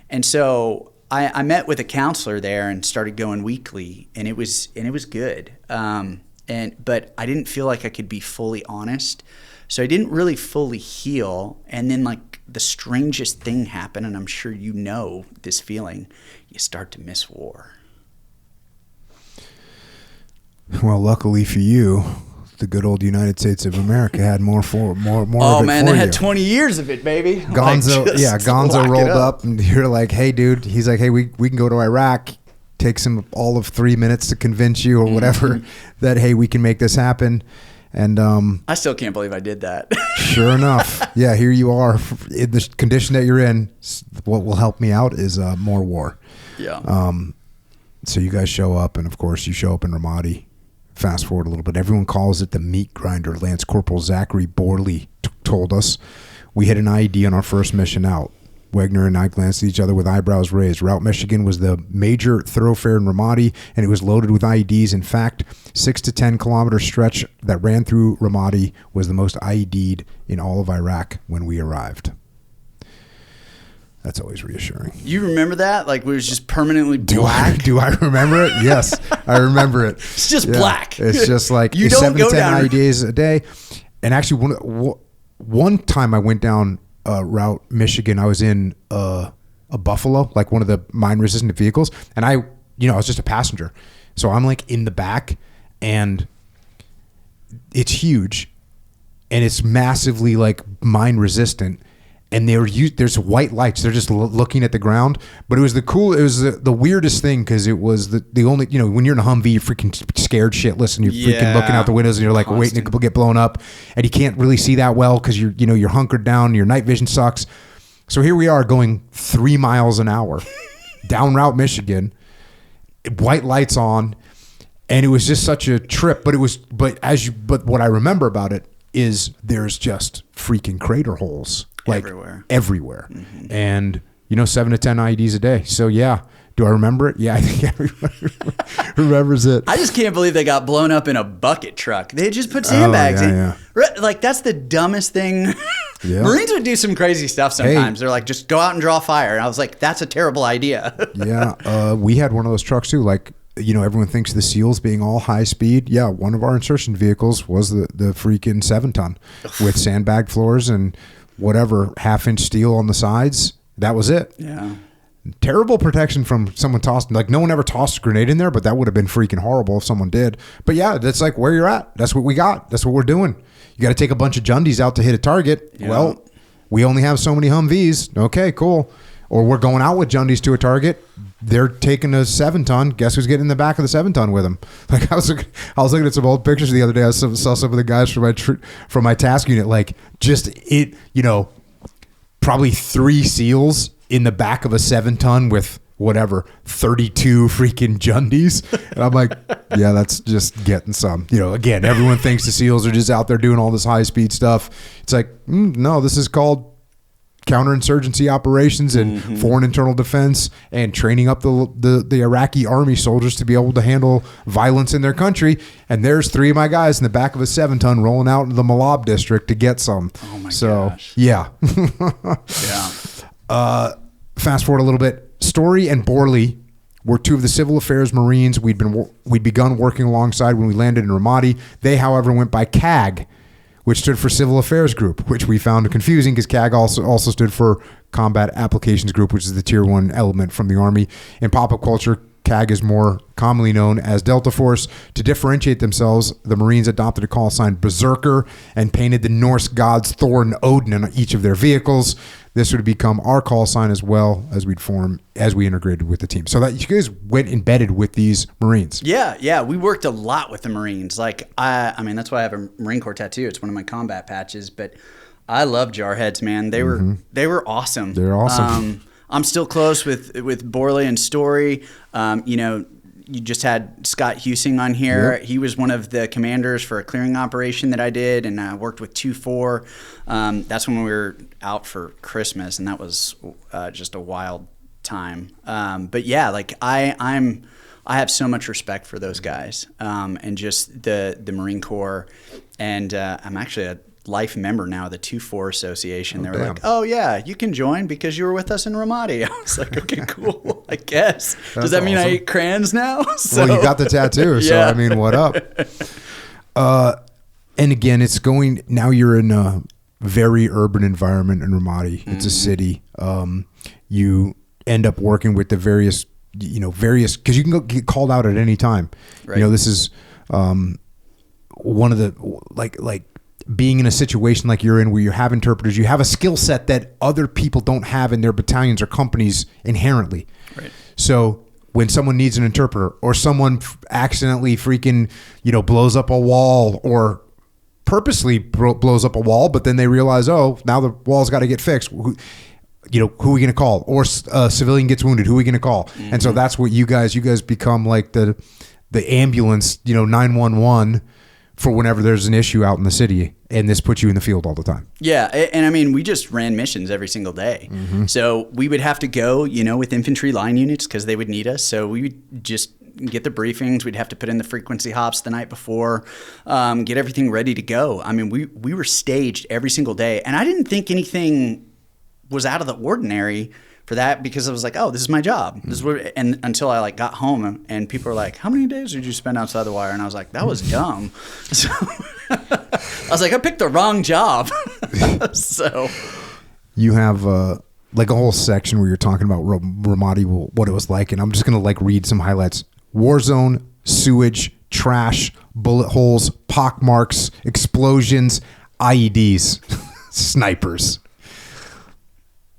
And so I met with a counselor there and started going weekly, and it was good. But I didn't feel like I could be fully honest. So I didn't really fully heal. And then, like, the strangest thing happened, and I'm sure you know this feeling. You start to miss war. Well, luckily for you, the good old United States of America had more Oh of it man, for they you. had 20 years of it, baby. Gonzo, Like, just Gonzo lock it rolled up, and you're like, "Hey, dude." He's like, "Hey, we can go to Iraq. Takes him all of 3 minutes to convince you, or whatever, that hey, we can make this happen." And I still can't believe I did that. sure enough, yeah, here you are in the condition that you're in. What will help me out is more war. Yeah. So you guys show up, and of course, you show up in Ramadi. Fast forward a little bit. Everyone calls it the meat grinder. Lance Corporal Zachary Borley told us. We hit an IED on our first mission out. Wagner and I glanced at each other with eyebrows raised. Route Michigan was the major thoroughfare in Ramadi, and it was loaded with IEDs. In fact, 6 to 10 kilometer stretch that ran through Ramadi was the most IED'd in all of Iraq when we arrived. That's always reassuring. You remember that? Like, it was just permanently black? Do I remember it? Yes, I remember it. It's just black. It's just like You don't 7 to go 10 down. IEDs a day. And actually, one time I went down Route Michigan, I was in a Buffalo, like one of the mine-resistant vehicles. And I was just a passenger. So I'm like in the back, and it's huge. And it's massively like mine-resistant. And there's white lights. They're just looking at the ground. But it was the weirdest thing, because it was the only, when you're in a Humvee, you're freaking scared shitless, and you're freaking looking out the windows, and you're like waiting to get blown up, and you can't really see that well because you're hunkered down. Your night vision sucks. So here we are going 3 miles an hour down Route Michigan, white lights on, and it was just such a trip. But what I remember about it is there's just freaking crater holes. Like everywhere. Mm-hmm. And 7 to 10 IEDs a day. So yeah, do I remember it? Yeah, I think everyone remembers it. I just can't believe they got blown up in a bucket truck. They just put sandbags in. Yeah. Like, that's the dumbest thing. Yeah. Marines would do some crazy stuff sometimes. They're like, just go out and draw fire. And I was like, that's a terrible idea. Yeah, we had one of those trucks too. Like, everyone thinks the SEALs being all high speed. Yeah, one of our insertion vehicles was the freaking 7-ton with sandbag floors and whatever, 1/2-inch steel on the sides. That was it. Yeah. Terrible protection from someone tossing. Like, no one ever tossed a grenade in there, but that would have been freaking horrible if someone did. But yeah, that's like where you're at. That's what we got. That's what we're doing. You got to take a bunch of Jundies out to hit a target. Yeah. Well, we only have so many Humvees. Okay, cool. Or we're going out with Jundies to a target. They're taking a 7-ton. Guess who's getting in the back of the 7-ton with them? Like, I was looking at some old pictures the other day. I saw some of the guys from my task unit. Like, probably 3 SEALs in the back of a 7-ton with whatever 32 freaking Jundies. And I'm like, yeah, that's just getting some. Again, everyone thinks the SEALs are just out there doing all this high speed stuff. It's like, no, this is called counterinsurgency operations and foreign internal defense, and training up the Iraqi army soldiers to be able to handle violence in their country. And there's 3 of my guys in the back of a 7-ton rolling out into the Malab district to get some. Oh my gosh. Yeah. Yeah. Fast forward a little bit. Story and Borley were 2 of the civil affairs Marines we'd begun working alongside when we landed in Ramadi. They, however, went by CAG, which stood for Civil Affairs Group, which we found confusing because CAG also stood for Combat Applications Group, which is the Tier 1 element from the Army. In pop-up culture, CAG is more commonly known as Delta Force. To differentiate themselves, the Marines adopted a call sign Berserker and painted the Norse gods Thor and Odin on each of their vehicles. This would become our call sign as well as we integrated with the team. So that you guys went embedded with these Marines. Yeah. We worked a lot with the Marines. Like, I mean, that's why I have a Marine Corps tattoo. It's one of my combat patches. But I love Jarheads, man. They were awesome. They're awesome. I'm still close with Borley and Story. You just had Scott Husing on here. Yep. He was one of the commanders for a clearing operation that I did, and I worked with 2-4. That's when we were out for Christmas, and that was just a wild time. But yeah, like I have so much respect for those guys, and just the Marine Corps, and I'm actually life member now of the 2-4 Association. They were damn. like, "Oh yeah, you can join because you were with us in Ramadi." I was like, "Okay, cool. I guess." Does that mean I awesome. eat crayons now? So, Well, you got the tattoo, so Yeah. I mean, what up? And again, it's going now. You're in a very urban environment in Ramadi. It's a city. You end up working with the various because you can get called out at any time. Right. This is one of the like being in a situation like you're in where you have interpreters. You have a skill set that other people don't have in their battalions or companies inherently. Right. So when someone needs an interpreter or someone accidentally freaking, blows up a wall or purposely blows up a wall, but then they realize, oh, now the wall's got to get fixed. Who are we going to call? Or a civilian gets wounded. Who are we going to call? Mm-hmm. And so that's what you guys become like the ambulance, 911 for whenever there's an issue out in the city. And this puts you in the field all the time. Yeah. And I mean, we just ran missions every single day. Mm-hmm. So we would have to go, with infantry line units because they would need us. So we would just get the briefings. We'd have to put in the frequency hops the night before, get everything ready to go. I mean, we were staged every single day. And I didn't think anything was out of the ordinary for that because I was like, oh, this is my job. This is what, and until I got home and people were like, how many days did you spend outside the wire? And I was like, that was dumb. So I was like, I picked the wrong job. So you have like a whole section where you're talking about Ramadi, what it was like. And I'm just going to read some highlights. War zone, sewage, trash, bullet holes, pockmarks, explosions, IEDs, snipers.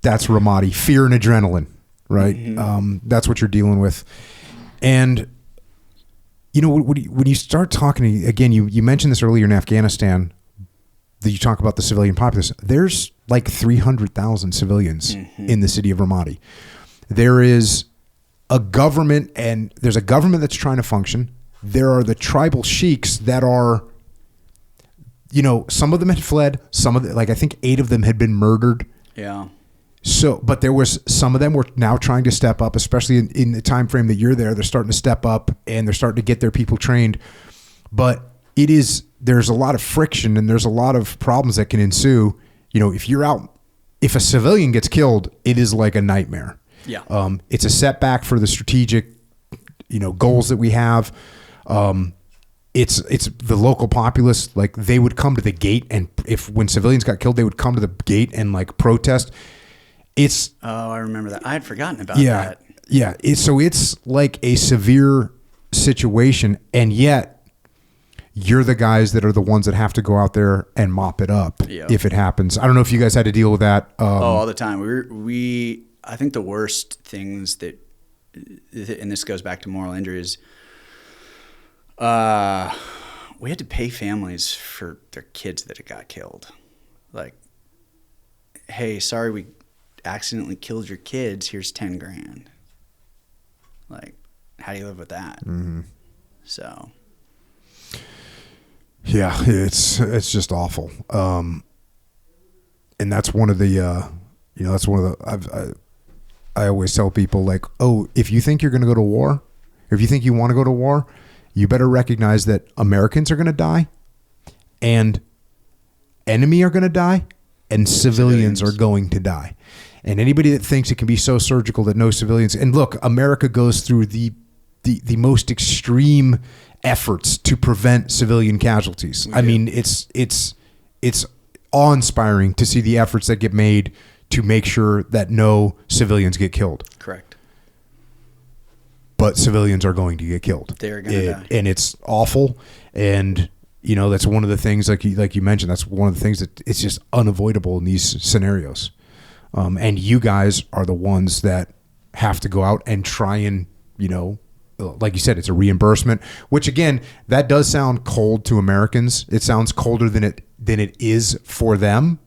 That's Ramadi. Fear and adrenaline, right? Mm-hmm. That's what you're dealing with. And, when you start talking, again, you mentioned this earlier in Afghanistan, that you talk about the civilian populace. There's like 300,000 civilians in the city of Ramadi. There is a government, and there's a government that's trying to function. There are the tribal sheiks that are, some of them had fled. Some of them, I think 8 of them had been murdered. Yeah. So, but there was some of them were now trying to step up, especially in the time frame that you're there. They're starting to step up and they're starting to get their people trained. But there's a lot of friction and there's a lot of problems that can ensue. If a civilian gets killed, it is like a nightmare. Yeah. It's a setback for the strategic, goals that we have. It's the local populace, they would come to the gate, and when civilians got killed, they would come to the gate and protest. I remember that. I had forgotten about that. Yeah. It's like a severe situation, and yet you're the guys that are the ones that have to go out there and mop it up if it happens. I don't know if you guys had to deal with that. All the time. I think the worst things that, and this goes back to moral injuries, we had to pay families for their kids that had got killed. Hey, sorry we accidentally killed your kids. Here's $10,000. How do you live with that? Mm-hmm. So. Yeah, it's just awful. And that's one of the, I always tell people if you think you're going to go to war, if you think you want to go to war, you better recognize that Americans are going to die and enemy are going to die and civilians are going to die. And anybody that thinks it can be so surgical that no civilians, and look, America goes through the most extreme efforts to prevent civilian casualties. I mean, it's awe-inspiring to see the efforts that get made to make sure that no civilians get killed. Correct. But civilians are going to get killed. They're going to die. And it's awful. And, that's one of the things, like you mentioned, that's one of the things that it's just unavoidable in these scenarios. And you guys are the ones that have to go out and try and, like you said, it's a reimbursement, which again, that does sound cold to Americans. It sounds colder than it is for them.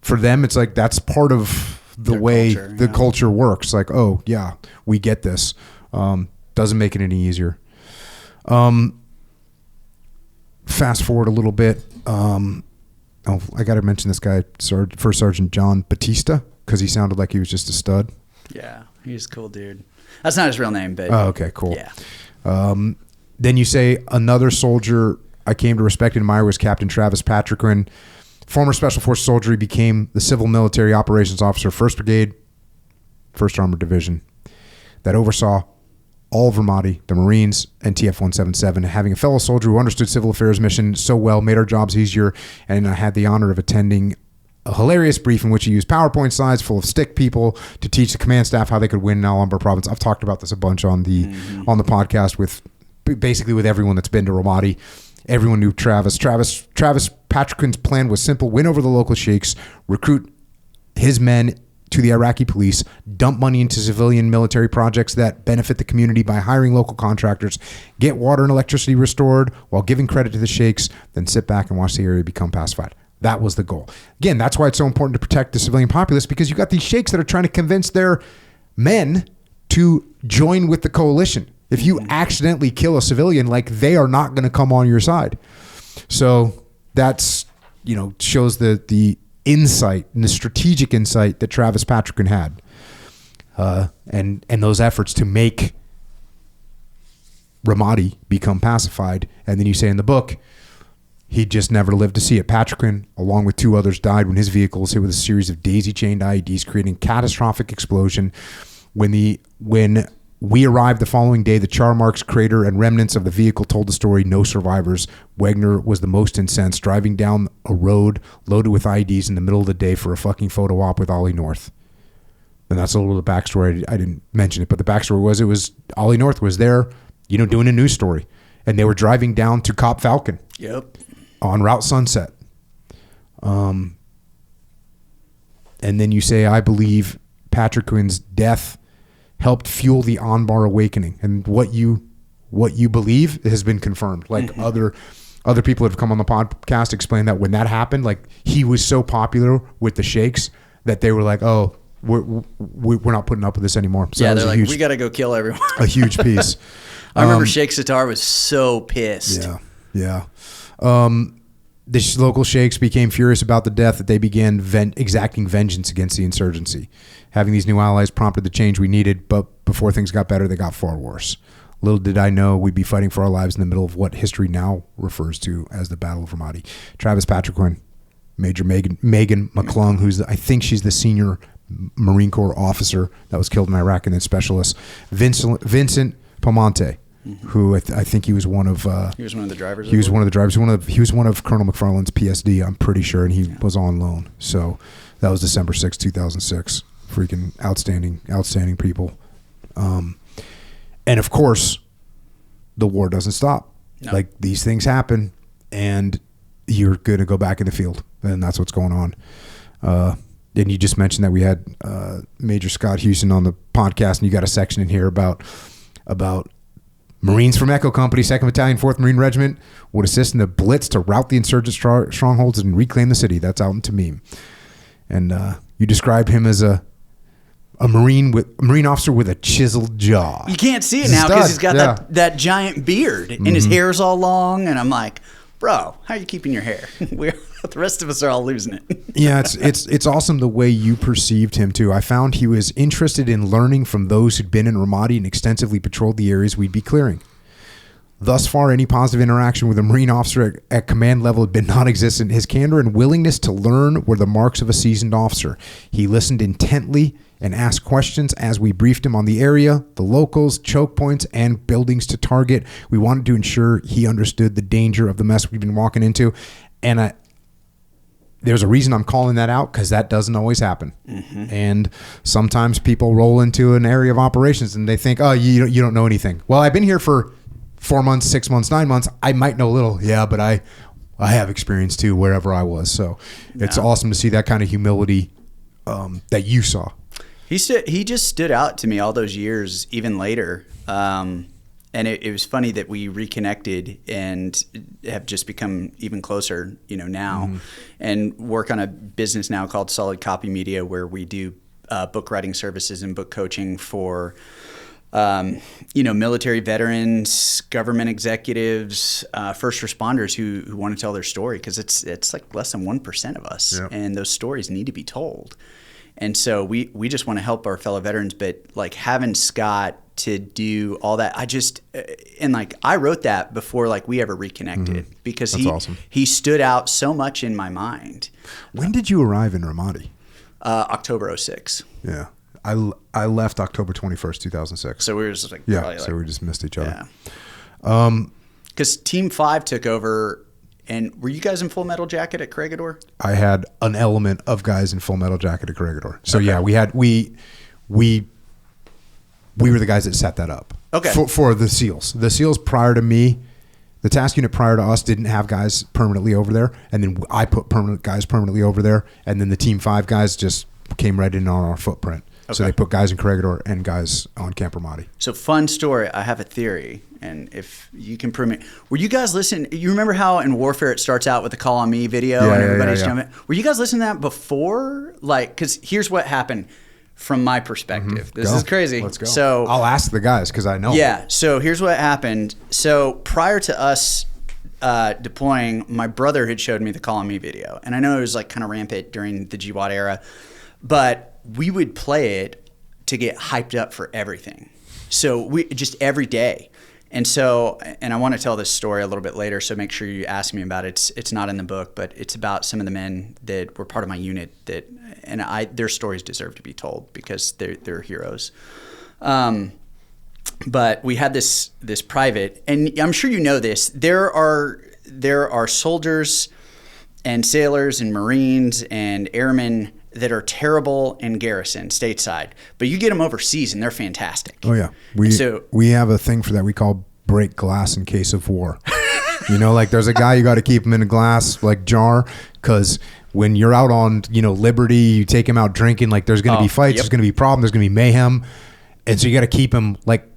For them, it's that's part of the way the culture works. Oh yeah, we get this. Doesn't make it any easier. Fast forward a little bit. I got to mention this guy, First Sergeant John Batista, because he sounded like he was just a stud. Yeah, he's a cool dude. That's not his real name, but... Oh, okay, cool. Yeah. Then you say another soldier I came to respect and admire was Captain Travis Patriquin, former Special Forces soldier. He became the Civil Military Operations Officer, 1st Brigade, 1st Armored Division, that oversaw all of Ramadi, the Marines, and TF-177. Having a fellow soldier who understood civil affairs mission so well made our jobs easier, and I had the honor of attending a hilarious brief in which he used PowerPoint slides full of stick people to teach the command staff how they could win in Al-Anbar province. I've talked about this a bunch on the podcast with basically with everyone that's been to Ramadi. Everyone knew Travis. Travis Patriquin's plan was simple: win over the local sheikhs, recruit his men to the Iraqi police, dump money into civilian military projects that benefit the community by hiring local contractors, get water and electricity restored while giving credit to the sheikhs, then sit back and watch the area become pacified. That was the goal. Again, that's why it's so important to protect the civilian populace, because you got these sheikhs that are trying to convince their men to join with the coalition. If you accidentally kill a civilian, like, they are not going to come on your side. So that's, shows the insight and the strategic insight that Travis Patriquin had, and those efforts to make Ramadi become pacified. And then you say in the book, he just never lived to see it. Patriquin, along with 2 others, died when his vehicle was hit with a series of daisy-chained IEDs, creating catastrophic explosion. When we arrived the following day, the char marks, crater, and remnants of the vehicle told the story. No survivors. Wagner was the most incensed, driving down a road loaded with IEDs in the middle of the day for a fucking photo op with Ollie North. And that's a little of the backstory. I didn't mention it, but the backstory was Ollie North was there, doing a news story. And they were driving down to Cop Falcon. Yep. On Route Sunset. And then you say, I believe Patriquin's death helped fuel the Anbar awakening, and what you believe has been confirmed. Like other people that have come on the podcast explain that when that happened, like, he was so popular with the sheikhs that they were like, oh, we're not putting up with this anymore. So yeah, they're like, we got to go kill everyone. A huge piece. I remember Sheikh Sitar was so pissed. Yeah. The local sheikhs became furious about the death that they began exacting vengeance against the insurgency. Having these new allies prompted the change we needed, but before things got better, they got far worse. Little did I know we'd be fighting for our lives in the middle of what history now refers to as the Battle of Ramadi. Travis Patriquin, Major Megan McClung, I think she's the senior Marine Corps officer that was killed in Iraq, and then specialist Vincent Pomonte, who I think he was one of. He was one of the drivers. He was one of the drivers. He was one of Colonel McFarland's PSD. I'm pretty sure, and he was on loan. So that was December 6, 2006. Freaking outstanding people. And of course, the war doesn't stop. No. Like, these things happen, and you're going to go back in the field, and that's what's going on. And you just mentioned that we had Major Scott Houston on the podcast, and you got a section in here about Marines from Echo Company, 2nd Battalion, 4th Marine Regiment would assist in the blitz to rout the insurgent strongholds and reclaim the city. That's out in Tamim. And you described him as a Marine officer with a chiseled jaw. You can't see it now because he's got that giant beard, and his hair's all long. And I'm like, bro, how are you keeping your hair? The rest of us are all losing it. Yeah, it's awesome the way you perceived him too. I found he was interested in learning from those who'd been in Ramadi and extensively patrolled the areas we'd be clearing. Thus far, any positive interaction with a Marine officer at command level had been non-existent. His candor and willingness to learn were the marks of a seasoned officer. He listened intently and asked questions as we briefed him on the area, the locals, choke points, and buildings to target. We wanted to ensure he understood the danger of the mess we've been walking into. And there's a reason I'm calling that out, because that doesn't always happen. And sometimes people roll into an area of operations and they think, oh, you don't know anything. Well, I've been here for 4 months, 6 months, 9 months. I might know a little. Yeah, but I have experience too wherever I was. So it's awesome to see that kind of humility that you saw. He just stood out to me all those years, even later. And it was funny that we reconnected and have just become even closer, now, and work on a business now called Solid Copy Media, where we do book writing services and book coaching for, military veterans, government executives, first responders who want to tell their story, because it's like less than 1% of us, and those stories need to be told. And so we just want to help our fellow veterans, but like having Scott to do all that, I wrote that before like we ever reconnected because That's awesome. he stood out so much in my mind. When did you arrive in Ramadi? October 06. Yeah. I left October 21st, 2006. So we were just like, so we just missed each other. Yeah. Because Team 5 took over. And were you guys in Full Metal Jacket at Corregidor? I had an element of guys in Full Metal Jacket at Corregidor. So yeah, we were the guys that set that up. Okay. For the SEALs. The SEALs prior to me, the task unit prior to us didn't have guys permanently over there, and then I put guys permanently over there, and then the Team 5 guys just came right in on our footprint. Okay. So they put guys in Corregidor and guys on Camp Ramadi. So fun story. I have a theory, and if you can prove me, were you guys listening? You remember how in Warfare it starts out with the "Call on Me" video and everybody's jumping? Were you guys listening to that before? Like, because here's what happened from my perspective. This is crazy. Let's go. So I'll ask the guys because I know. Yeah. So here's what happened. So prior to us deploying, my brother had showed me the "Call on Me" video, and I know it was like kind of rampant during the GWAT era, but we would play it to get hyped up for everything. So we just every day. And so, and I want to tell this story a little bit later, so make sure you ask me about it. It's not in the book, but it's about some of the men that were part of my unit their stories deserve to be told because they're heroes. But we had this private, and I'm sure you know this. There are soldiers and sailors and Marines and airmen that are terrible in garrison stateside, but you get them overseas and they're fantastic. Oh yeah, we have a thing for that we call break glass in case of war. Like there's a guy you got to keep him in a glass like jar because when you're out on liberty, you take him out drinking. Like there's going to be fights, there's going to be problems, there's going to be mayhem, and so you got to keep him like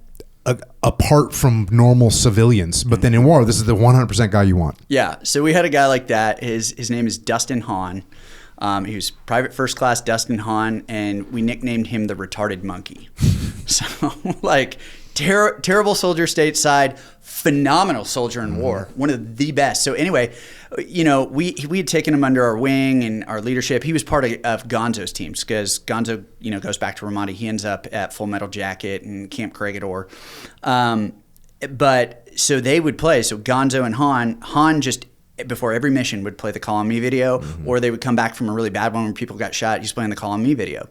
apart from normal civilians. But then in war, this is the 100% guy you want. Yeah. So we had a guy like that. His name is Dustin Hahn. He was Private First Class Dustin Hahn, and we nicknamed him the Retarded Monkey. So, like, terrible soldier stateside, phenomenal soldier in war, one of the best. So anyway, we had taken him under our wing and our leadership. He was part of Gonzo's teams because Gonzo, goes back to Ramadi. He ends up at Full Metal Jacket and Camp Corregidor. But so they would play. So Gonzo and Han just before every mission would play the Call on Me video, or they would come back from a really bad one where people got shot. He's playing the Call on Me video.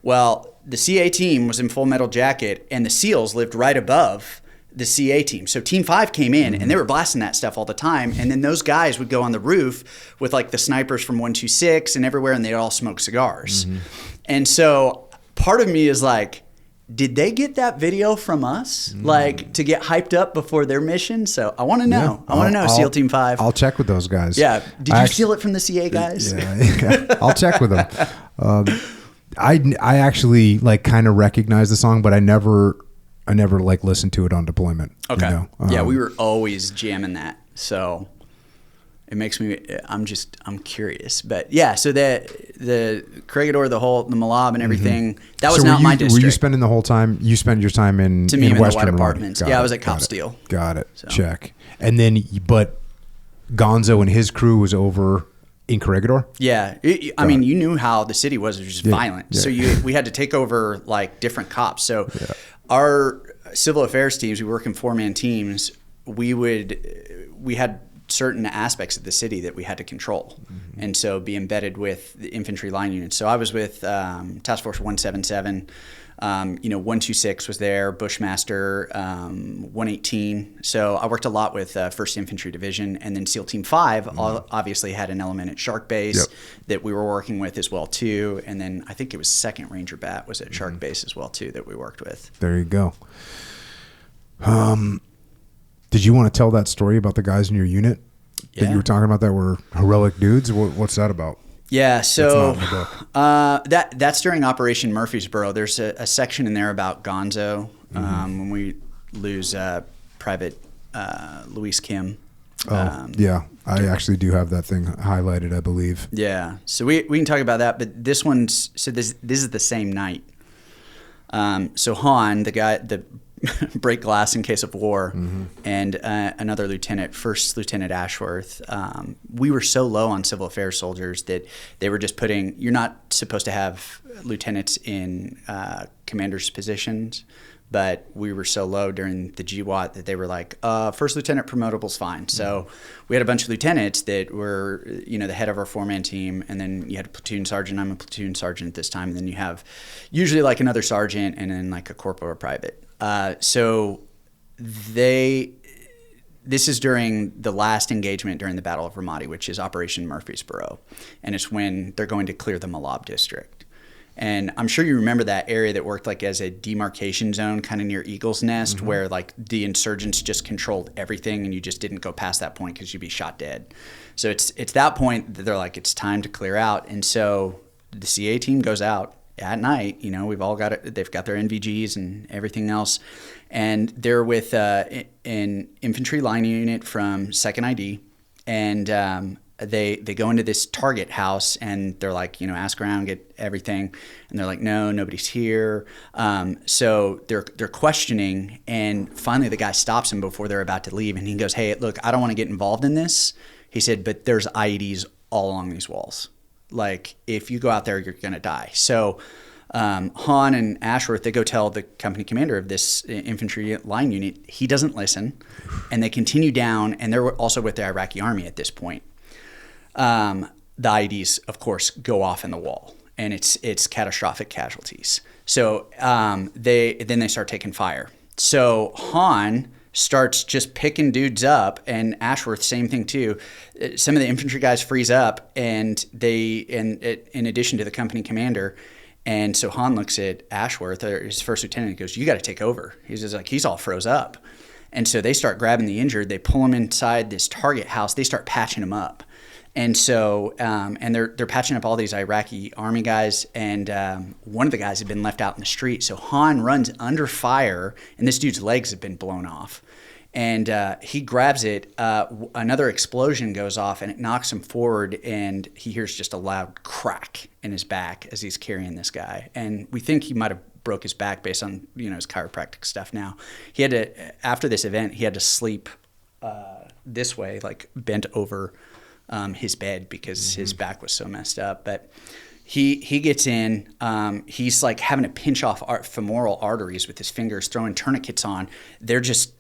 Well, the CA team was in Full Metal Jacket, and the SEALs lived right above the CA team. So Team 5 came in, and they were blasting that stuff all the time. And then those guys would go on the roof with like the snipers from 126 and everywhere, and they'd all smoke cigars. And so part of me is like, did they get that video from us, like to get hyped up before their mission? So I want to know. I want to know, SEAL Team 5. I'll check with those guys. Yeah. Did you steal it from the CA guys? Yeah. I'll check with them. I actually like kind of recognize the song, but I never like listened to it on deployment. Okay. Yeah, we were always jamming that. So it makes me, I'm curious. But yeah, so the Corregidor, the Malab and everything, that was not my district. Were you spending the whole time, you spend your time in Western the White Apartments. Yeah, I was at Cop Steel. Got it. So. Check. And then, but Gonzo and his crew was over in Corregidor? Yeah. I mean, you knew how the city was. It was just violent. Yeah. So we had to take over like different cops. So our civil affairs teams, we work in 4-man teams. We had certain aspects of the city that we had to control, and so be embedded with the infantry line units. So I was with Task Force 177. 126 was there, Bushmaster, 118. So I worked a lot with 1st Infantry Division, and then SEAL Team 5 obviously had an element at Shark Base that we were working with as well too. And then I think it was 2nd Ranger Bat was at Shark Base as well too that we worked with. There you go. Did you want to tell that story about the guys in your unit that you were talking about that were heroic dudes? What's that about? Yeah, so that's during Operation Murfreesboro. There's a section in there about Gonzo when we lose Private Luis Kim. I actually do have that thing highlighted, I believe. Yeah, so we can talk about that, but this is the same night. So Han, the guy, break glass in case of war, and another lieutenant, First Lieutenant Ashworth. We were so low on civil affairs soldiers that they were just putting. You're not supposed to have lieutenants in commanders' positions, but we were so low during the GWAT that they were like, first lieutenant promotable's fine. So we had a bunch of lieutenants that were, the head of our 4-man team, and then you had a platoon sergeant. I'm a platoon sergeant at this time, and then you have usually like another sergeant and then like a corporal or private. So this is during the last engagement during the Battle of Ramadi, which is Operation Murfreesboro, and it's when they're going to clear the Malab district. And I'm sure you remember that area that worked like as a demarcation zone kind of near Eagle's Nest, where like the insurgents just controlled everything and you just didn't go past that point because you'd be shot dead. So it's that point that they're like, it's time to clear out. And so the CA team goes out at night. We've all got it. They've got their NVGs and everything else. And they're with an infantry line unit from 2nd ID. And they go into this target house and they're like, ask around, get everything. And they're like, no, nobody's here. So they're questioning, and finally the guy stops them before they're about to leave. And he goes, hey, look, I don't want to get involved in this. He said, but there's IEDs all along these walls. Like, if you go out there, you're going to die. So Han and Ashworth, they go tell the company commander of this infantry line unit. He doesn't listen. And they continue down, and they're also with the Iraqi army at this point. The IEDs, of course, go off in the wall, and it's catastrophic casualties. So they start taking fire. So Han starts just picking dudes up, and Ashworth, same thing too. Some of the infantry guys freeze up, and in addition to the company commander. And so Han looks at Ashworth, or his first lieutenant, and goes, "You got to take over." He's just like, he's all froze up. And so they start grabbing the injured. They pull him inside this target house. They start patching him up. And so, and they're patching up all these Iraqi army guys, and one of the guys had been left out in the street. So Han runs under fire, and this dude's legs have been blown off. And he grabs it. Another explosion goes off, and it knocks him forward, and he hears just a loud crack in his back as he's carrying this guy. And we think he might have broke his back based on his chiropractic stuff. Now he had to, after this event, he had to sleep this way, like bent over his bed because his back was so messed up. But he gets in. He's like having to pinch off femoral arteries with his fingers, throwing tourniquets on. They're just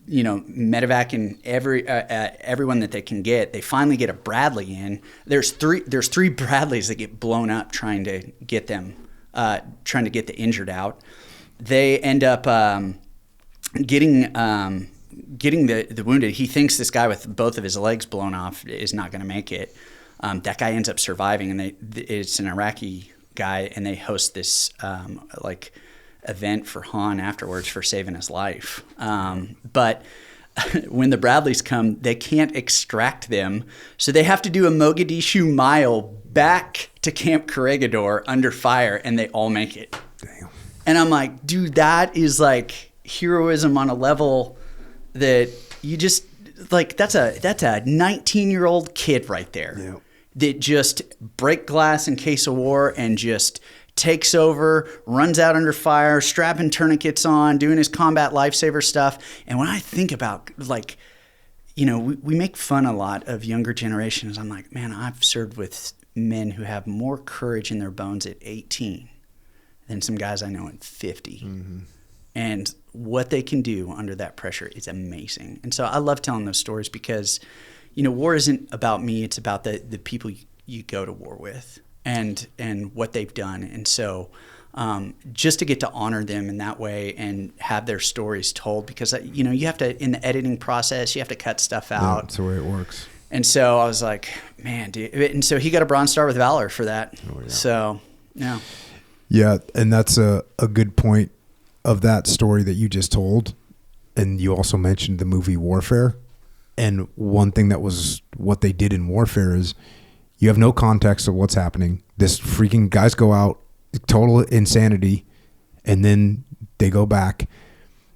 medevacing everyone that they can get. They finally get a Bradley in. There's three Bradleys that get blown up trying to get the injured out. They end up getting the wounded. He thinks this guy with both of his legs blown off is not going to make it. That guy ends up surviving, and it's an Iraqi guy, and they host this event for Han afterwards for saving his life. But when the Bradleys come, they can't extract them, so they have to do a Mogadishu mile back to Camp Corregidor under fire, and they all make it. Damn. And I'm like, dude, that is like heroism on a level that you just like. That's a 19-year-old kid right there. Yep. That just break glass in case of war and just takes over, runs out under fire, strapping tourniquets on, doing his combat lifesaver stuff. And when I think about we make fun a lot of younger generations. I'm like, man, I've served with men who have more courage in their bones at 18 than some guys I know at 50. Mm-hmm. And what they can do under that pressure is amazing. And so I love telling those stories because, war isn't about me. It's about the people you go to war with and what they've done. And so just to get to honor them in that way and have their stories told, because, you have to, in the editing process, you have to cut stuff out. Yeah, that's the way it works. And so I was like, man, dude. And so he got a Bronze Star with Valor for that. Oh, yeah. So, yeah. Yeah, and that's a good point of that story that you just told. And you also mentioned the movie Warfare. And one thing that was what they did in Warfare is you have no context of what's happening. This freaking guys go out, total insanity, and then they go back.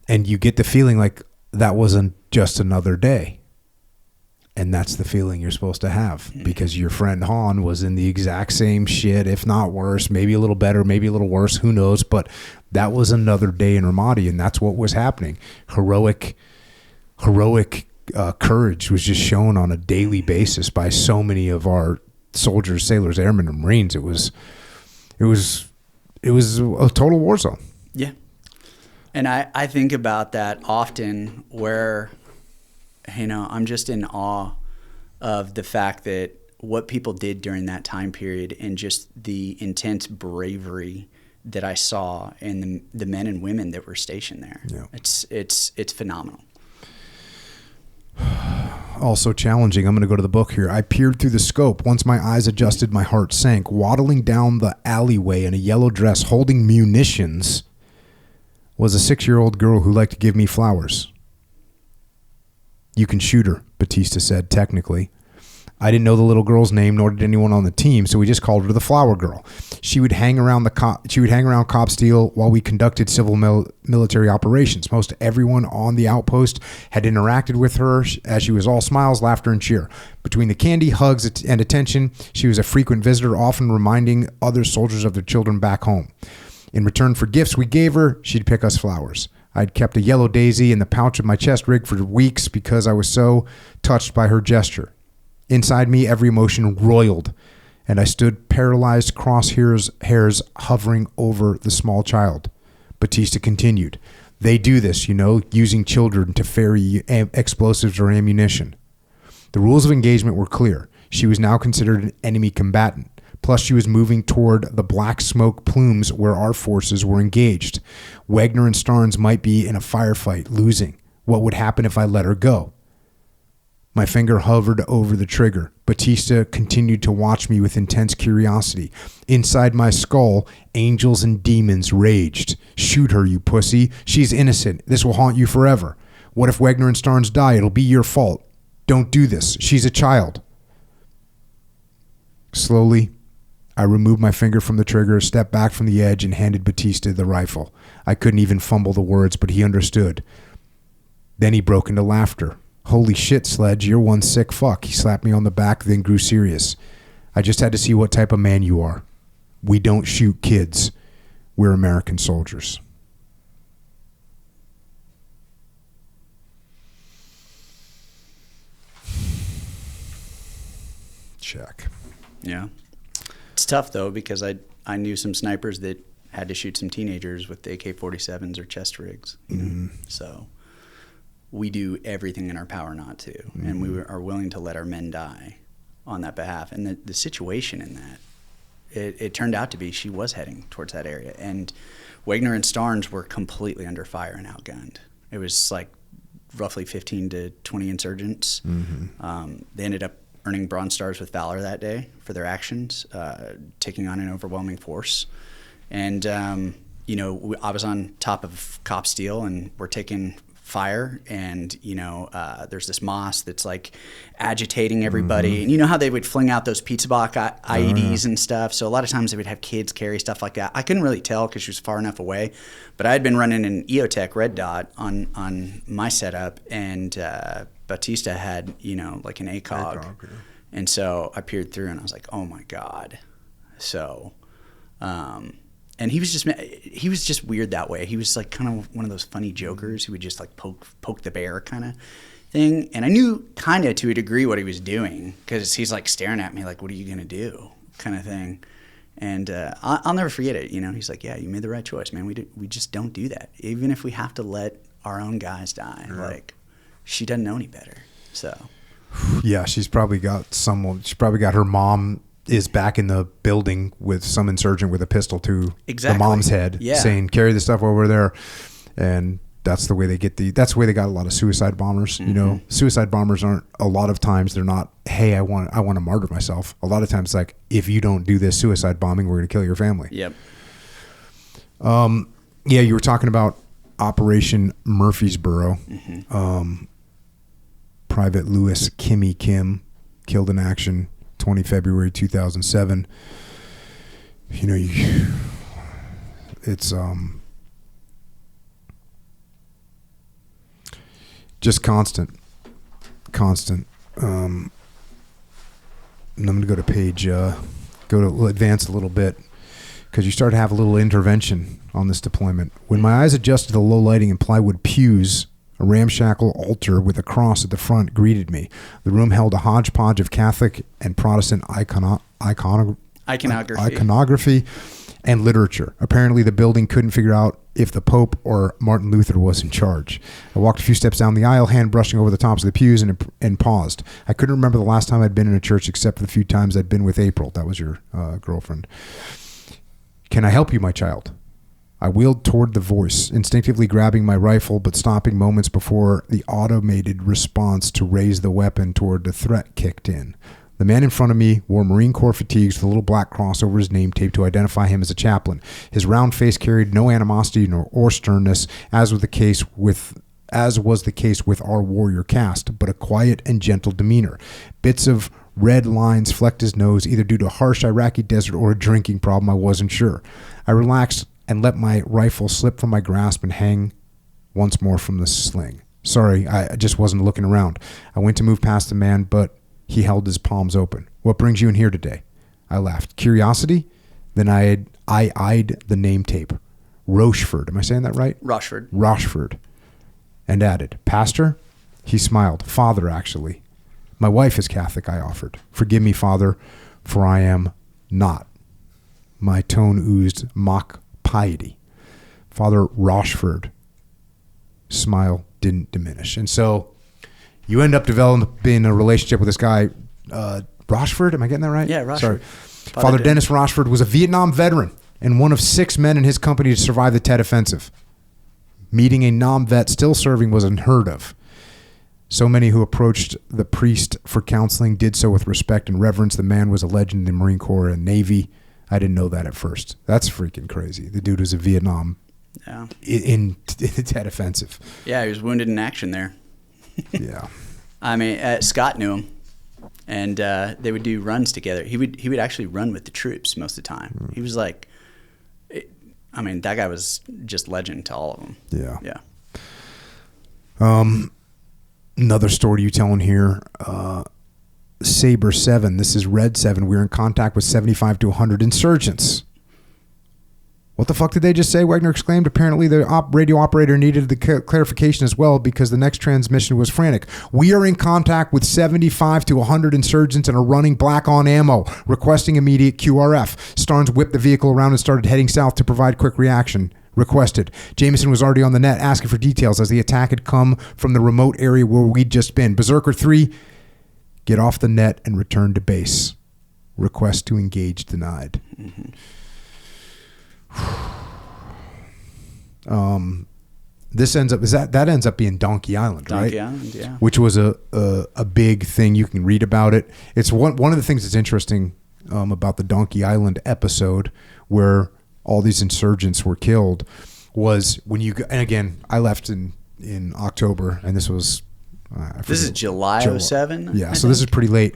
And you get the feeling like that wasn't just another day. And that's the feeling you're supposed to have, because your friend Han was in the exact same shit, if not worse, maybe a little better, maybe a little worse, who knows. But that was another day in Ramadi, and that's what was happening. Heroic courage was just shown on a daily basis by so many of our soldiers, sailors, airmen, and Marines. It was a total war zone. Yeah. And I think about that often, where, I'm just in awe of the fact that what people did during that time period, and just the intense bravery that I saw in the men and women that were stationed there. Yeah. It's phenomenal. Also challenging. I'm going to go to the book here. I peered through the scope. Once my eyes adjusted, my heart sank. Waddling down the alleyway in a yellow dress holding munitions was a 6-year-old girl who liked to give me flowers. You can shoot her, Batista said, technically. I didn't know the little girl's name, nor did anyone on the team, so we just called her the Flower Girl. She would hang around Cop Steel while we conducted civil military operations. Most everyone on the outpost had interacted with her, as she was all smiles, laughter, and cheer. Between the candy, hugs, and attention, she was a frequent visitor, often reminding other soldiers of their children back home. In return for gifts we gave her, she'd pick us flowers. I'd kept a yellow daisy in the pouch of my chest rig for weeks because I was so touched by her gesture. Inside me, every emotion roiled, and I stood paralyzed, crosshairs hovering over the small child. Batista continued, "They do this, using children to ferry explosives or ammunition." The rules of engagement were clear. She was now considered an enemy combatant. Plus, she was moving toward the black smoke plumes where our forces were engaged. Wagner and Starnes might be in a firefight, losing. What would happen if I let her go? My finger hovered over the trigger. Batista continued to watch me with intense curiosity. Inside my skull, angels and demons raged. "Shoot her, you pussy. She's innocent. This will haunt you forever. What if Wagner and Starnes die? It'll be your fault. Don't do this. She's a child." Slowly, I removed my finger from the trigger, stepped back from the edge, and handed Batista the rifle. I couldn't even fumble the words, but he understood. Then he broke into laughter. "Holy shit, Sledge, you're one sick fuck." He slapped me on the back, then grew serious. "I just had to see what type of man you are. We don't shoot kids. We're American soldiers." Check. Yeah. It's tough, though, because I knew some snipers that had to shoot some teenagers with AK-47s or chest rigs. So we do everything in our power not to, and we are willing to let our men die on that behalf. And the situation in that, it turned out to be she was heading towards that area, and Wagner and Starnes were completely under fire and outgunned. It was like roughly 15 to 20 insurgents. They ended up earning Bronze Stars with Valor that day for their actions, taking on an overwhelming force. And, I was on top of Cop Steel, and we're taking fire, and there's this moss that's like agitating everybody, and you know how they would fling out those pizza box IEDs and stuff, so a lot of times they would have kids carry stuff like that. I couldn't really tell because she was far enough away, but I had been running an EOTech red dot on my setup, and Batista had like an ACOG, and so I peered through and I was like, oh my god. So and he was just weird that way. He was like kind of one of those funny jokers who would just like poke the bear kind of thing. And I knew kind of to a degree what he was doing, because he's like staring at me like, what are you going to do kind of thing. And I'll never forget it. He's like, yeah, you made the right choice, man. We just don't do that. Even if we have to let our own guys die. Yeah. Like, she doesn't know any better. So. Yeah, she's probably got her mom is back in the building with some insurgent with a pistol to the mom's head, saying, "Carry the stuff over there." And that's the way they got a lot of suicide bombers. Suicide bombers aren't, a lot of times they're not, "Hey, I want to martyr myself." A lot of times it's like, if you don't do this suicide bombing, we're going to kill your family. Yep. Yeah, you were talking about Operation Murfreesboro. Private Louis Kimmy Kim killed in action 20 February 2007. It's just constant. I'm going to go to page, advance a little bit, because you start to have a little intervention on this deployment. When my eyes adjusted to the low lighting and plywood pews, a ramshackle altar with a cross at the front greeted me. The room held a hodgepodge of Catholic and Protestant iconography and literature. Apparently, the building couldn't figure out if the Pope or Martin Luther was in charge. I walked a few steps down the aisle, hand brushing over the tops of the pews, and paused. I couldn't remember the last time I'd been in a church except for the few times I'd been with April. That was your girlfriend. Can I help you, my child? I wheeled toward the voice, instinctively grabbing my rifle, but stopping moments before the automated response to raise the weapon toward the threat kicked in. The man in front of me wore Marine Corps fatigues with a little black cross over his name tape to identify him as a chaplain. His round face carried no animosity or sternness, as was the case with our warrior caste, but a quiet and gentle demeanor. Bits of red lines flecked his nose, either due to a harsh Iraqi desert or a drinking problem. I wasn't sure. I relaxed and let my rifle slip from my grasp and hang once more from the sling. Sorry, I just wasn't looking around. I went to move past the man, but he held his palms open. What brings you in here today? I laughed. Curiosity? Then I eyed the name tape. Rocheford. Am I saying that right? Rocheford. And added, Pastor? He smiled. Father, actually. My wife is Catholic, I offered. Forgive me, Father, for I am not. My tone oozed mock piety. Father Rocheford. Smile didn't diminish. And so you end up developing a relationship with this guy, Rocheford. Am I getting that right? Yeah, Rocheford. Sorry. Father Dennis Rocheford was a Vietnam veteran and one of 6 men in his company to survive the Tet Offensive. Meeting a non-vet still serving was unheard of. So many who approached the priest for counseling did so with respect and reverence. The man was a legend in the Marine Corps and Navy. I didn't know that at first. That's freaking crazy. The dude was a Vietnam in the Tet Offensive. Yeah, he was wounded in action there. Yeah. I mean, Scott knew him, and they would do runs together. He would actually run with the troops most of the time. He was like, I mean, that guy was just legend to all of them. Yeah. Another story you tell in here, Saber 7. This is Red 7. We're in contact with 75 to 100 insurgents. What the fuck did they just say? Wagner exclaimed. Apparently the radio operator needed the clarification as well because the next transmission was frantic. We are in contact with 75 to 100 insurgents and are running black on ammo, requesting immediate QRF. Starnes whipped the vehicle around and started heading south to provide quick reaction. Requested. Jameson was already on the net asking for details as the attack had come from the remote area where we'd just been. Berserker 3, get off the net and return to base. Request to engage denied. Mm-hmm. This ends up that ends up being Donkey Island, right? Donkey Island, yeah. Which was a big thing. You can read about it. It's one of the things that's interesting about the Donkey Island episode where all these insurgents were killed was when you and again I left in October and this was this is July 07. Yeah, so this is pretty late.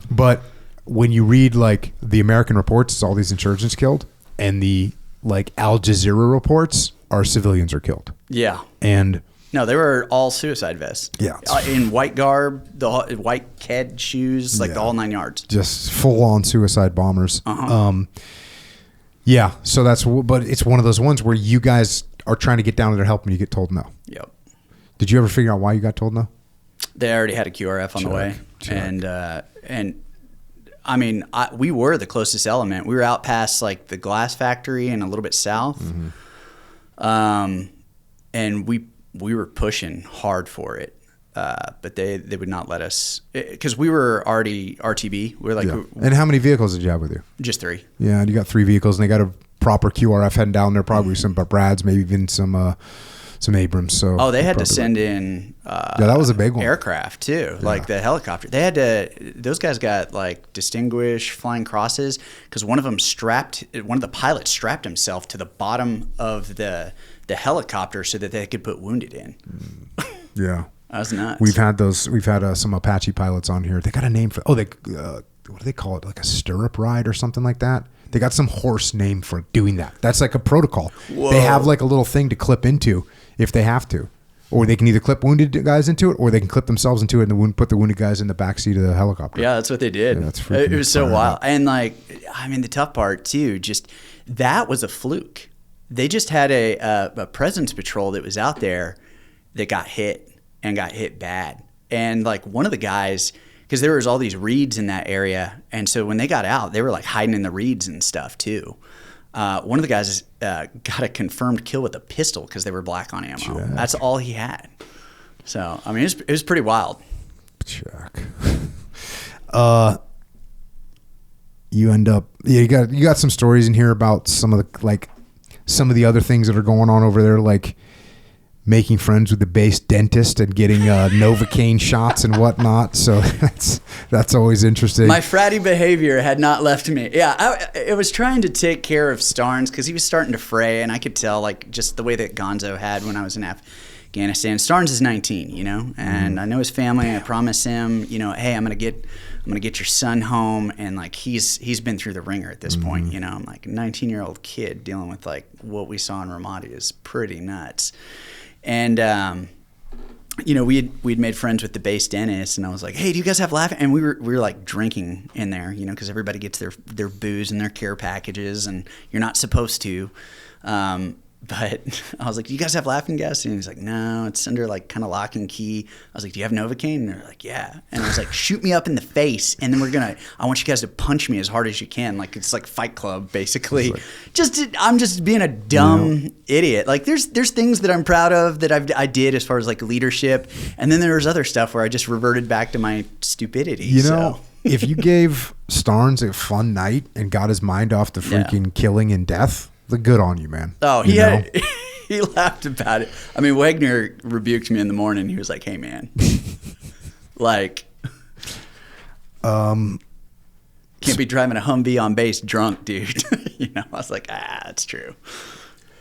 But when you read like the American reports, it's all these insurgents killed. And the like Al Jazeera reports are civilians are killed. Yeah. And no, they were all suicide vests. Yeah. In white garb, the white Ked shoes, like the whole 9 yards. Just full on suicide bombers. Uh-huh. Yeah. So but it's one of those ones where you guys are trying to get down to their help and you get told no. Yep. Did you ever figure out why you got told no? They already had a QRF on the way. And I mean, we were the closest element. We were out past like the glass factory and a little bit south. Mm-hmm. And we were pushing hard for it. But they would not let us because we were already RTB. We were like, and how many vehicles did you have with you? Just 3. Yeah. And you got 3 vehicles and they got a proper QRF heading down there, probably some Brads, maybe even some Abrams. So they had to send in that was a big one. Aircraft too, like the helicopter. They had to. Those guys got like distinguished flying crosses because one of the pilots strapped himself to the bottom of the helicopter so that they could put wounded in. Yeah, that was nuts. We've had some Apache pilots on here. They got a name for what do they call it? Like a stirrup ride or something like that. They got some horse name for doing that. That's like a protocol. Whoa. They have like a little thing to clip into if they have to. Or they can either clip wounded guys into it, or they can clip themselves into it and put the wounded guys in the backseat of the helicopter. Yeah, that's what they did. Yeah, it was so wild. And like, I mean, the tough part too, just that was a fluke. They just had a presence patrol that was out there that got hit and got hit bad. And like one of the guys, because there was all these reeds in that area, and so when they got out, they were like hiding in the reeds and stuff too. One of the guys got a confirmed kill with a pistol because they were black on ammo. Jack. That's all he had. So, I mean, it was pretty wild. Jack. You end up, you got some stories in here about some of the other things that are going on over there, like making friends with the base dentist and getting Novocaine shots and whatnot. So that's always interesting. My fratty behavior had not left me. Yeah, I was trying to take care of Starnes because he was starting to fray, and I could tell like just the way that Gonzo had when I was in Afghanistan. Starnes is 19, you know, and I know his family. I promise him, you know, hey, I'm gonna get your son home, and like he's been through the ringer at this point. You know, I'm like a 19-year-old kid dealing with like what we saw in Ramadi is pretty nuts. And, you know, we'd made friends with the base dentist, and I was like, hey, do you guys have laughing? And we were like drinking in there, you know, because everybody gets their booze and their care packages, and you're not supposed to. But I was like, do you guys have laughing gas? And he's like, no, it's under like kind of lock and key. I was like, do you have Novocaine? And they're like, yeah. And I was like, shoot me up in the face, and then I want you guys to punch me as hard as you can. Like it's like Fight Club, basically. I'm just being a dumb idiot. Like there's things that I'm proud of that I did as far as like leadership, and then there's other stuff where I just reverted back to my stupidity. You know, if you gave Starnes a fun night and got his mind off the freaking killing and death, the good on you, man. Oh, he laughed about it. I mean, Wagner rebuked me in the morning. He was like, hey, man, like, can't be driving a Humvee on base drunk, dude. You know, I was like, that's true.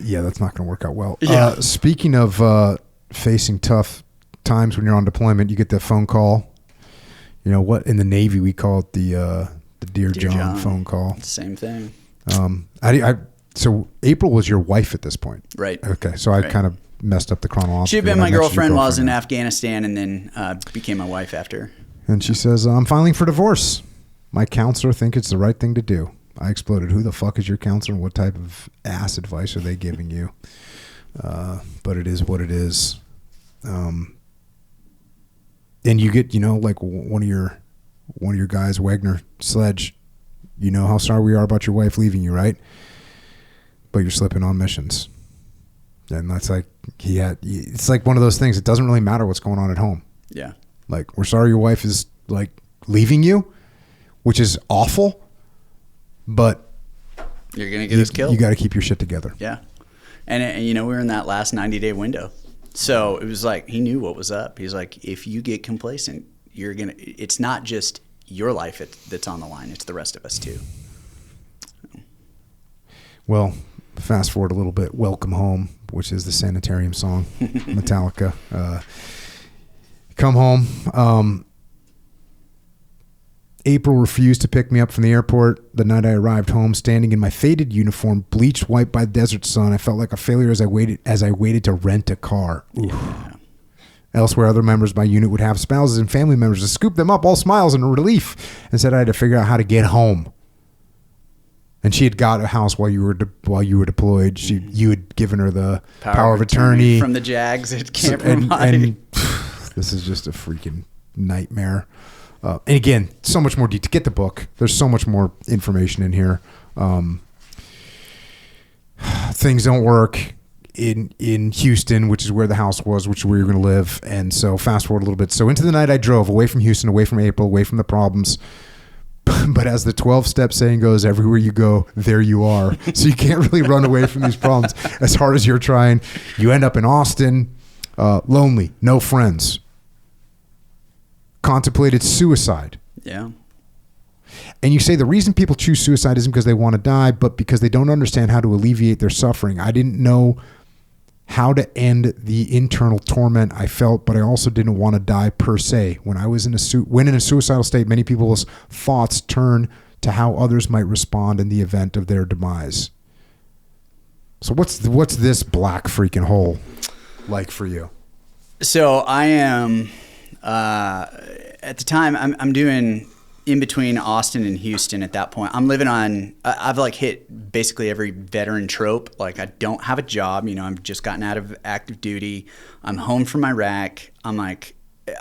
Yeah, that's not going to work out well. Yeah. Speaking of facing tough times when you're on deployment, you get that phone call. You know what? In the Navy, we call it the Dear John phone call. Same thing. So April was your wife at this point, right? Okay, so I kind of messed up the chronology. She had been my girlfriend while I was in Afghanistan, and then became my wife after. And she says, "I'm filing for divorce. My counselor think it's the right thing to do." I exploded. Who the fuck is your counselor, and what type of ass advice are they giving you? But it is what it is. And you get, you know, like one of your guys, Wagner, Sledge. You know how sorry we are about your wife leaving you, right? But you're slipping on missions. And that's like, it's like one of those things. It doesn't really matter what's going on at home. Yeah. Like, we're sorry your wife is like leaving you, which is awful, but you're going to get us killed. You got to keep your shit together. Yeah. And you know, we were in that last 90-day window. So it was like, he knew what was up. He's like, if you get complacent, it's not just your life that's on the line. It's the rest of us too. Well, fast forward a little bit. Welcome Home, which is the Sanitarium song, Metallica. Come home. April refused to pick me up from the airport. The night I arrived home, standing in my faded uniform, bleached white by the desert sun, I felt like a failure as I waited to rent a car. Yeah. Elsewhere, other members of my unit would have spouses and family members to scoop them up, all smiles and relief, and said I had to figure out how to get home. And she had got a house while you were deployed. You had given her the power of attorney from the Jags at Camp Ramadi. And this is just a freaking nightmare. And again, so much more detail. Get the book. There's so much more information in here. Things don't work in Houston, which is where the house was, which is where you're going to live. And so fast forward a little bit. So into the night I drove, away from Houston, away from April, away from the problems. But as the 12-step saying goes, everywhere you go, there you are. So you can't really run away from these problems as hard as you're trying. You end up in Austin, lonely, no friends. Contemplated suicide. Yeah. And you say the reason people choose suicide isn't because they want to die, but because they don't understand how to alleviate their suffering. I didn't know how to end the internal torment I felt, but I also didn't want to die per se. When I was in a suicidal state, many people's thoughts turn to how others might respond in the event of their demise. So what's this black freaking hole like for you? So I am, at the time, I'm doing in between Austin and Houston at that point. I'm living on, I've like hit basically every veteran trope. Like I don't have a job, I've just gotten out of active duty. I'm home from Iraq. I'm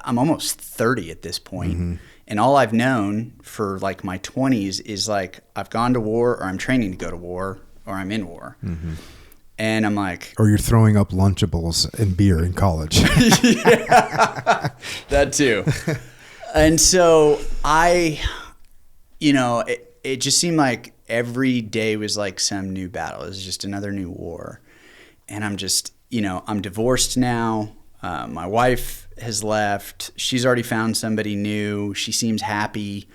almost 30 at this point. Mm-hmm. And all I've known for like my 20s is like I've gone to war or I'm training to go to war or I'm in war. Mm-hmm. And I'm like... Or you're throwing up Lunchables and beer in college. Yeah, that too. And so it just seemed like every day was like some new battle. It was just another new war. And I'm just, I'm divorced now. My wife has left. She's already found somebody new. She seems happy.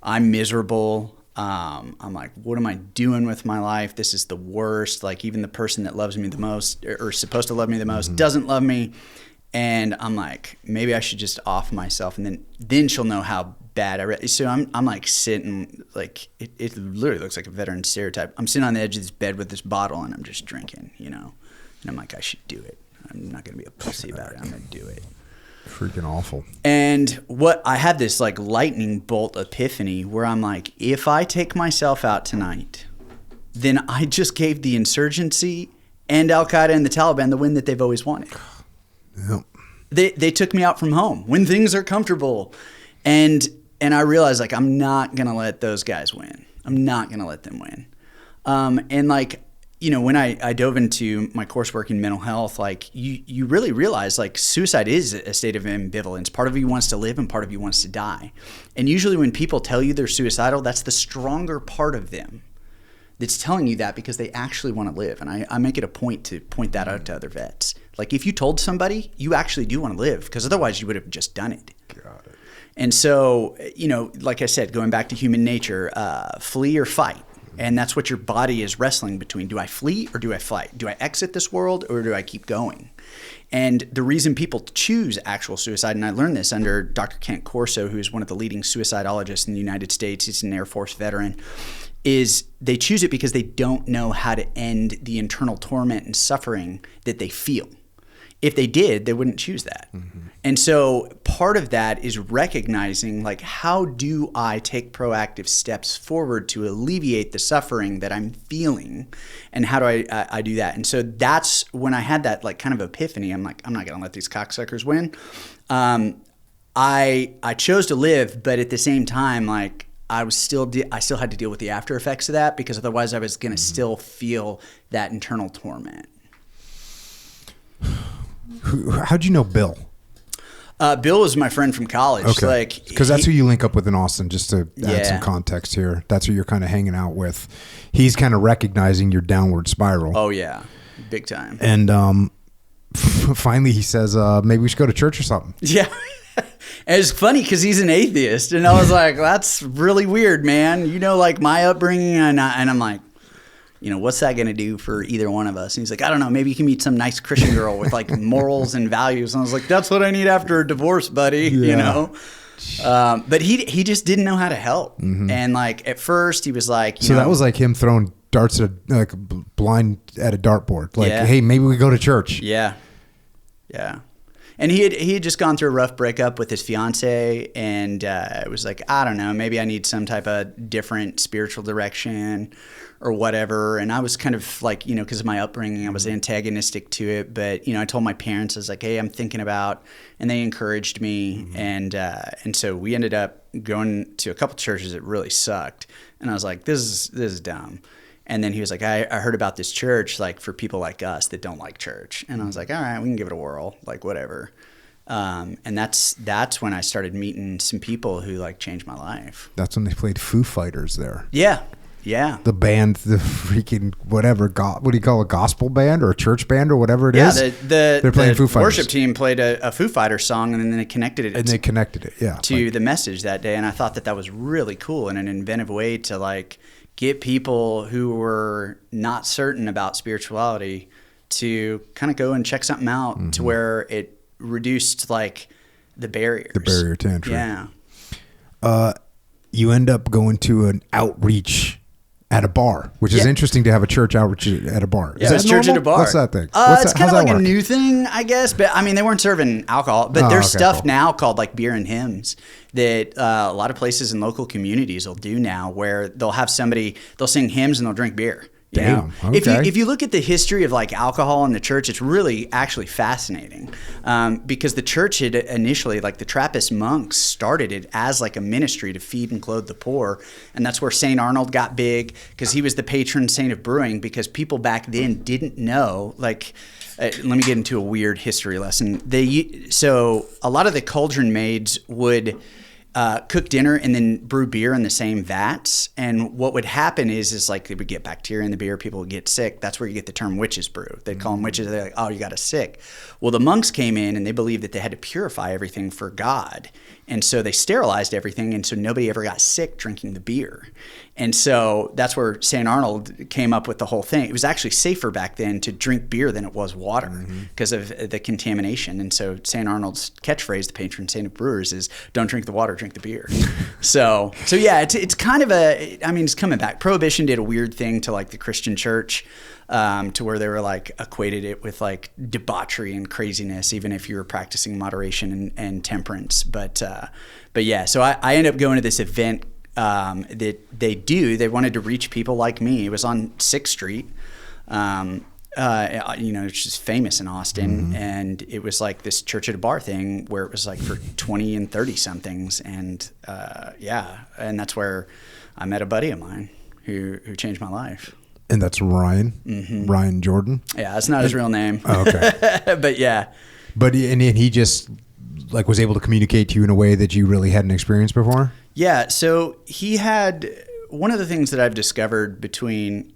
I'm miserable. I'm like, what am I doing with my life? This is the worst. Like even the person that loves me the most or supposed to love me the most mm-hmm. doesn't love me. And I'm like, maybe I should just off myself, and then she'll know how bad So I'm like sitting, like it literally looks like a veteran stereotype. I'm sitting on the edge of this bed with this bottle, and I'm just drinking, And I'm like, I should do it. I'm not gonna be a pussy about it. I'm gonna do it. Freaking awful. And I had this like lightning bolt epiphany where I'm like, if I take myself out tonight, then I just gave the insurgency and Al Qaeda and the Taliban the win that they've always wanted. Yep. They took me out from home when things are comfortable. And I realized like I'm not going to let those guys win. I'm not going to let them win. And like, when I dove into my coursework in mental health, like you really realize like suicide is a state of ambivalence. Part of you wants to live and part of you wants to die. And usually when people tell you they're suicidal, that's the stronger part of them that's telling you that because they actually want to live. And I make it a point to point that out to other vets. Like if you told somebody you actually do want to live, because otherwise you would have just done it. Got it. And so, like I said, going back to human nature, flee or fight. And that's what your body is wrestling between. Do I flee or do I fight? Do I exit this world or do I keep going? And the reason people choose actual suicide, and I learned this under Dr. Kent Corso, who is one of the leading suicidologists in the United States. He's an Air Force veteran. Is they choose it because they don't know how to end the internal torment and suffering that they feel. If they did, they wouldn't choose that. Mm-hmm. And so part of that is recognizing, like, how do I take proactive steps forward to alleviate the suffering that I'm feeling, and how do I do that? And so that's when I had that, like, kind of epiphany. I'm like, I'm not going to let these cocksuckers win. I chose to live, but at the same time, like, I still had to deal with the after effects of that, because otherwise I was going to still feel that internal torment. How'd you know Bill? Bill was my friend from college. Okay. Like, because that's who you link up with in Austin, just to add some context here. That's who you're kind of hanging out with. He's kind of recognizing your downward spiral. Oh, yeah. Big time. And finally he says, maybe we should go to church or something. Yeah. And it's funny because he's an atheist. And I was like, that's really weird, man. Like my upbringing. And I'm like, what's that going to do for either one of us? And he's like, I don't know, maybe you can meet some nice Christian girl with like morals and values. And I was like, that's what I need after a divorce, buddy, But he just didn't know how to help. Mm-hmm. And like at first he was like, so that was like him throwing darts at blind at a dartboard. Like, hey, maybe we go to church. Yeah. Yeah. And he had just gone through a rough breakup with his fiance, and it was like, I don't know, maybe I need some type of different spiritual direction or whatever. And I was kind of like, because of my upbringing, I was antagonistic to it. But, I told my parents, I was like, hey, I'm thinking about, and they encouraged me. Mm-hmm. And so we ended up going to a couple churches that really sucked. And I was like, this is dumb. And then he was like, I heard about this church, like for people like us that don't like church. And I was like, all right, we can give it a whirl, like whatever. And that's when I started meeting some people who like changed my life. That's when they played Foo Fighters there. Yeah. Yeah. The band, the freaking whatever, what do you call it, gospel band or a church band or whatever it is? Yeah, they're playing Foo Fighters. Worship team played a Foo Fighters song, and then they connected it. To the message that day. And I thought that was really cool and an inventive way to like get people who were not certain about spirituality to kind of go and check something out, to where it reduced like the barriers. The barrier to entry. Yeah. You end up going to an outreach at a bar, which is interesting to have a church outreach at a bar. Yeah, it's church at a bar. What's that thing? It's kind of like a new thing, I guess. But I mean, they weren't serving alcohol. But there's stuff now called like beer and hymns that a lot of places in local communities will do now, where they'll have somebody, they'll sing hymns and they'll drink beer. Damn. Okay. If you look at the history of like alcohol in the church, it's really actually fascinating, because the church had initially, like the Trappist monks started it as like a ministry to feed and clothe the poor, and that's where St. Arnold got big, because he was the patron saint of brewing, because people back then didn't know, like, let me get into a weird history lesson. So a lot of the cauldron maids would cook dinner and then brew beer in the same vats. And what would happen is like they would get bacteria in the beer, people would get sick. That's where you get the term witches brew. They'd call them witches. They're like, oh, you got us sick. Well, the monks came in and they believed that they had to purify everything for God. And so they sterilized everything, and so nobody ever got sick drinking the beer. And so that's where St. Arnold came up with the whole thing. It was actually safer back then to drink beer than it was water because of the contamination. And so St. Arnold's catchphrase, the patron saint of brewers, is don't drink the water, drink the beer. so yeah, it's kind of it's coming back. Prohibition did a weird thing to like the Christian church, to where they were like equated it with like debauchery and craziness, even if you were practicing moderation and temperance. But yeah, so I ended up going to this event that they wanted to reach people like me. It was on 6th Street, which is famous in Austin. And it was like this church at a bar thing where it was like for 20 and 30 somethings. And and that's where I met a buddy of mine who changed my life. And that's Ryan, Ryan Jordan. Yeah, that's not his real name. Oh, okay. But yeah. But he just like was able to communicate to you in a way that you really hadn't experienced before? Yeah. So he had one of the things that I've discovered between,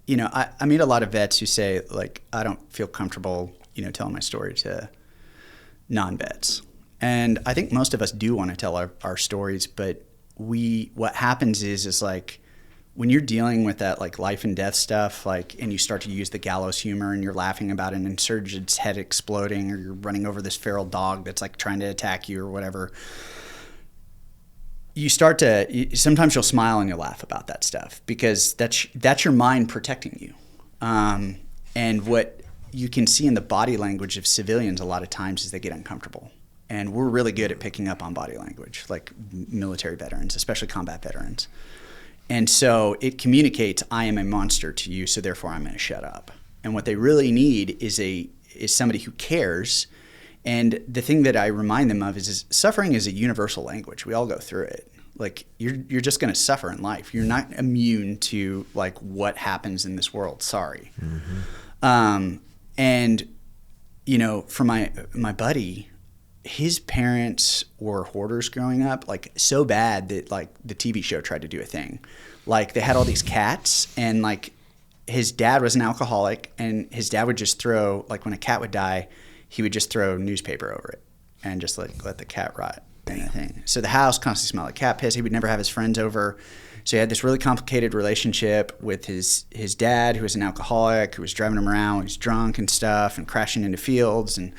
I meet a lot of vets who say like, I don't feel comfortable, telling my story to non-vets. And I think most of us do want to tell our stories, but what happens is like, when you're dealing with that like life and death stuff, like, and you start to use the gallows humor and you're laughing about an insurgent's head exploding, or you're running over this feral dog that's like trying to attack you or whatever, sometimes you'll smile and you'll laugh about that stuff, because that's your mind protecting you. And what you can see in the body language of civilians a lot of times is they get uncomfortable. And we're really good at picking up on body language, like military veterans, especially combat veterans. And so it communicates, I am a monster to you, so therefore I'm going to shut up. And what they really need is somebody who cares. And the thing that I remind them of is suffering is a universal language. We all go through it. Like you're just going to suffer in life. You're not immune to like what happens in this world. Sorry. And for my buddy, his parents were hoarders growing up, like so bad that like the TV show tried to do a thing. Like they had all these cats, and like his dad was an alcoholic, and his dad would just throw, like when a cat would die, he would just throw newspaper over it and just like let the cat rot and the thing. So the house constantly smelled like cat piss. He would never have his friends over. So he had this really complicated relationship with his dad, who was an alcoholic, who was driving him around. He was drunk and stuff and crashing into fields. And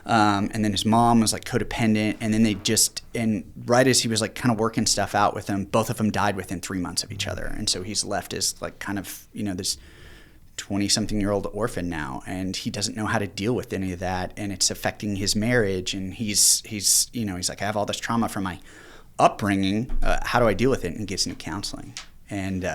then his mom was like codependent. And then right as he was like kind of working stuff out with them, both of them died within 3 months of each other. And so he's left as like kind of, this 20-something-year-old orphan now. And he doesn't know how to deal with any of that. And it's affecting his marriage. And he's like, I have all this trauma from my upbringing, how do I deal with it? And gets into counseling. And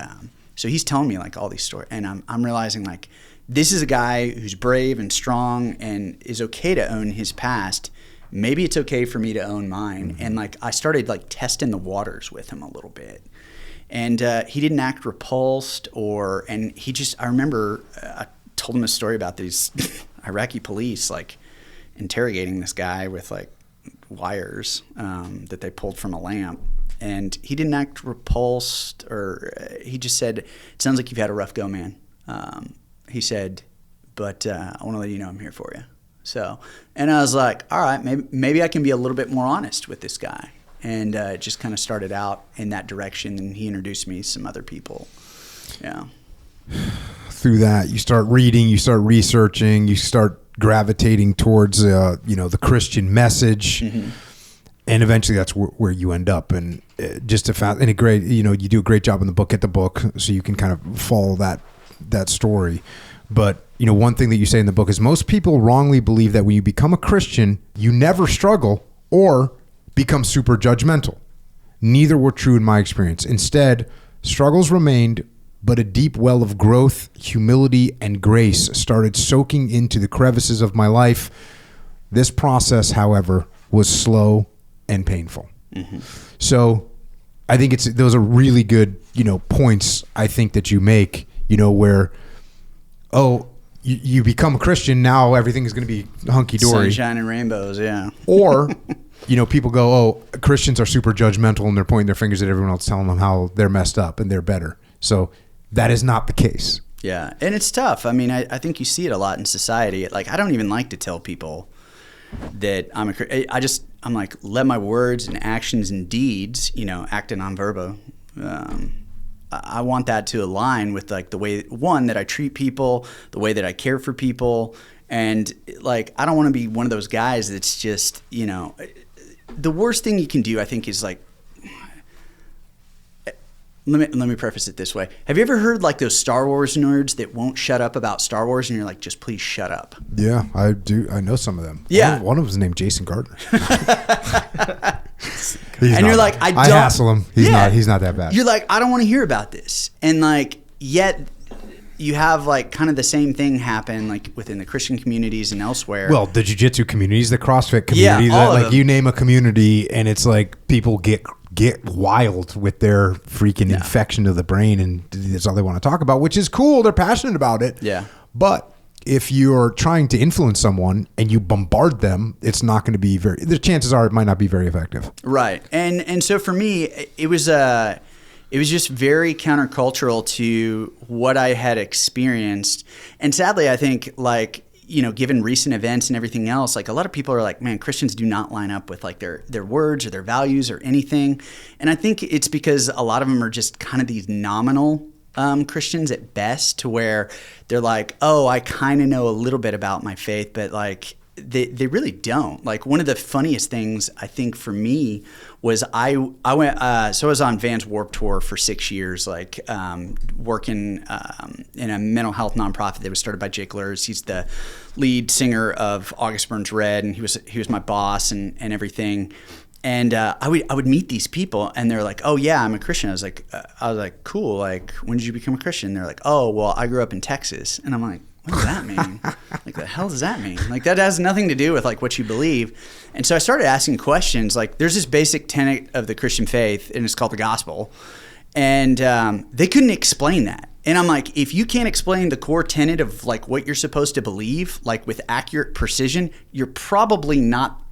so he's telling me like all these stories, and I'm realizing like this is a guy who's brave and strong and is okay to own his past. Maybe it's okay for me to own mine. And like I started like testing the waters with him a little bit, and he didn't act repulsed I remember I told him a story about these Iraqi police like interrogating this guy with like wires that they pulled from a lamp, and he didn't act repulsed, or he just said, it sounds like you've had a rough go, man. He said, but I want to let you know I'm here for you. So, and I was like, all right, maybe I can be a little bit more honest with this guy. And it just kind of started out in that direction, and he introduced me to some other people. Yeah. Through that, you start reading, you start researching, you start gravitating towards the Christian message. And eventually that's where you end up. And just and a great, you do a great job in the book, get the book, so you can kind of follow that story. But, one thing that you say in the book is most people wrongly believe that when you become a Christian, you never struggle or become super judgmental. Neither were true in my experience. Instead, struggles remained, but a deep well of growth, humility, and grace started soaking into the crevices of my life. This process, however, was slow and painful. Mm-hmm. So I think those are really good, points I think that you make, where, you become a Christian, now everything is going to be hunky-dory. Sunshine and rainbows, yeah. Or, people go, Christians are super judgmental and they're pointing their fingers at everyone else, telling them how they're messed up and they're better. So that is not the case. Yeah, and it's tough. I mean, I think you see it a lot in society. Like, I don't even like to tell people that I'm like, let my words and actions and deeds, acta non verbo, I want that to align with like the way, one, that I treat people, the way that I care for people. And like, I don't want to be one of those guys that's just, the worst thing you can do, I think, is like, let me preface it this way. Have you ever heard like those Star Wars nerds that won't shut up about Star Wars, and you're like, just please shut up? Yeah, I do. I know some of them. Yeah. One of them is named Jason Gardner. You're like, I hassle him. He's not that bad. You're like, I don't want to hear about this. And like, yet you have like kind of the same thing happen like within the Christian communities and elsewhere. Well, the jiu-jitsu communities, the CrossFit community, you name a community and it's like people get wild with their freaking infection of the brain, and that's all they want to talk about, which is cool. They're passionate about it. Yeah. But if you're trying to influence someone and you bombard them, it's not going to be the chances are it might not be very effective. Right. And so for me, it was just very countercultural to what I had experienced. And sadly, I think like, given recent events and everything else, like a lot of people are like, man, Christians do not line up with like their words or their values or anything. And I think it's because a lot of them are just kind of these nominal Christians at best, to where they're like, oh, I kind of know a little bit about my faith, but like they really don't. Like one of the funniest things I think for me was I went, so I was on Van's Warped Tour for 6 years, like working in a mental health nonprofit that was started by Jake Lurs. He's the lead singer of August Burns Red, and he was my boss and everything. And I would meet these people, and they're like, "Oh yeah, I'm a Christian." I was like, "Cool. Like, when did you become a Christian?" They're like, "Oh, well, I grew up in Texas." And I'm like, what does that mean? Like, the hell does that mean? Like, that has nothing to do with like what you believe. And so I started asking questions. Like, there's this basic tenet of the Christian faith, and it's called the gospel. And they couldn't explain that. And I'm like, if you can't explain the core tenet of like what you're supposed to believe, like with accurate precision, you're probably not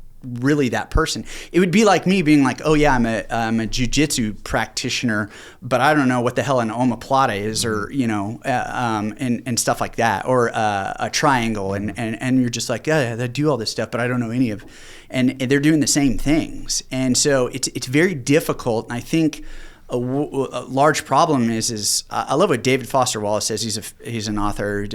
really that person. It would be like me being like, oh yeah, I'm a jiu-jitsu practitioner, but I don't know what the hell an omoplata is, or and stuff like that, or a triangle, and you're just like, yeah, they do all this stuff, but I don't know any of, and they're doing the same things, and so it's very difficult. And I think a large problem is I love what David Foster Wallace says. He's an author.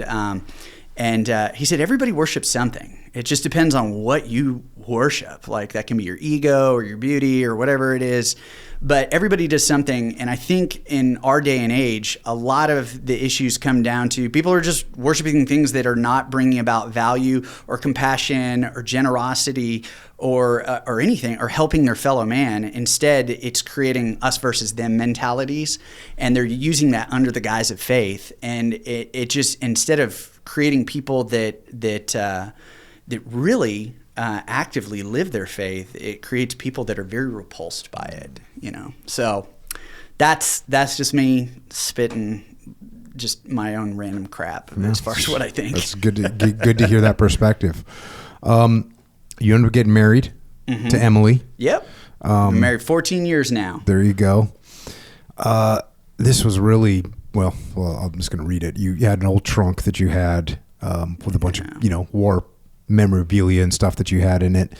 And he said, everybody worships something. It just depends on what you worship. Like, that can be your ego or your beauty or whatever it is. But everybody does something. And I think in our day and age, a lot of the issues come down to people are just worshiping things that are not bringing about value or compassion or generosity or anything, or helping their fellow man. Instead, it's creating us versus them mentalities. And they're using that under the guise of faith. And it just, instead of creating people that really actively live their faith, it creates people that are very repulsed by it, So that's just me spitting just my own random crap as far as what I think. That's good to hear that perspective. You ended up getting married to Emily. Yep. I'm married 14 years now. There you go. This was really, well, I'm just going to read it. You had an old trunk that you had with a bunch of, war memorabilia and stuff that you had in it.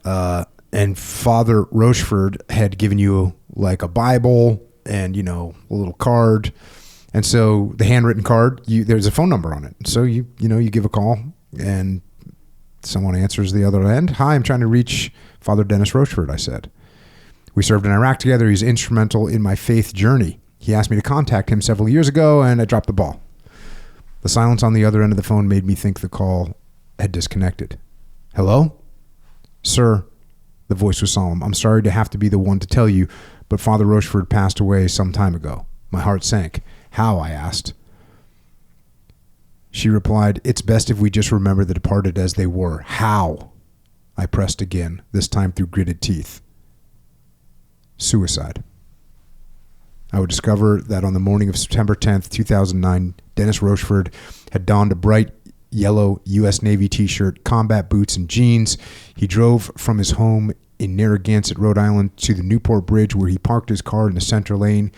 And Father Rocheford had given you like a Bible and, a little card. And so the handwritten card, there's a phone number on it. So you give a call and Someone answers the other end. Hi, I'm trying to reach Father Dennis Rochefort, I said. We served in Iraq together. He's instrumental in my faith journey. He asked me to contact him several years ago, and I dropped the ball. The silence on the other end of the phone made me think the call had disconnected. Hello? Sir, the voice was solemn. I'm sorry to have to be the one to tell you, but Father Rochefort passed away some time ago. My heart sank. How? I asked. She replied, it's best if we just remember the departed as they were. How? I pressed again, this time through gritted teeth. Suicide. I would discover that on the morning of September 10th, 2009, Dennis Rochefort had donned a bright yellow U.S. Navy t-shirt, combat boots, and jeans. He drove from his home in Narragansett, Rhode Island, to the Newport Bridge, where he parked his car in the center lane.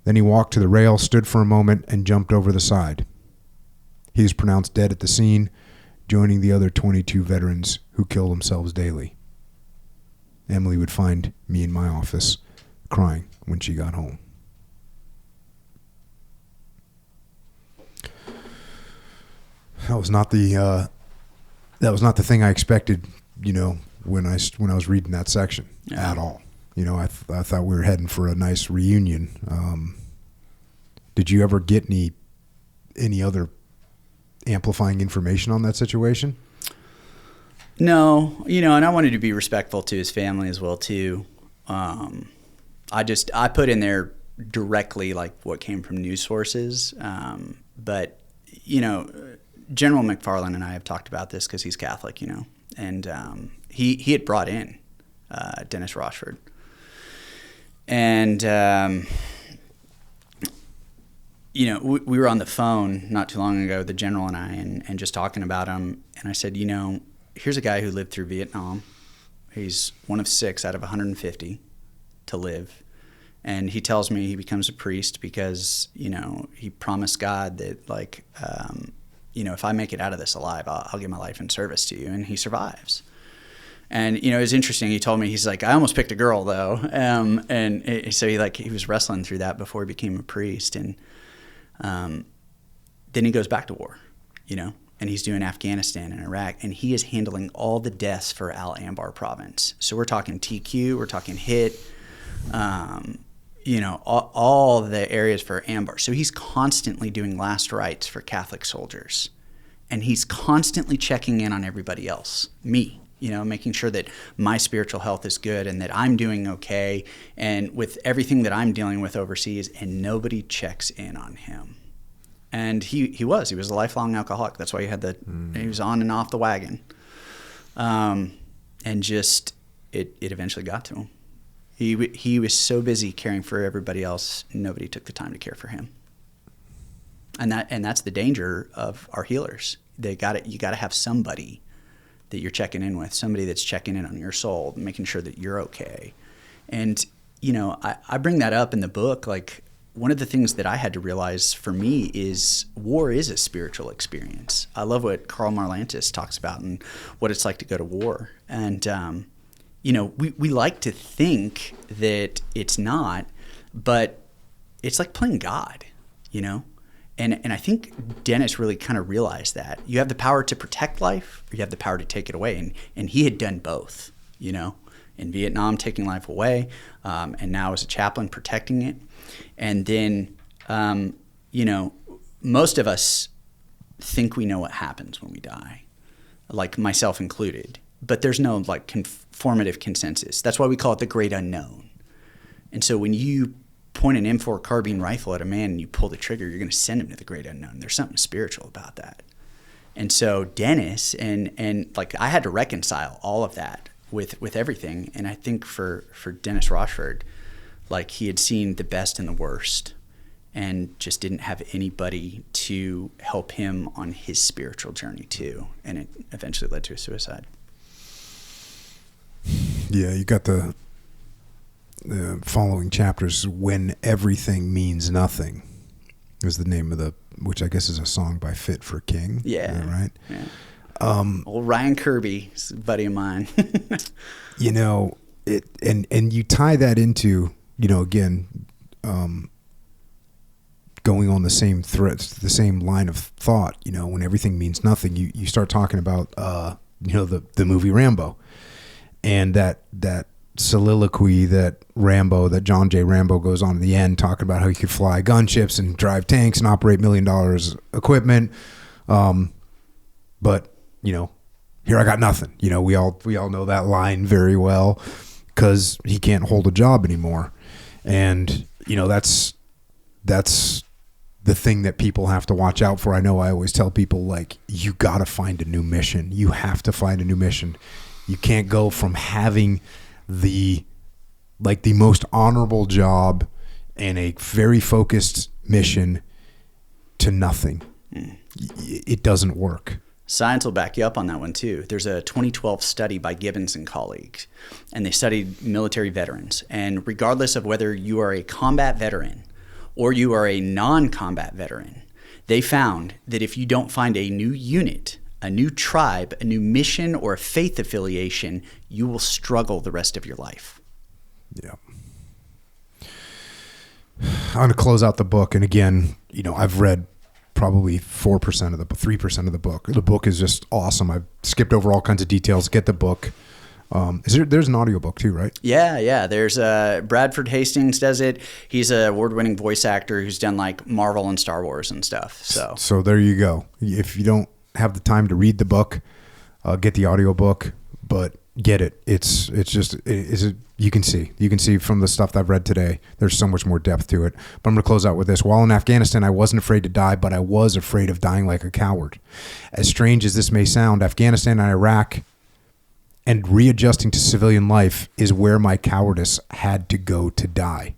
Then he walked to the rail, stood for a moment, and jumped over the side. He was pronounced dead at the scene, joining the other 22 veterans who kill themselves daily. Emily would find me in my office crying when she got home. That was not the thing I expected, when I was reading that section at all. I thought we were heading for a nice reunion. Did you ever get any other amplifying information on that situation? No, and I wanted to be respectful to his family as well too. I put in there directly like what came from news sources, but General McFarland and I have talked about this because he's Catholic, and he had brought in Dennis Rochefort, and we were on the phone not too long ago, the general and I, and just talking about him, and I said, here's a guy who lived through Vietnam. He's one of 6 out of 150 to live. And he tells me he becomes a priest because, he promised God that, if I make it out of this alive, I'll give my life in service to you. And he survives. And, it was interesting. He told me, he's like, I almost picked a girl, though. So he was wrestling through that before he became a priest. And then he goes back to war, and he's doing Afghanistan and Iraq, and he is handling all the deaths for Al Anbar province. So we're talking TQ, we're talking HIT, all the areas for Anbar. So he's constantly doing last rites for Catholic soldiers, and he's constantly checking in on everybody else, me, making sure that my spiritual health is good and that I'm doing okay, and with everything that I'm dealing with overseas, and nobody checks in on him. And he was a lifelong alcoholic. That's why he had he was on and off the wagon. And just, it eventually got to him. He was so busy caring for everybody else, nobody took the time to care for him. And that's the danger of our healers. You got to have somebody that you're checking in with, somebody that's checking in on your soul, making sure that you're okay. And, I bring that up in the book, one of the things that I had to realize for me is war is a spiritual experience. I love what Karl Marlantes talks about and what it's like to go to war. And, we like to think that it's not, but it's like playing God, And I think Dennis really kind of realized that. You have the power to protect life, or you have the power to take it away. And he had done both, in Vietnam, taking life away, and now as a chaplain, protecting it. And then, most of us think we know what happens when we die, like myself included. But there's no conformative consensus. That's why we call it the great unknown. And so when you point an M4 carbine rifle at a man and you pull the trigger, you're going to send him to the great unknown. There's something spiritual about that. And so Dennis and I had to reconcile all of that with everything. And I think for Dennis Rochefort, he had seen the best and the worst and just didn't have anybody to help him on his spiritual journey too. And it eventually led to a suicide. Yeah, you got the following chapters. When Everything Means Nothing is the name of which I guess is a song by Fit for King. Yeah. Is that right? Yeah. Old Ryan Kirby, is a buddy of mine. It and you tie that into, again, going on the same thread, the same line of thought, when everything means nothing, you start talking about the movie Rambo, and that soliloquy that John J. Rambo goes on in the end, talking about how he could fly gunships and drive tanks and operate $1 million equipment. But here I got nothing. We all know that line very well because he can't hold a job anymore. And, that's the thing that people have to watch out for. I know I always tell people, like, you got to find a new mission. You have to find a new mission. You can't go from having the most honorable job and a very focused mission to nothing. It doesn't work. Science will back you up on that one too. There's a 2012 study by Gibbons and colleagues, and they studied military veterans. And regardless of whether you are a combat veteran or you are a non-combat veteran, they found that if you don't find a new unit, a new tribe, a new mission, or a faith affiliation, you will struggle the rest of your life. Yeah. I'm going to close out the book. And again, I've read probably 4% of 3% of the book. The book is just awesome. I've skipped over all kinds of details. Get the book. There's an audiobook too, right? Yeah. There's Bradford Hastings does it. He's an award-winning voice actor who's done like Marvel and Star Wars and stuff. So there you go. If you don't have the time to read the book, get the audiobook, but get it. It's you can see from the stuff that I've read today, there's so much more depth to it. But I'm going to close out with this. While in Afghanistan, I wasn't afraid to die, but I was afraid of dying like a coward. As strange as this may sound, Afghanistan and Iraq and readjusting to civilian life is where my cowardice had to go to die.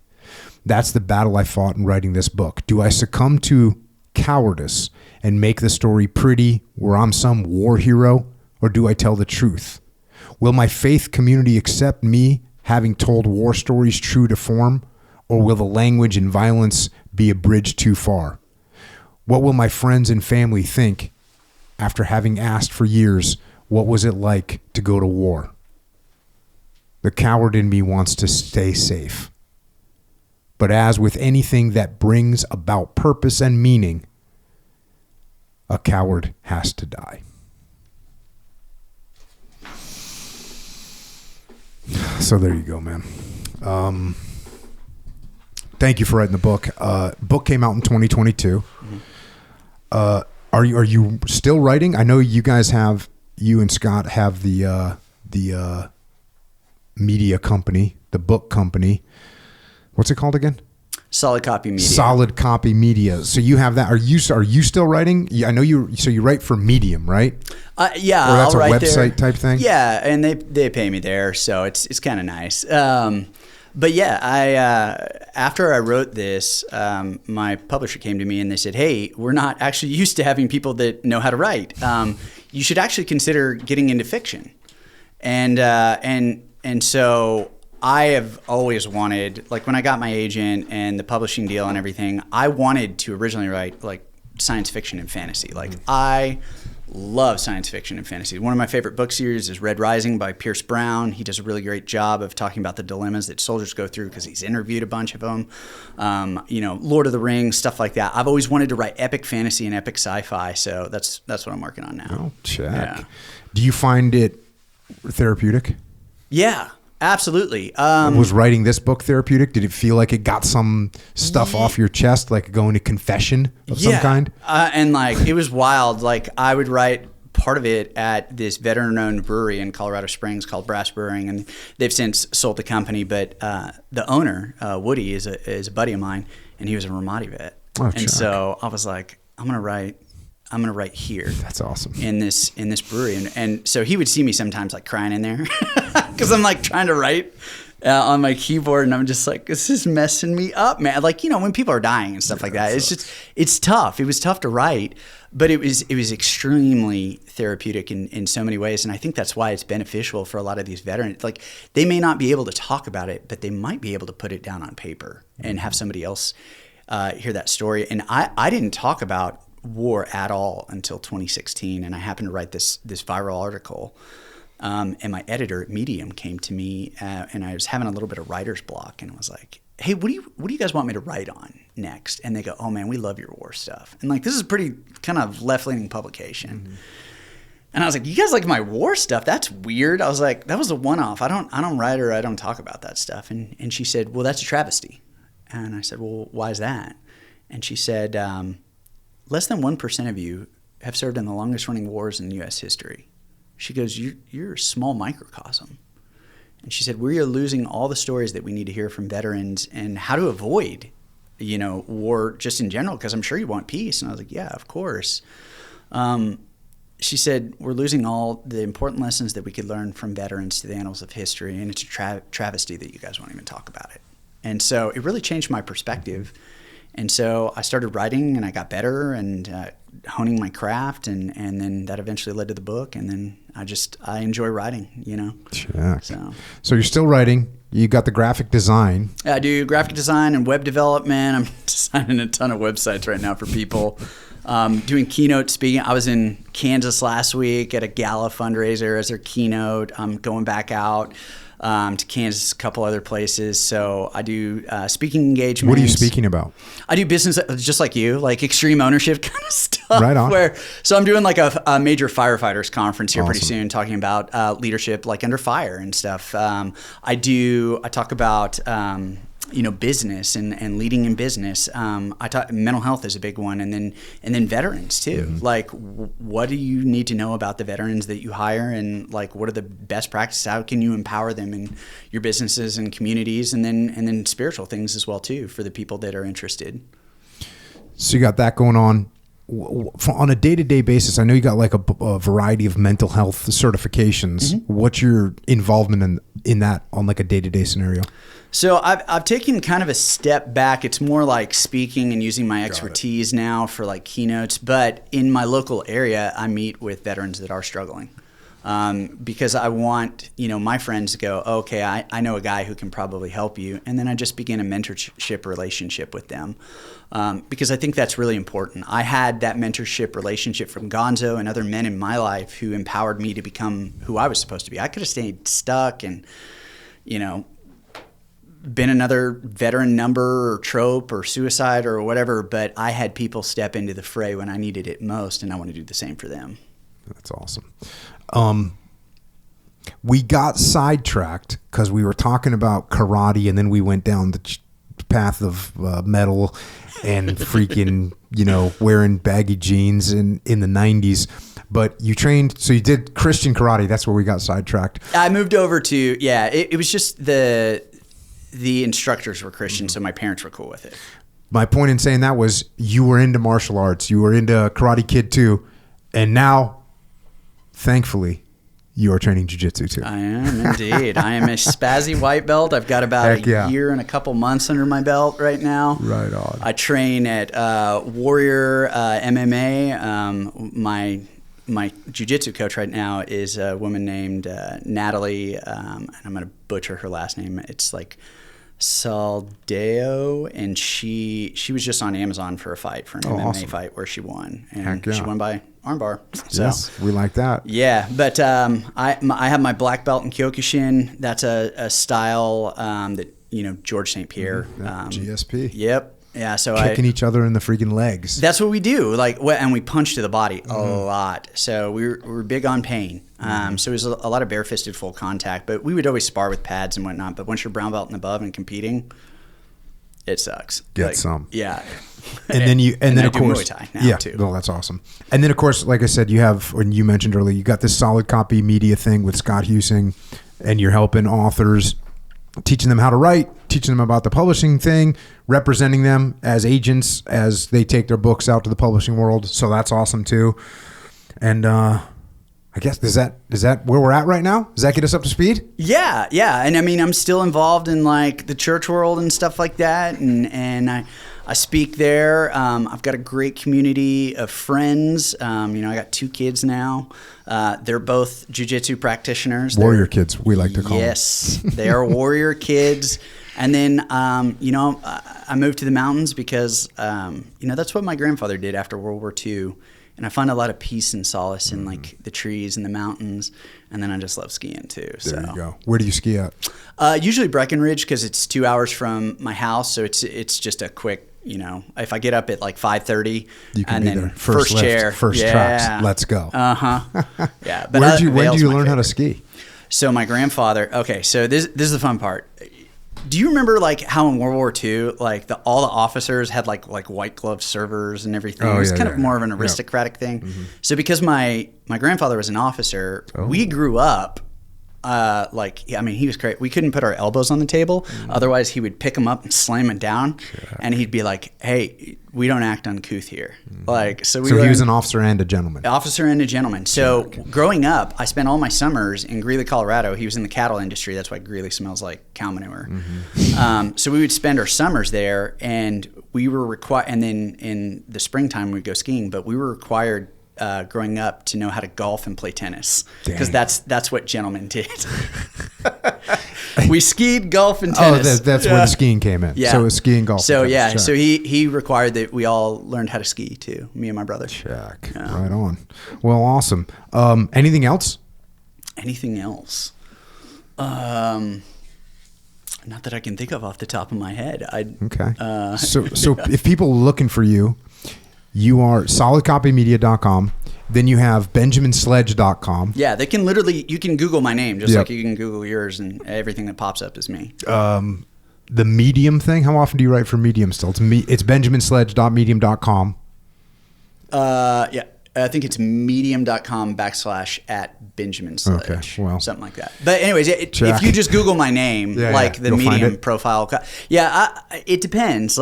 That's the battle I fought in writing this book. Do I succumb to cowardice and make the story pretty where I'm some war hero, or do I tell the truth? Will my faith community accept me having told war stories true to form, or will the language and violence be a bridge too far? What will my friends and family think after having asked for years, what was it like to go to war? The coward in me wants to stay safe. But as with anything that brings about purpose and meaning, a coward has to die. So there you go, man. Thank you for writing the book. Book came out in 2022. Mm-hmm. Are you still writing? I know you and Scott have the media company, the book company. What's it called again? Solid Copy Media. Solid Copy Media. So you have that. Are you still writing? Yeah, I know you. So you write for Medium, right? Yeah, or that's I'll a write website there. Type thing. Yeah, and they pay me there, so it's kind of nice. But yeah, after I wrote this, my publisher came to me and they said, "Hey, we're not actually used to having people that know how to write. You should actually consider getting into fiction." And so I have always wanted, like when I got my agent and the publishing deal and everything, I wanted to originally write like science fiction and fantasy. Like I love science fiction and fantasy. One of my favorite book series is Red Rising by Pierce Brown. He does a really great job of talking about the dilemmas that soldiers go through because he's interviewed a bunch of them. Lord of the Rings, stuff like that. I've always wanted to write epic fantasy and epic sci-fi, so that's what I'm working on now. Oh, check. Yeah. Do you find it therapeutic? Yeah. Absolutely. Was writing this book therapeutic? Did it feel like it got some stuff off your chest, like going to confession of some kind? And like it was wild. Like I would write part of it at this veteran-owned brewery in Colorado Springs called Brass Brewing, and they've since sold the company. But the owner, Woody, is a buddy of mine, and he was a Ramadi vet. And so I was like, I'm gonna write here. That's awesome. In this brewery, and so he would see me sometimes like crying in there because I'm like trying to write on my keyboard, and I'm just like, this is messing me up, man. Like when people are dying and stuff like that, it's tough. It was tough to write, but it was extremely therapeutic in so many ways, and I think that's why it's beneficial for a lot of these veterans. Like they may not be able to talk about it, but they might be able to put it down on paper and have somebody else hear that story. And I didn't talk about war at all until 2016, and I happened to write this viral article, and my editor at Medium came to me, and I was having a little bit of writer's block, and I was like, "Hey, what do you guys want me to write on next?" And they go, "Oh man, we love your war stuff," and like this is a pretty kind of left-leaning publication. Mm-hmm. And I was like, you guys like my war stuff? That's weird. I was like, that was a one-off. I don't write or I don't talk about that stuff. And she said, well, that's a travesty. And I said, well, why is that? And she said, less than 1% of you have served in the longest running wars in U.S. history. She goes, you're a small microcosm. And she said, we are losing all the stories that we need to hear from veterans and how to avoid, war just in general, because I'm sure you want peace. And I was like, yeah, of course. She said, we're losing all the important lessons that we could learn from veterans to the annals of history, and it's a travesty that you guys won't even talk about it. And so it really changed my perspective. And so I started writing, and I got better and honing my craft, and then that eventually led to the book. And then I enjoy writing, Check. So you're still writing. You got the graphic design. I do graphic design and web development. I'm designing a ton of websites right now for people. Doing keynote speaking. I was in Kansas last week at a gala fundraiser as their keynote. I'm going back out to Kansas, a couple other places. So I do speaking engagements. What are you speaking about? I do business just like you, like extreme ownership kind of stuff. Right on. So I'm doing like a major Firefighters conference here pretty Awesome. soon, talking about leadership like under fire and stuff. I talk about business and leading in business. I talk mental health is a big one, and then veterans too. Mm-hmm. Like, what do you need to know about the veterans that you hire, and like, what are the best practices? How can you empower them in your businesses and communities, and then spiritual things as well too for the people that are interested. So you got that going on. On a day-to-day basis, I know you got like a variety of mental health certifications. Mm-hmm. What's your involvement in that on like a day-to-day scenario? So I've taken kind of a step back. It's more like speaking and using my expertise now for like keynotes. But in my local area, I meet with veterans that are struggling because I want my friends to go, okay, I know a guy who can probably help you. And then I just begin a mentorship relationship with them because I think that's really important. I had that mentorship relationship from Gonzo and other men in my life who empowered me to become who I was supposed to be. I could have stayed stuck and, been another veteran number or trope or suicide or whatever, but I had people step into the fray when I needed it most, and I want to do the same for them. That's awesome. We got sidetracked because we were talking about karate, and then we went down the path of metal and freaking, wearing baggy jeans in the 90s. But you trained, so you did Christian karate. That's where we got sidetracked. I moved over to, it was just the instructors were Christian, so my parents were cool with it. My point in saying that was you were into martial arts. You were into Karate Kid too. And now, thankfully, you are training jiu-jitsu too. I am indeed. I am a spazzy white belt. I've got about a year and a couple months under my belt right now. Right on. I train at Warrior MMA. My jiu-jitsu coach right now is a woman named Natalie, and I'm going to butcher her last name. It's like Saldeo, and she was just on Amazon for a fight, for an MMA awesome. Fight where she won, and she won by armbar. So, yes, we like that. Yeah, but I have my black belt in Kyokushin. That's a style that George St. Pierre GSP. Yep. Yeah, so kicking each other in the freaking legs. That's what we do. And we punch to the body a lot. So we're big on pain. So it was a lot of bare-fisted full contact. But we would always spar with pads and whatnot. But once you're brown belt and above and competing, it sucks. Get some. Yeah. And then of course, Muay Thai now too. No, that's awesome. And then of course, like I said, you have, when you mentioned earlier, you got this solid copy media thing with Scott Husing, and you're helping authors, teaching them how to write, teaching them about the publishing thing, representing them as agents as they take their books out to the publishing world. So that's awesome too. And I guess is that where we're at right now? Does that get us up to speed? Yeah. And I mean, I'm still involved in like the church world and stuff like that, and I speak there. I've got a great community of friends. I got 2 kids now. They're both jiu-jitsu practitioners. Warrior kids, we like to call them. Yes, they are warrior kids. And then, I moved to the mountains because, that's what my grandfather did after World War II. And I find a lot of peace and solace in like the trees and the mountains. And then I just love skiing too. There you go. Where do you ski at? Usually Breckenridge because it's 2 hours from my house. So it's just a quick if I get up at like 5:30 You can and be then there. First lift, chair, first tracks. Let's go. Yeah. But When did you learn how to ski? So my grandfather. Okay, so this is the fun part. Do you remember like how in World War II, like all the officers had like white glove servers and everything? It was kind of more of an aristocratic thing. Mm-hmm. So because my grandfather was an officer, we grew up he was great. We couldn't put our elbows on the table. Otherwise he would pick them up and slam them down. And he'd be like, hey, we don't act uncouth here. So he was an officer and a gentleman. Officer and a gentleman. So growing up, I spent all my summers in Greeley, Colorado. He was in the cattle industry. That's why Greeley smells like cow manure. Mm-hmm. So we would spend our summers there, and we were required, and then in the springtime we'd go skiing, but we were required growing up to know how to golf and play tennis, because that's what gentlemen did. We skied, golf, and tennis. That's where the skiing came in. Yeah. So it was skiing, golf. So and tennis. So he required that we all learned how to ski too, me and my brother. Check. Right on. Well, awesome. Anything else? Anything else? Not that I can think of off the top of my head. Okay. So if people are looking for you, you are solidcopymedia.com. Then you have benjaminsledge.com. Yeah, they can you can Google my name, just like you can Google yours, and everything that pops up is me. The Medium thing, how often do you write for Medium still? It's benjaminsledge.medium.com. Yeah, I think it's medium.com /@BenjaminSledge. Okay, well. Something like that. But anyways, if you just Google my name, the Medium profile. It depends.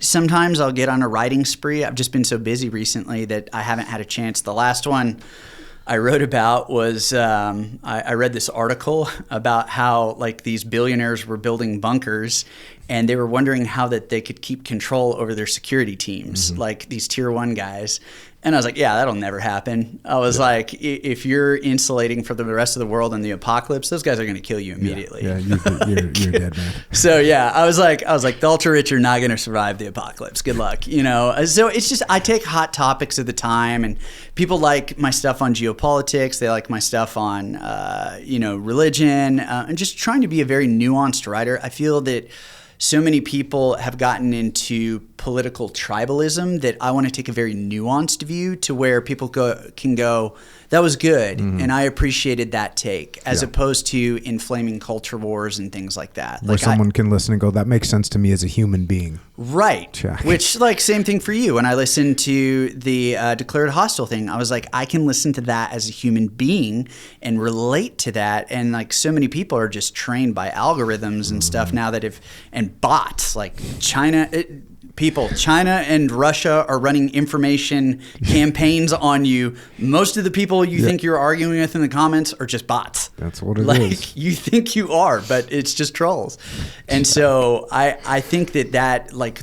Sometimes I'll get on a writing spree. I've just been so busy recently that I haven't had a chance. The last one I wrote about was I read this article about how these billionaires were building bunkers, and they were wondering how that they could keep control over their security teams, like these tier 1 guys. And I was like, yeah, that'll never happen. I was like, if you're insulating for the rest of the world in the apocalypse, those guys are going to kill you immediately. Yeah, you're dead, man. So yeah, I was like, the ultra rich are not going to survive the apocalypse. Good luck, So it's just, I take hot topics of the time, and people like my stuff on geopolitics. They like my stuff on, religion, and just trying to be a very nuanced writer. I feel that so many people have gotten into political tribalism that I want to take a very nuanced view to where people can go, that was good, and I appreciated that take, as opposed to inflaming culture wars and things like that. Where someone can listen and go, that makes sense to me as a human being. Right. Check. Which, same thing for you. When I listened to the declared hostile thing, I was like, I can listen to that as a human being and relate to that. And so many people are just trained by algorithms and stuff now and bots, China and Russia are running information campaigns on you. Most of the people you think you're arguing with in the comments are just bots. That's what it is. You think you are, but it's just trolls. And so I think that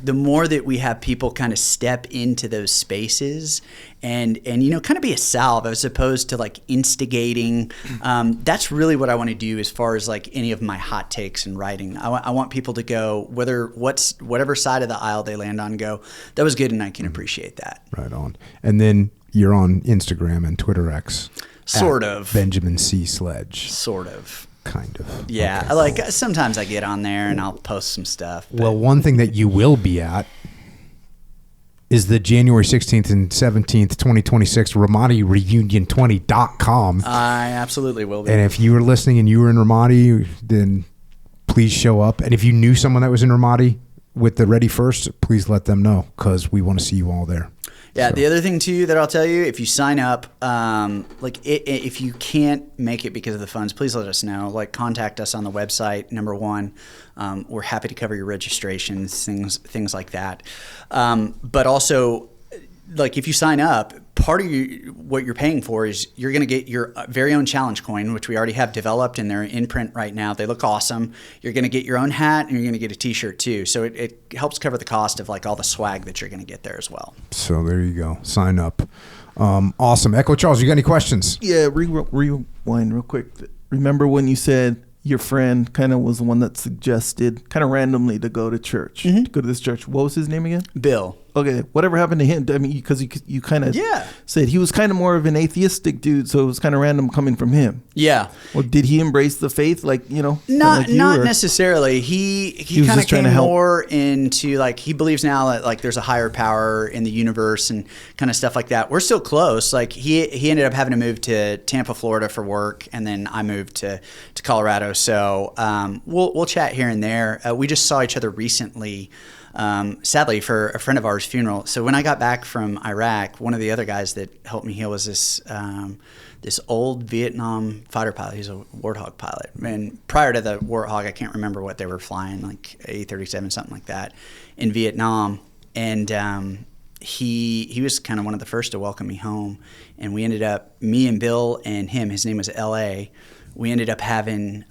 the more that we have people kind of step into those spaces and kind of be a salve as opposed to instigating, that's really what I want to do as far as any of my hot takes in writing. I want people to go, whatever side of the aisle they land on, go, that was good, and I can appreciate that. Right on. And then you're on Instagram and Twitter X. Sort of. Benjamin C. Sledge. Sort of. Kind of. Yeah. Okay. Sometimes I get on there and I'll post some stuff. Well, one thing that you will be at is the January 16th and 17th, 2026 Ramadi Reunion20.com. I absolutely will be. And if you were listening and you were in Ramadi, then please show up. And if you knew someone that was in Ramadi with the Ready First, please let them know, because we want to see you all there. Yeah, the other thing too that I'll tell you, if you sign up, if you can't make it because of the funds, please let us know. Contact us on the website. Number one, we're happy to cover your registrations, things like that. But also, if you sign up, part of what you're paying for is you're going to get your very own challenge coin, which we already have developed, and they're in print right now. They look awesome. You're going to get your own hat, and you're going to get a T-shirt too. So it helps cover the cost of all the swag that you're going to get there as well. So there you go. Sign up. Awesome. Echo Charles, you got any questions? Yeah, rewind real quick. Remember when you said your friend kind of was the one that suggested kind of randomly to go to church, to go to this church? What was his name again? Bill. okay, whatever happened to him? I mean, because you kind of said he was kind of more of an atheistic dude, so it was kind of random coming from him. Yeah. Well, did he embrace the faith, like, you know? Not necessarily. He kind of came more into, like, he believes now that, like, there's a higher power in the universe and kind of stuff like that. We're still close. Like, he ended up having to move to Tampa, Florida for work, and then I moved to Colorado. So we'll chat here and there. We just saw each other recently. Sadly, for a friend of ours' funeral. So when I got back from Iraq, one of the other guys that helped me heal was this old Vietnam fighter pilot. He's a Warthog pilot. And prior to the Warthog, I can't remember what they were flying, like A-37, something like that, in Vietnam. And he was kind of one of the first to welcome me home. And we ended up, me and Bill and him, his name was L.A., we ended up having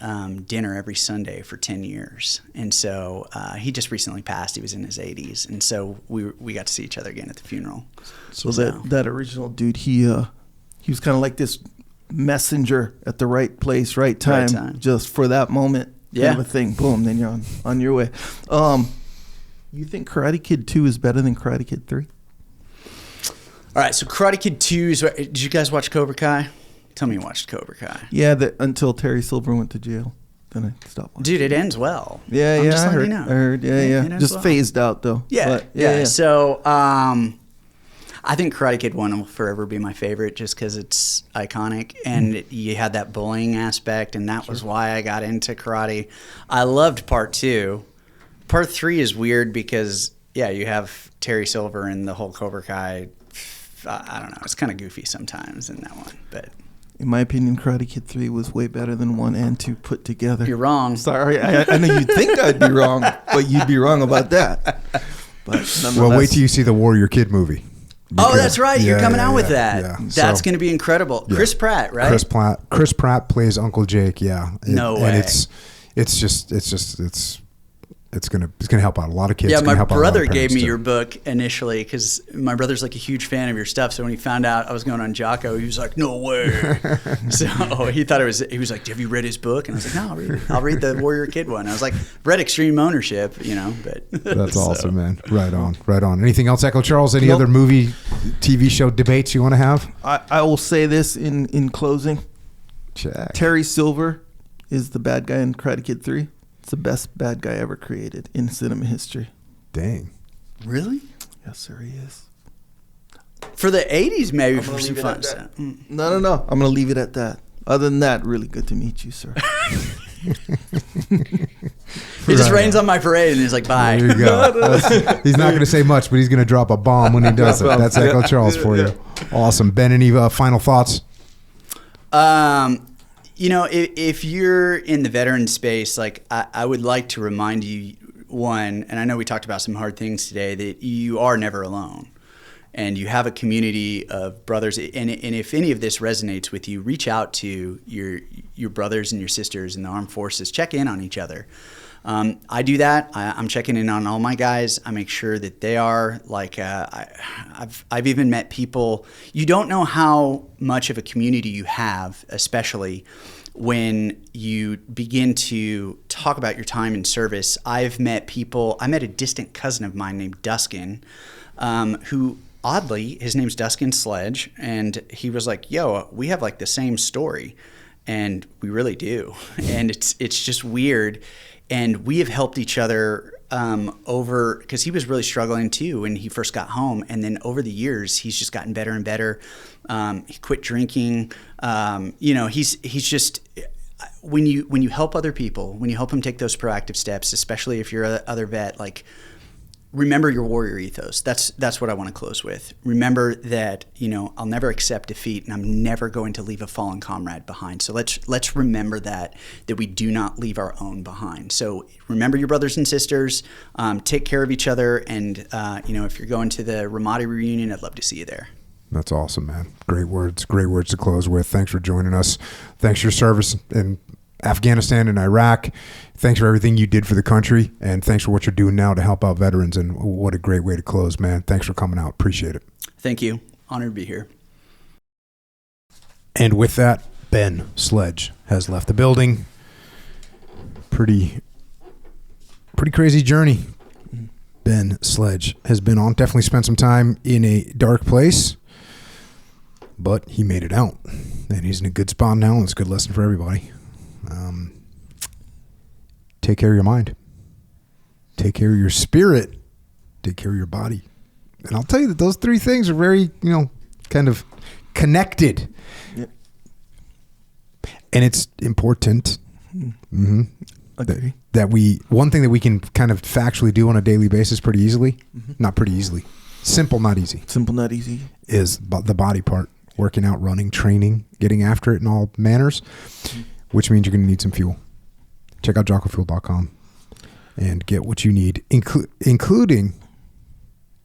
dinner every Sunday for 10 years. And so he just recently passed. He was in his 80s. And so we got to see each other again at the funeral. So that original dude, he was kind of like this messenger at the right place, right time. Just for that moment. Kind of a thing. Boom, then you're on your way. You think Karate Kid 2 is better than Karate Kid 3? All right, so Karate Kid 2 is... Did you guys watch Cobra Kai? Tell me you watched Cobra Kai. Yeah, until Terry Silver went to jail. Then I stopped watching. Dude, it ends well. Yeah, I heard. I heard. Yeah. Just well. Phased out, though. Yeah. So, I think Karate Kid 1 will forever be my favorite just because it's iconic. And you had that bullying aspect, and that was why I got into karate. I loved Part 2. Part 3 is weird because, you have Terry Silver and the whole Cobra Kai. I don't know. It's kind of goofy sometimes in that one, but... In my opinion, Karate Kid 3 was way better than 1 and 2 put together. You're wrong. Sorry, I know you'd think I'd be wrong, but you'd be wrong about that. But well, wait till you see the Warrior Kid movie. Because, that's right. You're coming out with that. Yeah. That's going to be incredible. Yeah. Chris Pratt, right? Chris Pratt plays Uncle Jake. Yeah. No way. And it's gonna help out a lot of kids. Yeah, my brother gave me your book initially because my brother's like a huge fan of your stuff. So when he found out I was going on Jocko, he was like, "No way!" So he thought it was. He was like, "Have you read his book?" And I was like, "No, I'll read it. I'll read the Warrior Kid one." I was like, "Read Extreme Ownership," But that's awesome, man. Right on. Anything else, Echo Charles? Any other movie, TV show debates you want to have? I will say this in closing. Check. Terry Silver is the bad guy in Karate Kid 3. It's the best bad guy ever created in cinema history. Dang. Really? Yes, sir, he is. For the 80s, maybe for some fun stuff. No. I'm going to leave it at that. Other than that, really good to meet you, sir. He just rains on my parade and he's like, bye. There you go. He's not going to say much, but he's going to drop a bomb when he does it. That's Echo Charles for you. Awesome. Ben, any final thoughts? If you're in the veteran space, like I would like to remind you, one, and I know we talked about some hard things today, that you are never alone. And you have a community of brothers. And if any of this resonates with you, reach out to your brothers and your sisters in the armed forces. Check in on each other. I do that. I'm checking in on all my guys. I make sure that they are like. I've even met people. You don't know how much of a community you have, especially when you begin to talk about your time in service. I've met people. I met a distant cousin of mine named Duskin, who oddly his name's Duskin Sledge, and he was like, "Yo, we have like the same story," and we really do, and it's just weird. And we have helped each other over, because he was really struggling too when he first got home. And then over the years, he's just gotten better and better. He quit drinking. He's just, when you help other people, when you help them take those proactive steps, especially if you're other vet, like, remember your warrior ethos. That's what I want to close with. Remember that, I'll never accept defeat, and I'm never going to leave a fallen comrade behind. So let's remember that we do not leave our own behind. So remember your brothers and sisters, take care of each other, and if you're going to the Ramadi reunion, I'd love to see you there. That's awesome, man. Great words to close with. Thanks for joining us. Thanks for your service in Afghanistan and Iraq. Thanks for everything you did for the country, and thanks for what you're doing now to help out veterans. And what a great way to close, man. Thanks for coming out. Appreciate it. Thank you. Honored to be here. And with that, Ben Sledge has left the building. Pretty crazy journey. Ben Sledge has been on. Definitely spent some time in a dark place, but he made it out. And he's in a good spot now, and it's a good lesson for everybody. Take care of your mind. Take care of your spirit. Take care of your body. And I'll tell you that those three things are very, kind of connected. Yep. And it's important Agree. that one thing that we can kind of factually do on a daily basis pretty easily, not pretty easily, simple, not easy, is the body part. Working out, running, training, getting after it in all manners, which means you're going to need some fuel. Check out jockofuel.com and get what you need, including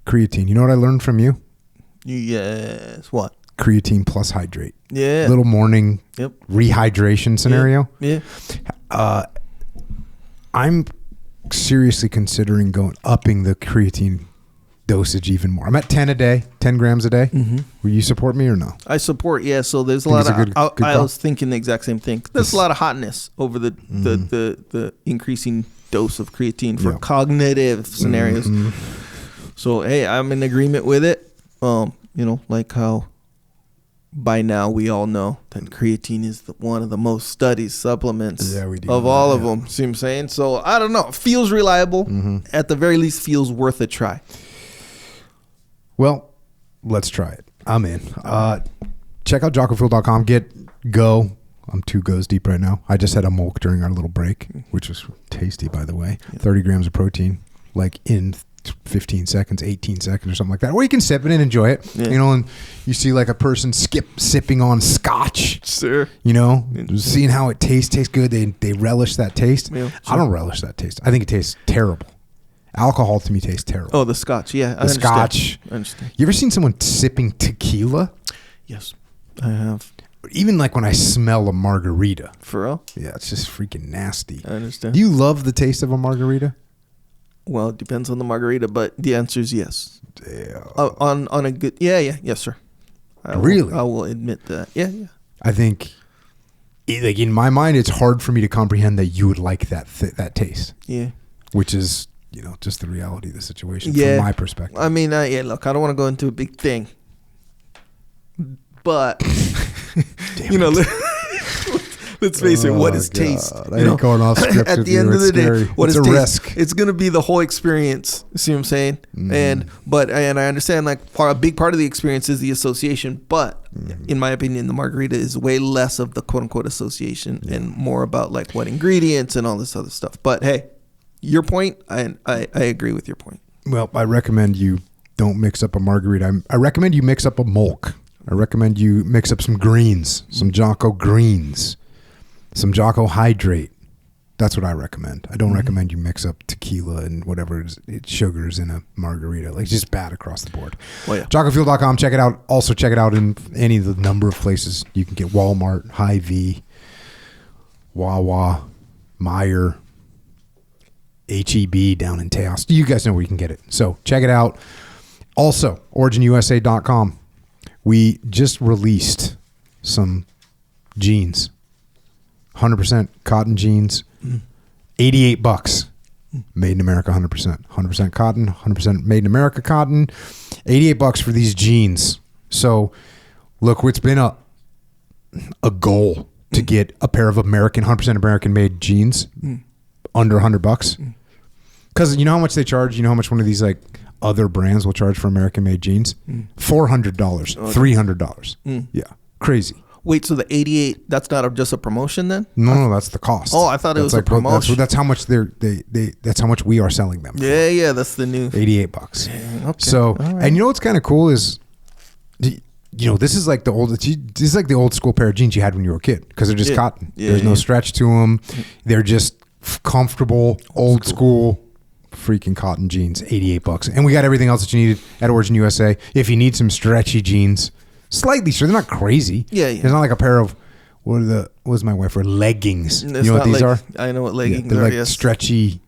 creatine. You know what I learned from you? Yes. What? Creatine plus hydrate. Yeah. Little morning rehydration scenario. Yeah. I'm seriously considering upping the creatine dosage even more. I'm at 10 grams a day. Will you support me or no? I support, yeah. So there's a lot of, I was thinking the exact same thing. There's a lot of hotness over the increasing dose of creatine for cognitive scenarios. So, hey, I'm in agreement with it. Like how by now we all know that creatine is one of the most studied supplements of all of them. See what I'm saying? So, I don't know. It feels reliable. At the very least, feels worth a try. Well, let's try it. I'm in. Check out jockofuel.com. Go. I'm 2 goes deep right now. I just had a milk during our little break, which was tasty, by the way. 30 grams of protein, like in 15 seconds, 18 seconds or something like that. Or you can sip it and enjoy it. Yeah. And you see like a person sipping on scotch. Sure. Seeing how it tastes good. They relish that taste. Yeah, sure. I don't relish that taste. I think it tastes terrible. Alcohol to me tastes terrible. Oh, the scotch. Yeah, I understand. You ever seen someone sipping tequila? Yes, I have. Even like when I smell a margarita. For real? Yeah, it's just freaking nasty. I understand. Do you love the taste of a margarita? Well, it depends on the margarita, but the answer is yes. Damn. On a good, yes, sir. I will admit that. Yeah. I think, like in my mind, it's hard for me to comprehend that you would like that taste. Yeah. Which is, just the reality of the situation from my perspective. I mean, look, I don't want to go into a big thing, but let's face it. What is taste? I ain't going off script. At the end of the day, what is taste? Risk. It's going to be the whole experience. See what I'm saying? And I understand like a big part of the experience is the association, but in my opinion, the margarita is way less of the quote unquote association and more about like what ingredients and all this other stuff. But hey, your point, I agree with your point. Well, I recommend you don't mix up a margarita. I recommend you mix up a milk. I recommend you mix up some greens, some Jocko greens, some Jocko hydrate. That's what I recommend. I don't recommend you mix up tequila and whatever it's sugars in a margarita. Like just bad across the board. Well, yeah. JockoFuel.com. Check it out. Also check it out in any of the number of places you can get: Walmart, Hy-Vee, Wawa, Meijer, HEB down in Taos. You guys know where you can get it. So check it out. Also, OriginUSA.com. We just released some jeans. 100% cotton jeans. $88. Made in America 100%. 100% cotton, 100% made in America cotton. $88 for these jeans. So, look, it's been a goal to get a pair of 100% American made jeans under $100. Because you know how much they charge? You know how much one of these like other brands will charge for American made jeans? $400, $300. Yeah, crazy. Wait, so the 88, that's not just a promotion then? No, that's the cost. Oh, I thought it was like a promotion. That's how much that's how much we are selling them for. Yeah, that's the new $88. Yeah, okay. So, right. And you know what's kind of cool is, this is like the old school pair of jeans you had when you were a kid because they're just cotton. There's no stretch to them. They're just comfortable, old school freaking cotton jeans. $88, and we got everything else that you needed at Origin USA. If you need some stretchy jeans. Slightly sure, they're not crazy. Yeah. It's not like a pair of what was my wife for leggings. You know what these are? I know what leggings they're are. They're like stretchy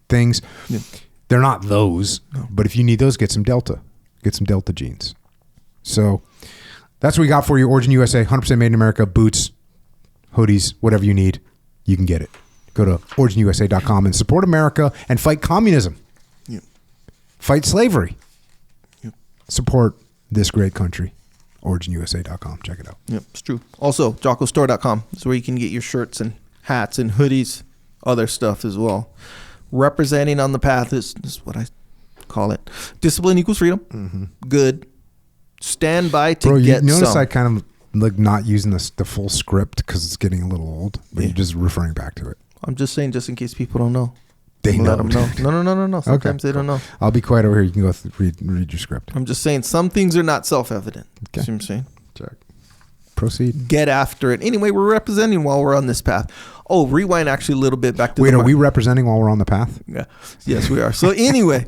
things. Yeah. They're not those, but if you need those, get some Delta. Get some Delta jeans. So that's what we got for you. Origin USA, 100% made in America. Boots, hoodies, whatever you need, you can get it. Go to originusa.com and support America and fight communism. Yeah. Fight slavery. Yep. Support this great country. OriginUSA.com. Check it out. Yep, it's true. Also, JockoStore.com is where you can get your shirts and hats and hoodies, other stuff as well. Representing on the path is what I call it. Discipline equals freedom. Mm-hmm. Good. Stand by to get some. You notice I kind of like not using the full script because it's getting a little old, but you're just referring back to it. I'm just saying, just in case people don't know. They know. Let them know. No. Sometimes they don't know. I'll be quiet over here. You can go read your script. I'm just saying some things are not self-evident. Okay. See what I'm saying? Check. Proceed. Get after it. Anyway, we're representing while we're on this path. Oh, rewind actually a little bit back to Wait, are we representing while we're on the path? Yeah. Yes, we are. So anyway,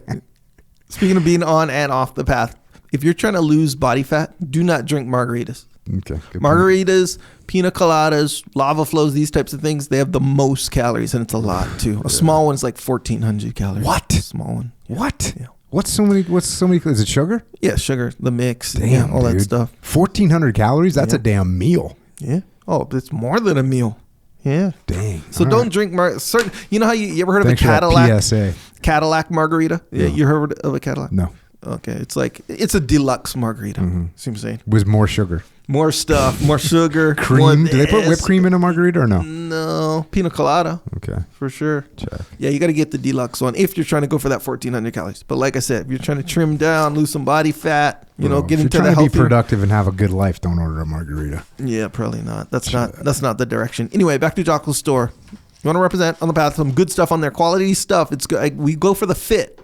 speaking of being on and off the path, if you're trying to lose body fat, do not drink margaritas. Okay. Margaritas, pina coladas, lava flows, these types of things, they have the most calories, and it's a lot too. A small one's like 1,400 calories. What? A small one. Yeah. What? Yeah. What's so many? Is it sugar? Yeah, sugar, the mix, damn, all dude. that stuff. 1,400 calories? That's a damn meal. Yeah. Oh, it's more than a meal. Yeah. Dang. So don't drink certain. You know how you ever heard Thanks of a Cadillac? PSA. Cadillac margarita? Yeah, you heard of a Cadillac? No. Okay, it's a deluxe margarita. Mm-hmm. See what I'm saying? With more sugar. More stuff, more sugar. Cream. Do they put whipped cream in a margarita or no? No. Pina colada. Okay. For sure. Check. Yeah, you got to get the deluxe one if you're trying to go for that 1,400 calories. But like I said, if you're trying to trim down, lose some body fat, get into the healthier. If you're trying to be productive and have a good life, don't order a margarita. Yeah, probably not. That's not the direction. Anyway, back to Jocko's store. You want to represent on the path, some good stuff on there, quality stuff. It's good. We go for the fit,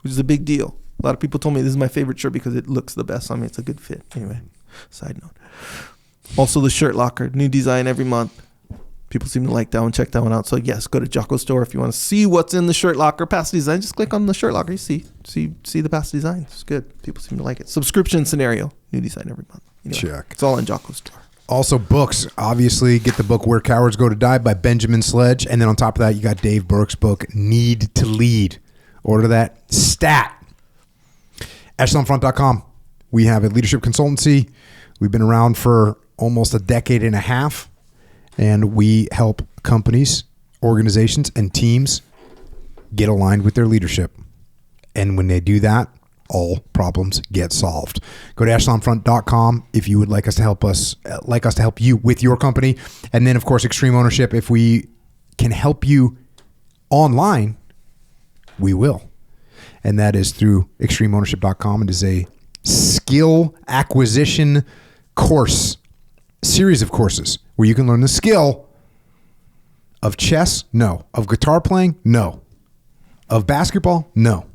which is a big deal. A lot of people told me this is my favorite shirt because it looks the best on me. It's a good fit. Anyway, side note. Also, the shirt locker, new design every month. People seem to like that one. Check that one out. So, yes, go to Jocko Store if you want to see what's in the shirt locker. Past design, just click on the shirt locker. You see the past design. It's good. People seem to like it. Subscription scenario, new design every month. Anyway, check. It's all in Jocko Store. Also, books. Obviously, get the book Where Cowards Go to Die by Benjamin Sledge. And then on top of that, you got Dave Burke's book, Need to Lead. Order that stat. EchelonFront.com. We have a leadership consultancy. We've been around for almost a decade and a half, and we help companies, organizations, and teams get aligned with their leadership. And when they do that, all problems get solved. Go to EchelonFront.com if you would like us to help you with your company. And then, of course, Extreme Ownership. If we can help you online, we will. And that is through ExtremeOwnership.com. It is a skill acquisition series of courses where you can learn the skill of chess, no. Of guitar playing, no. Of basketball, no.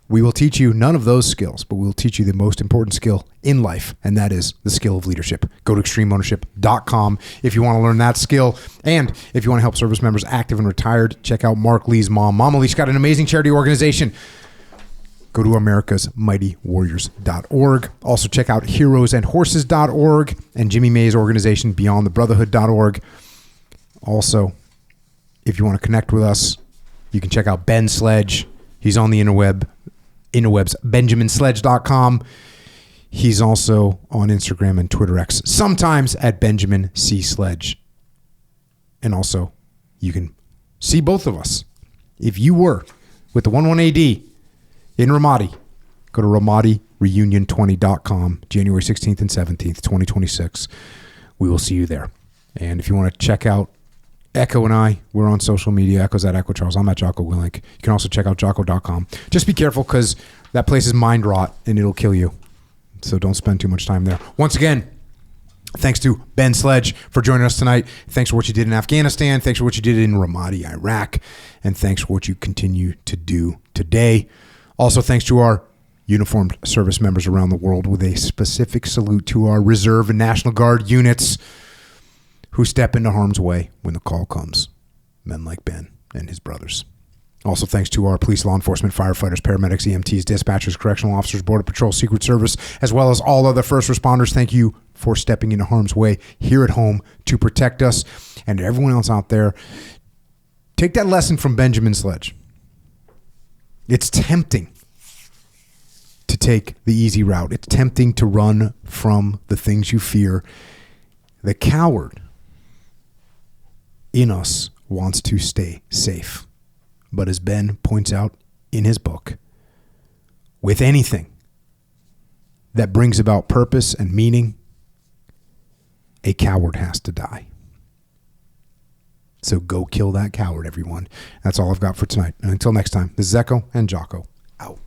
We will teach you none of those skills, but we'll teach you the most important skill in life, and that is the skill of leadership. Go to ExtremeOwnership.com if you want to learn that skill. And if you want to help service members active and retired, check out Mark Lee's mom. Mama Lee's got an amazing charity organization. Go to americasmightywarriors.org. Also check out heroesandhorses.org and Jimmy May's organization, beyondthebrotherhood.org. Also, if you want to connect with us, you can check out Ben Sledge. He's on the interwebs, benjaminsledge.com. He's also on Instagram and Twitter X, sometimes at Benjamin C. Sledge. And also, you can see both of us. If you were with the 11AD in Ramadi, go to RamadiReunion20.com, January 16th and 17th, 2026. We will see you there. And if you want to check out Echo and I, we're on social media. Echo's at Echo Charles. I'm at Jocko Willink. You can also check out Jocko.com. Just be careful because that place is mind rot and it'll kill you. So don't spend too much time there. Once again, thanks to Ben Sledge for joining us tonight. Thanks for what you did in Afghanistan. Thanks for what you did in Ramadi, Iraq. And thanks for what you continue to do today. Also, thanks to our uniformed service members around the world, with a specific salute to our Reserve and National Guard units who step into harm's way when the call comes. Men like Ben and his brothers. Also, thanks to our police, law enforcement, firefighters, paramedics, EMTs, dispatchers, correctional officers, Border Patrol, Secret Service, as well as all other first responders. Thank you for stepping into harm's way here at home to protect us. And to everyone else out there, take that lesson from Benjamin Sledge. It's tempting to take the easy route. It's tempting to run from the things you fear. The coward in us wants to stay safe. But as Ben points out in his book, with anything that brings about purpose and meaning, a coward has to die. So go kill that coward, everyone. That's all I've got for tonight. And until next time, this is Echo and Jocko out.